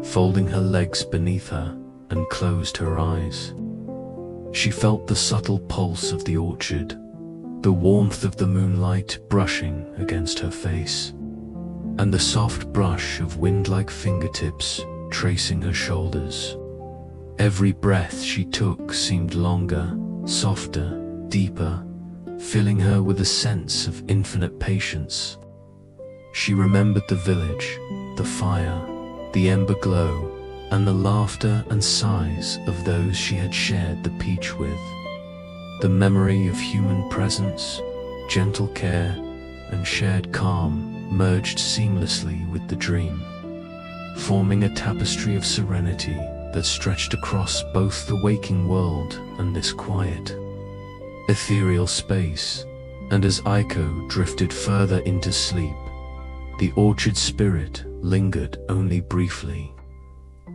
folding her legs beneath her and closed her eyes. She felt the subtle pulse of the orchard, the warmth of the moonlight brushing against her face, and the soft brush of wind-like fingertips tracing her shoulders. Every breath she took seemed longer, softer, deeper, filling her with a sense of infinite patience. She remembered the village, the fire, the ember glow, and the laughter and sighs of those she had shared the peach with. The memory of human presence, gentle care, and shared calm merged seamlessly with the dream, forming a tapestry of serenity that stretched across both the waking world and this quiet, ethereal space. And as Aiko drifted further into sleep, the orchard spirit lingered only briefly,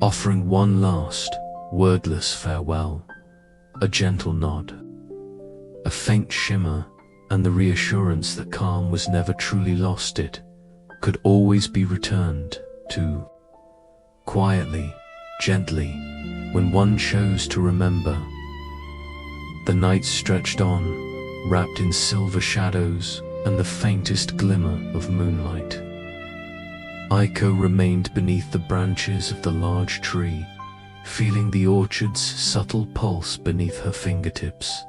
offering one last, wordless farewell, a gentle nod, a faint shimmer, and the reassurance that calm was never truly lost. It could always be returned to, quietly, gently, when one chose to remember. The night stretched on, wrapped in silver shadows and the faintest glimmer of moonlight. Aiko remained beneath the branches of the large tree, feeling the orchard's subtle pulse beneath her fingertips,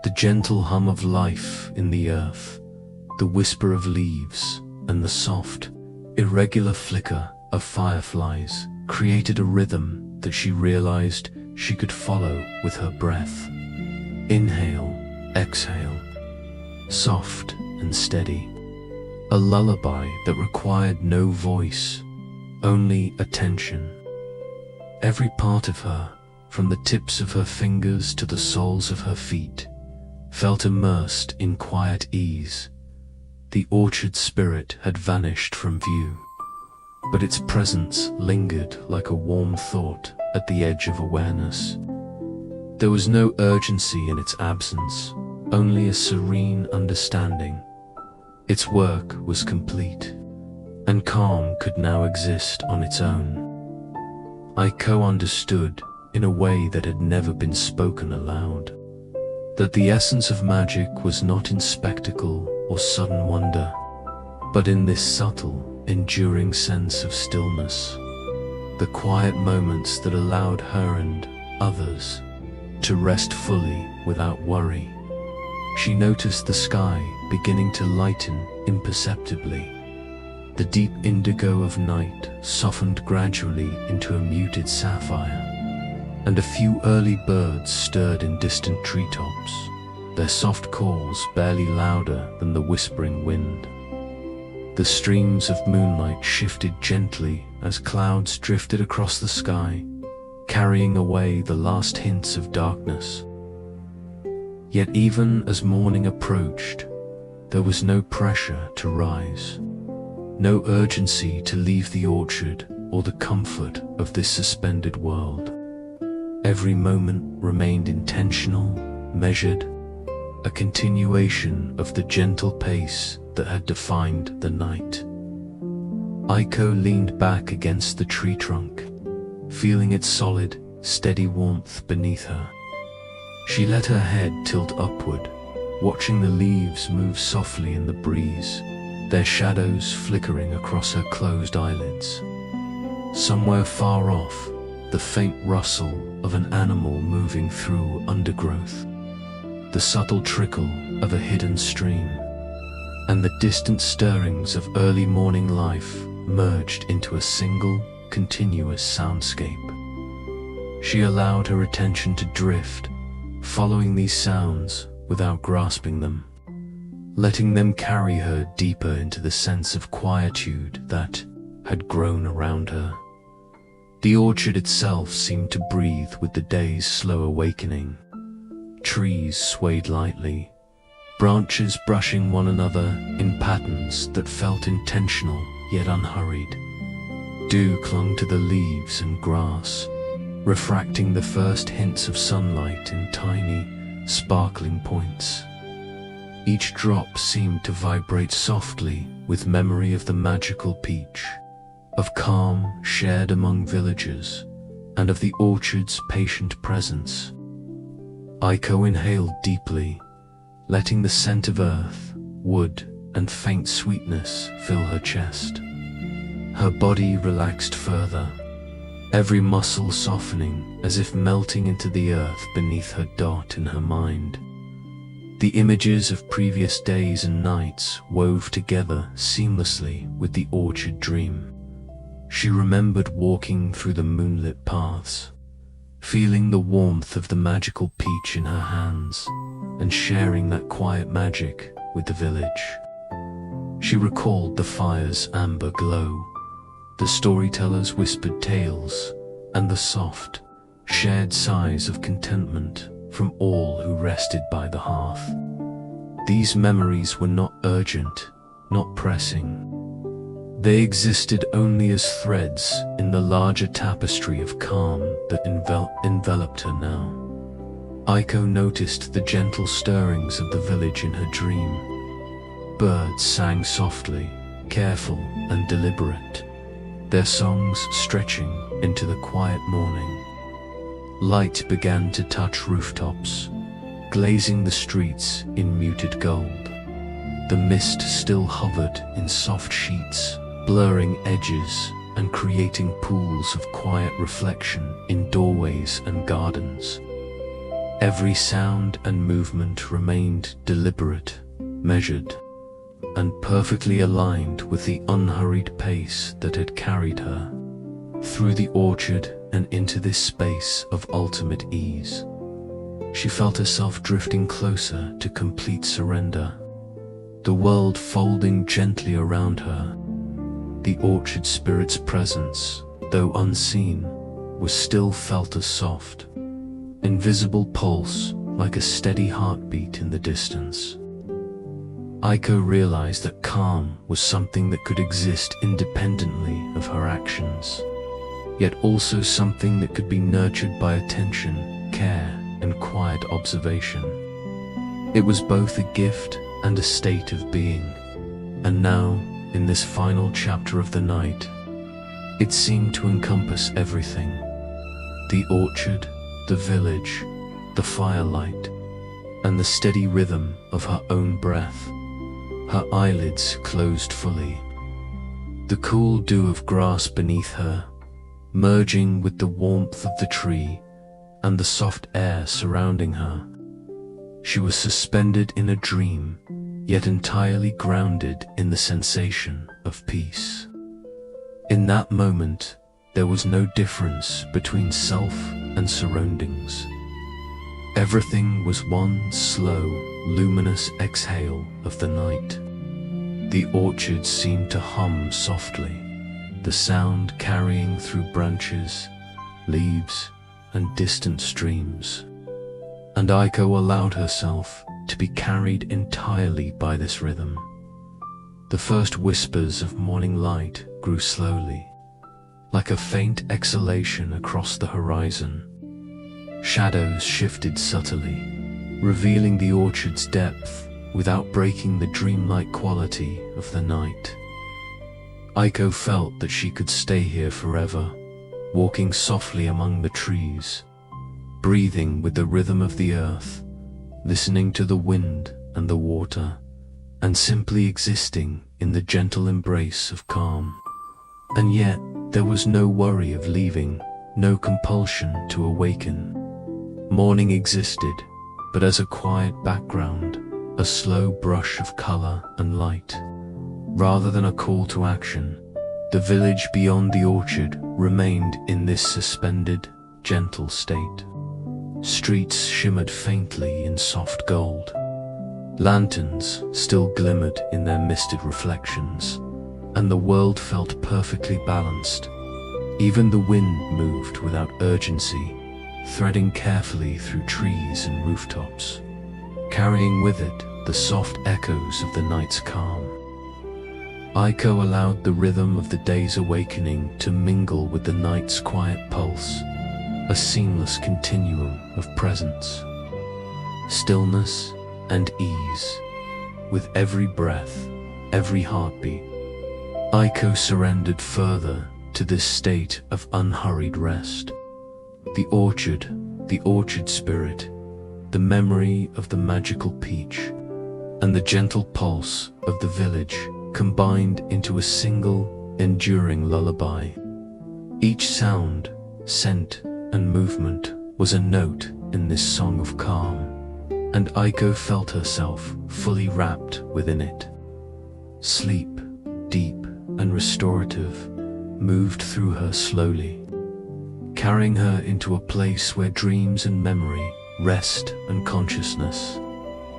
the gentle hum of life in the earth, the whisper of leaves, and the soft, irregular flicker of fireflies created a rhythm that she realized she could follow with her breath. Inhale, exhale, soft and steady. A lullaby that required no voice, only attention. Every part of her, from the tips of her fingers to the soles of her feet, felt immersed in quiet ease. The orchard spirit had vanished from view, but its presence lingered like a warm thought at the edge of awareness. There was no urgency in its absence, only a serene understanding. Its work was complete, and calm could now exist on its own. Aiko understood, in a way that had never been spoken aloud, that the essence of magic was not in spectacle or sudden wonder, but in this subtle, enduring sense of stillness, the quiet moments that allowed her and others to rest fully without worry. She noticed the sky beginning to lighten imperceptibly. The deep indigo of night softened gradually into a muted sapphire, and a few early birds stirred in distant treetops, their soft calls barely louder than the whispering wind. The streams of moonlight shifted gently as clouds drifted across the sky, carrying away the last hints of darkness. Yet even as morning approached, there was no pressure to rise, no urgency to leave the orchard or the comfort of this suspended world. Every moment remained intentional, measured, a continuation of the gentle pace that had defined the night. Aiko leaned back against the tree trunk, feeling its solid, steady warmth beneath her. She let her head tilt upward, watching the leaves move softly in the breeze, their shadows flickering across her closed eyelids. Somewhere far off, the faint rustle of an animal moving through undergrowth, the subtle trickle of a hidden stream, and the distant stirrings of early morning life merged into a single, continuous soundscape. She allowed her attention to drift, following these sounds without grasping them, letting them carry her deeper into the sense of quietude that had grown around her. The orchard itself seemed to breathe with the day's slow awakening. Trees swayed lightly, branches brushing one another in patterns that felt intentional yet unhurried. Dew clung to the leaves and grass, refracting the first hints of sunlight in tiny, sparkling points. Each drop seemed to vibrate softly with memory of the magical peach, of calm shared among villagers, and of the orchard's patient presence. Aiko inhaled deeply, letting the scent of earth, wood, and faint sweetness fill her chest. Her body relaxed further, every muscle softening as if melting into the earth beneath her dot in her mind. The images of previous days and nights wove together seamlessly with the orchard dream. She remembered walking through the moonlit paths, feeling the warmth of the magical peach in her hands, and sharing that quiet magic with the village. She recalled the fire's amber glow, the storyteller's whispered tales, and the soft, shared sighs of contentment from all who rested by the hearth. These memories were not urgent, not pressing. They existed only as threads in the larger tapestry of calm that enveloped her now. Aiko noticed the gentle stirrings of the village in her dream. Birds sang softly, careful and deliberate, their songs stretching into the quiet morning. Light began to touch rooftops, glazing the streets in muted gold. The mist still hovered in soft sheets, blurring edges and creating pools of quiet reflection in doorways and gardens. Every sound and movement remained deliberate, measured, and perfectly aligned with the unhurried pace that had carried her through the orchard and into this space of ultimate ease. She felt herself drifting closer to complete surrender, the world folding gently around her. The orchard spirit's presence, though unseen, was still felt as soft, invisible pulse like a steady heartbeat in the distance. Aiko realized that calm was something that could exist independently of her actions, yet also something that could be nurtured by attention, care, and quiet observation. It was both a gift and a state of being, and now, in this final chapter of the night, it seemed to encompass everything: the orchard, the village, the firelight, and the steady rhythm of her own breath. Her eyelids closed fully, the cool dew of grass beneath her, merging with the warmth of the tree and the soft air surrounding her. She was suspended in a dream, yet entirely grounded in the sensation of peace. In that moment, there was no difference between self and surroundings. Everything was one slow, luminous exhale of the night. The orchard seemed to hum softly, the sound carrying through branches, leaves, and distant streams. And Aiko allowed herself to be carried entirely by this rhythm. The first whispers of morning light grew slowly, like a faint exhalation across the horizon. Shadows shifted subtly, revealing the orchard's depth without breaking the dreamlike quality of the night. Aiko felt that she could stay here forever, walking softly among the trees, breathing with the rhythm of the earth, listening to the wind and the water, and simply existing in the gentle embrace of calm. And yet, there was no worry of leaving, no compulsion to awaken. Morning existed, but as a quiet background, a slow brush of color and light. Rather than a call to action, the village beyond the orchard remained in this suspended, gentle state. Streets shimmered faintly in soft gold. Lanterns still glimmered in their misted reflections, and the world felt perfectly balanced. Even the wind moved without urgency, threading carefully through trees and rooftops, carrying with it the soft echoes of the night's calm. Aiko allowed the rhythm of the day's awakening to mingle with the night's quiet pulse, a seamless continuum of presence, stillness, and ease. With every breath, every heartbeat, Aiko surrendered further to this state of unhurried rest. The orchard spirit, the memory of the magical peach, and the gentle pulse of the village combined into a single, enduring lullaby. Each sound, scent, and movement was a note in this song of calm, and Aiko felt herself fully wrapped within it. Sleep, deep and restorative, moved through her slowly, carrying her into a place where dreams and memory, rest and consciousness,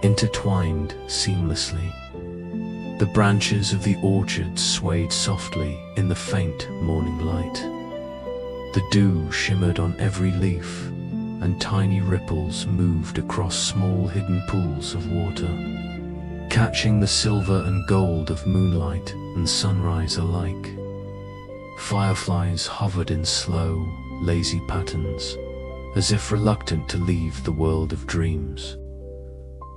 intertwined seamlessly. The branches of the orchard swayed softly in the faint morning light. The dew shimmered on every leaf, and tiny ripples moved across small hidden pools of water, catching the silver and gold of moonlight and sunrise alike. Fireflies hovered in slow, lazy patterns, as if reluctant to leave the world of dreams.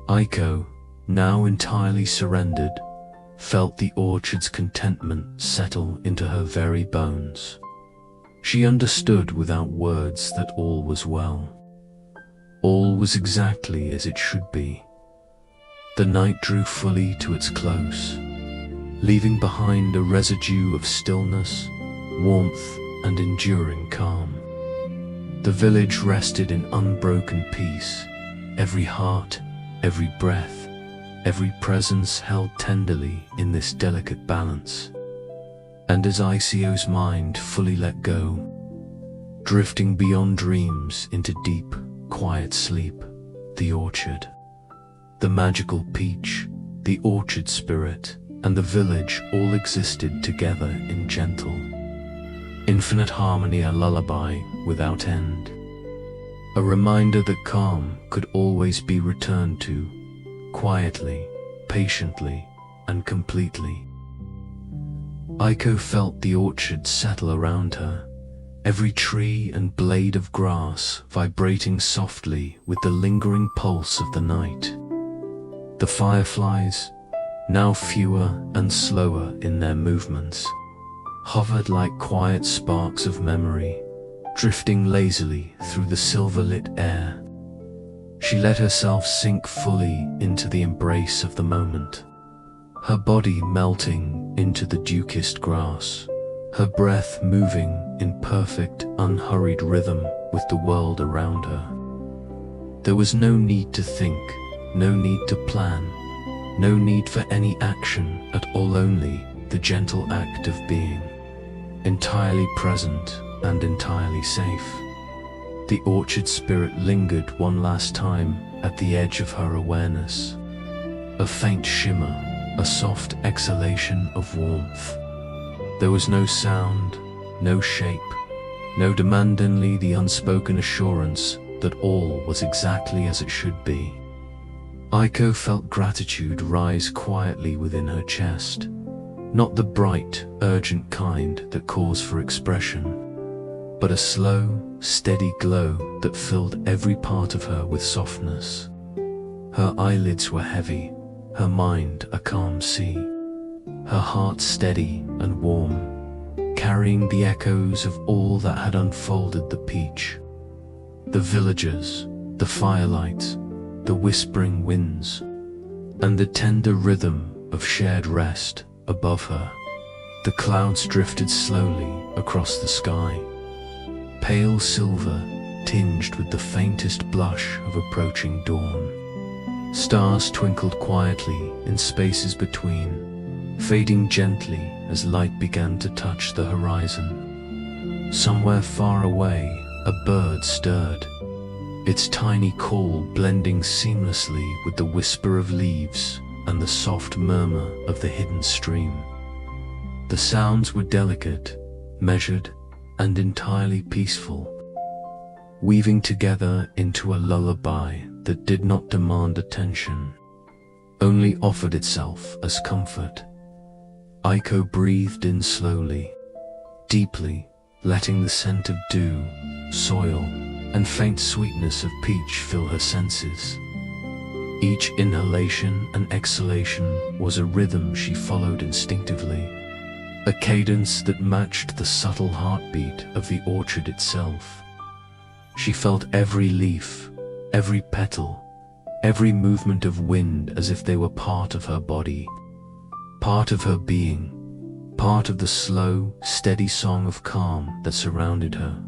Aiko, now entirely surrendered, felt the orchard's contentment settle into her very bones. She understood without words that all was well. All was exactly as it should be. The night drew fully to its close, leaving behind a residue of stillness, warmth, and enduring calm. The village rested in unbroken peace, every heart, every breath, every presence held tenderly in this delicate balance. And as Aiko's mind fully let go, drifting beyond dreams into deep, quiet sleep, the orchard, the magical peach, the orchard spirit, and the village all existed together in gentle, infinite harmony, a lullaby without end. A reminder that calm could always be returned to, quietly, patiently, and completely. Aiko felt the orchard settle around her, every tree and blade of grass vibrating softly with the lingering pulse of the night. The fireflies, now fewer and slower in their movements, hovered like quiet sparks of memory, drifting lazily through the silver-lit air. She let herself sink fully into the embrace of the moment, her body melting into the dew-kissed grass, her breath moving in perfect, unhurried rhythm with the world around her. There was no need to think, no need to plan, no need for any action at all, only the gentle act of being, entirely present and entirely safe. The orchard spirit lingered one last time at the edge of her awareness, a faint shimmer, a soft exhalation of warmth. There was no sound, no shape, no demand, only the unspoken assurance that all was exactly as it should be. Aiko felt gratitude rise quietly within her chest, not the bright, urgent kind that calls for expression, but a slow, steady glow that filled every part of her with softness. Her eyelids were heavy, her mind a calm sea, her heart steady and warm, carrying the echoes of all that had unfolded the peach. The villagers, the firelight, the whispering winds, and the tender rhythm of shared rest above her. The clouds drifted slowly across the sky, pale silver tinged with the faintest blush of approaching dawn. Stars twinkled quietly in spaces between, fading gently as light began to touch the horizon. Somewhere far away, a bird stirred, its tiny call blending seamlessly with the whisper of leaves and the soft murmur of the hidden stream. The sounds were delicate, measured, and entirely peaceful, weaving together into a lullaby that did not demand attention, only offered itself as comfort. Aiko breathed in slowly, deeply, letting the scent of dew, soil, and faint sweetness of peach fill her senses. Each inhalation and exhalation was a rhythm she followed instinctively, a cadence that matched the subtle heartbeat of the orchard itself. She felt every leaf, every petal, every movement of wind as if they were part of her body, part of her being, part of the slow, steady song of calm that surrounded her.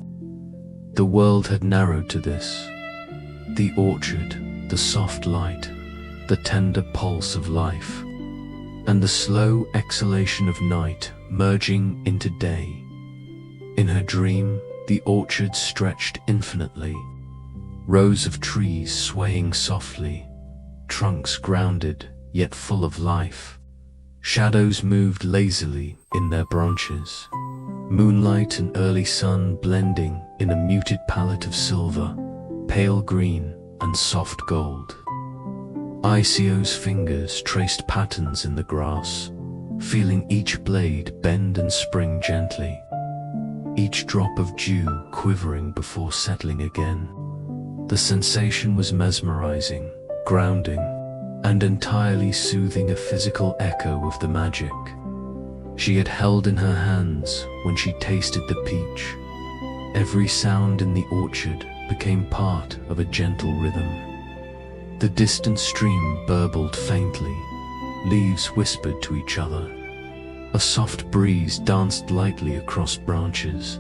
The world had narrowed to this. The orchard, the soft light, the tender pulse of life, and the slow exhalation of night merging into day. In her dream, the orchard stretched infinitely, rows of trees swaying softly, trunks grounded yet full of life. Shadows moved lazily in their branches, moonlight and early sun blending in a muted palette of silver, pale green, and soft gold. Aiko's fingers traced patterns in the grass, feeling each blade bend and spring gently, each drop of dew quivering before settling again. The sensation was mesmerizing, grounding, and entirely soothing, a physical echo of the magic she had held in her hands when she tasted the peach. Every sound in the orchard became part of a gentle rhythm. The distant stream burbled faintly, leaves whispered to each other. A soft breeze danced lightly across branches,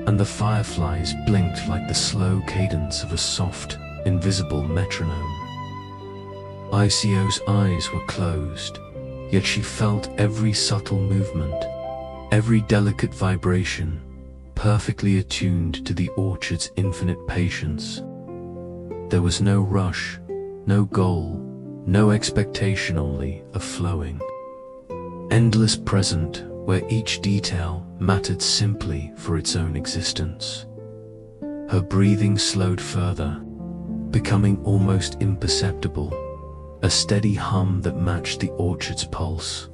and the fireflies blinked like the slow cadence of a soft, invisible metronome. Aiko's eyes were closed, yet she felt every subtle movement, every delicate vibration, perfectly attuned to the orchard's infinite patience. There was no rush, no goal, no expectation, only a flowing, endless present where each detail mattered simply for its own existence. Her breathing slowed further, becoming almost imperceptible, a steady hum that matched the orchard's pulse.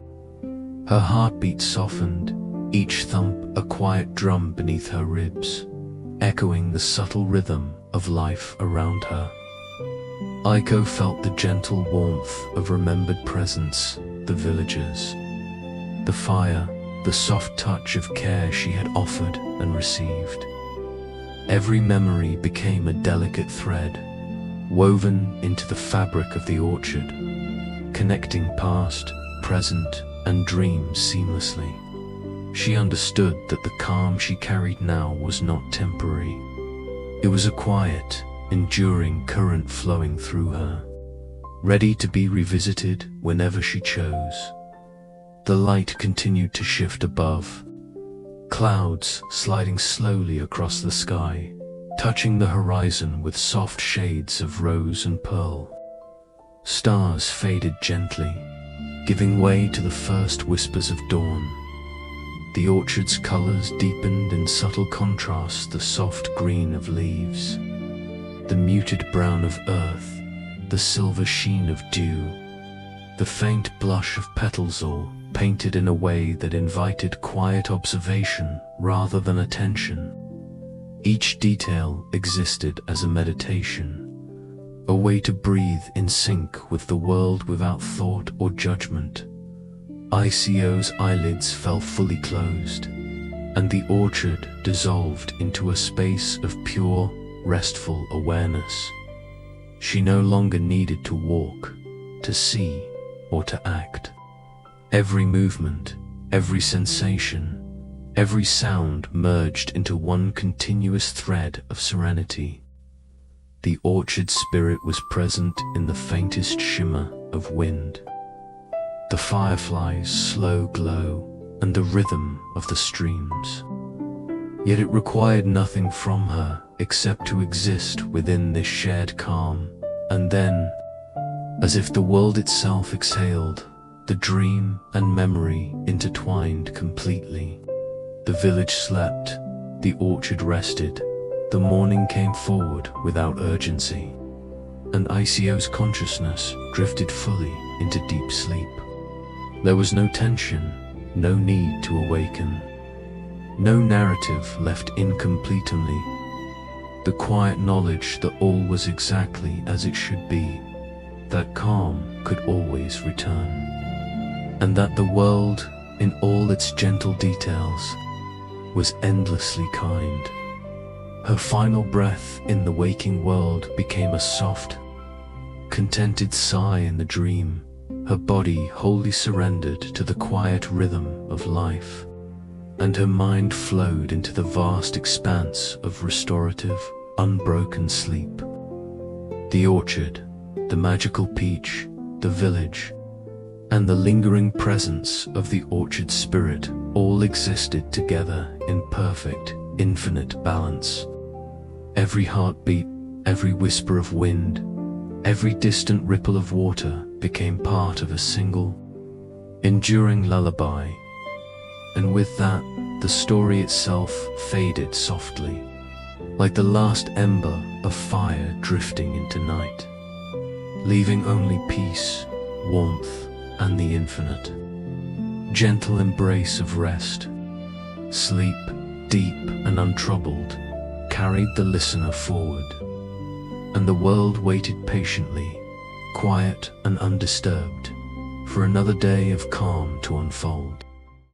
Her heartbeat softened, each thump a quiet drum beneath her ribs, echoing the subtle rhythm of life around her. Aiko felt the gentle warmth of remembered presence, the villagers, the fire, the soft touch of care she had offered and received. Every memory became a delicate thread, woven into the fabric of the orchard, connecting past, present, and dreams seamlessly. She understood that the calm she carried now was not temporary. It was a quiet, enduring current flowing through her, ready to be revisited whenever she chose. The light continued to shift above, clouds sliding slowly across the sky, touching the horizon with soft shades of rose and pearl. Stars faded gently, giving way to the first whispers of dawn. The orchard's colors deepened in subtle contrast, the soft green of leaves, the muted brown of earth, the silver sheen of dew, the faint blush of petals, all painted in a way that invited quiet observation rather than attention. Each detail existed as a meditation, a way to breathe in sync with the world without thought or judgment. Ico's eyelids fell fully closed, and the orchard dissolved into a space of pure, restful awareness. She no longer needed to walk, to see, or to act. Every movement, every sensation, every sound merged into one continuous thread of serenity. The orchard spirit was present in the faintest shimmer of wind, the fireflies' slow glow, and the rhythm of the streams. Yet it required nothing from her except to exist within this shared calm. And then, as if the world itself exhaled, the dream and memory intertwined completely. The village slept, the orchard rested, the morning came forward without urgency, and Ico's consciousness drifted fully into deep sleep. There was no tension, no need to awaken, no narrative left incomplete only. The quiet knowledge that all was exactly as it should be, that calm could always return, and that the world, in all its gentle details, was endlessly kind. Her final breath in the waking world became a soft, contented sigh in the dream, her body wholly surrendered to the quiet rhythm of life, and her mind flowed into the vast expanse of restorative, unbroken sleep. The orchard, the magical peach, the village, and the lingering presence of the orchard spirit all existed together in perfect, infinite balance. Every heartbeat, every whisper of wind, every distant ripple of water became part of a single, enduring lullaby, and with that, the story itself faded softly, like the last ember of fire drifting into night, leaving only peace, warmth, and the infinite, gentle embrace of rest. Sleep, deep and untroubled, carried the listener forward, and the world waited patiently, quiet and undisturbed, for another day of calm to unfold.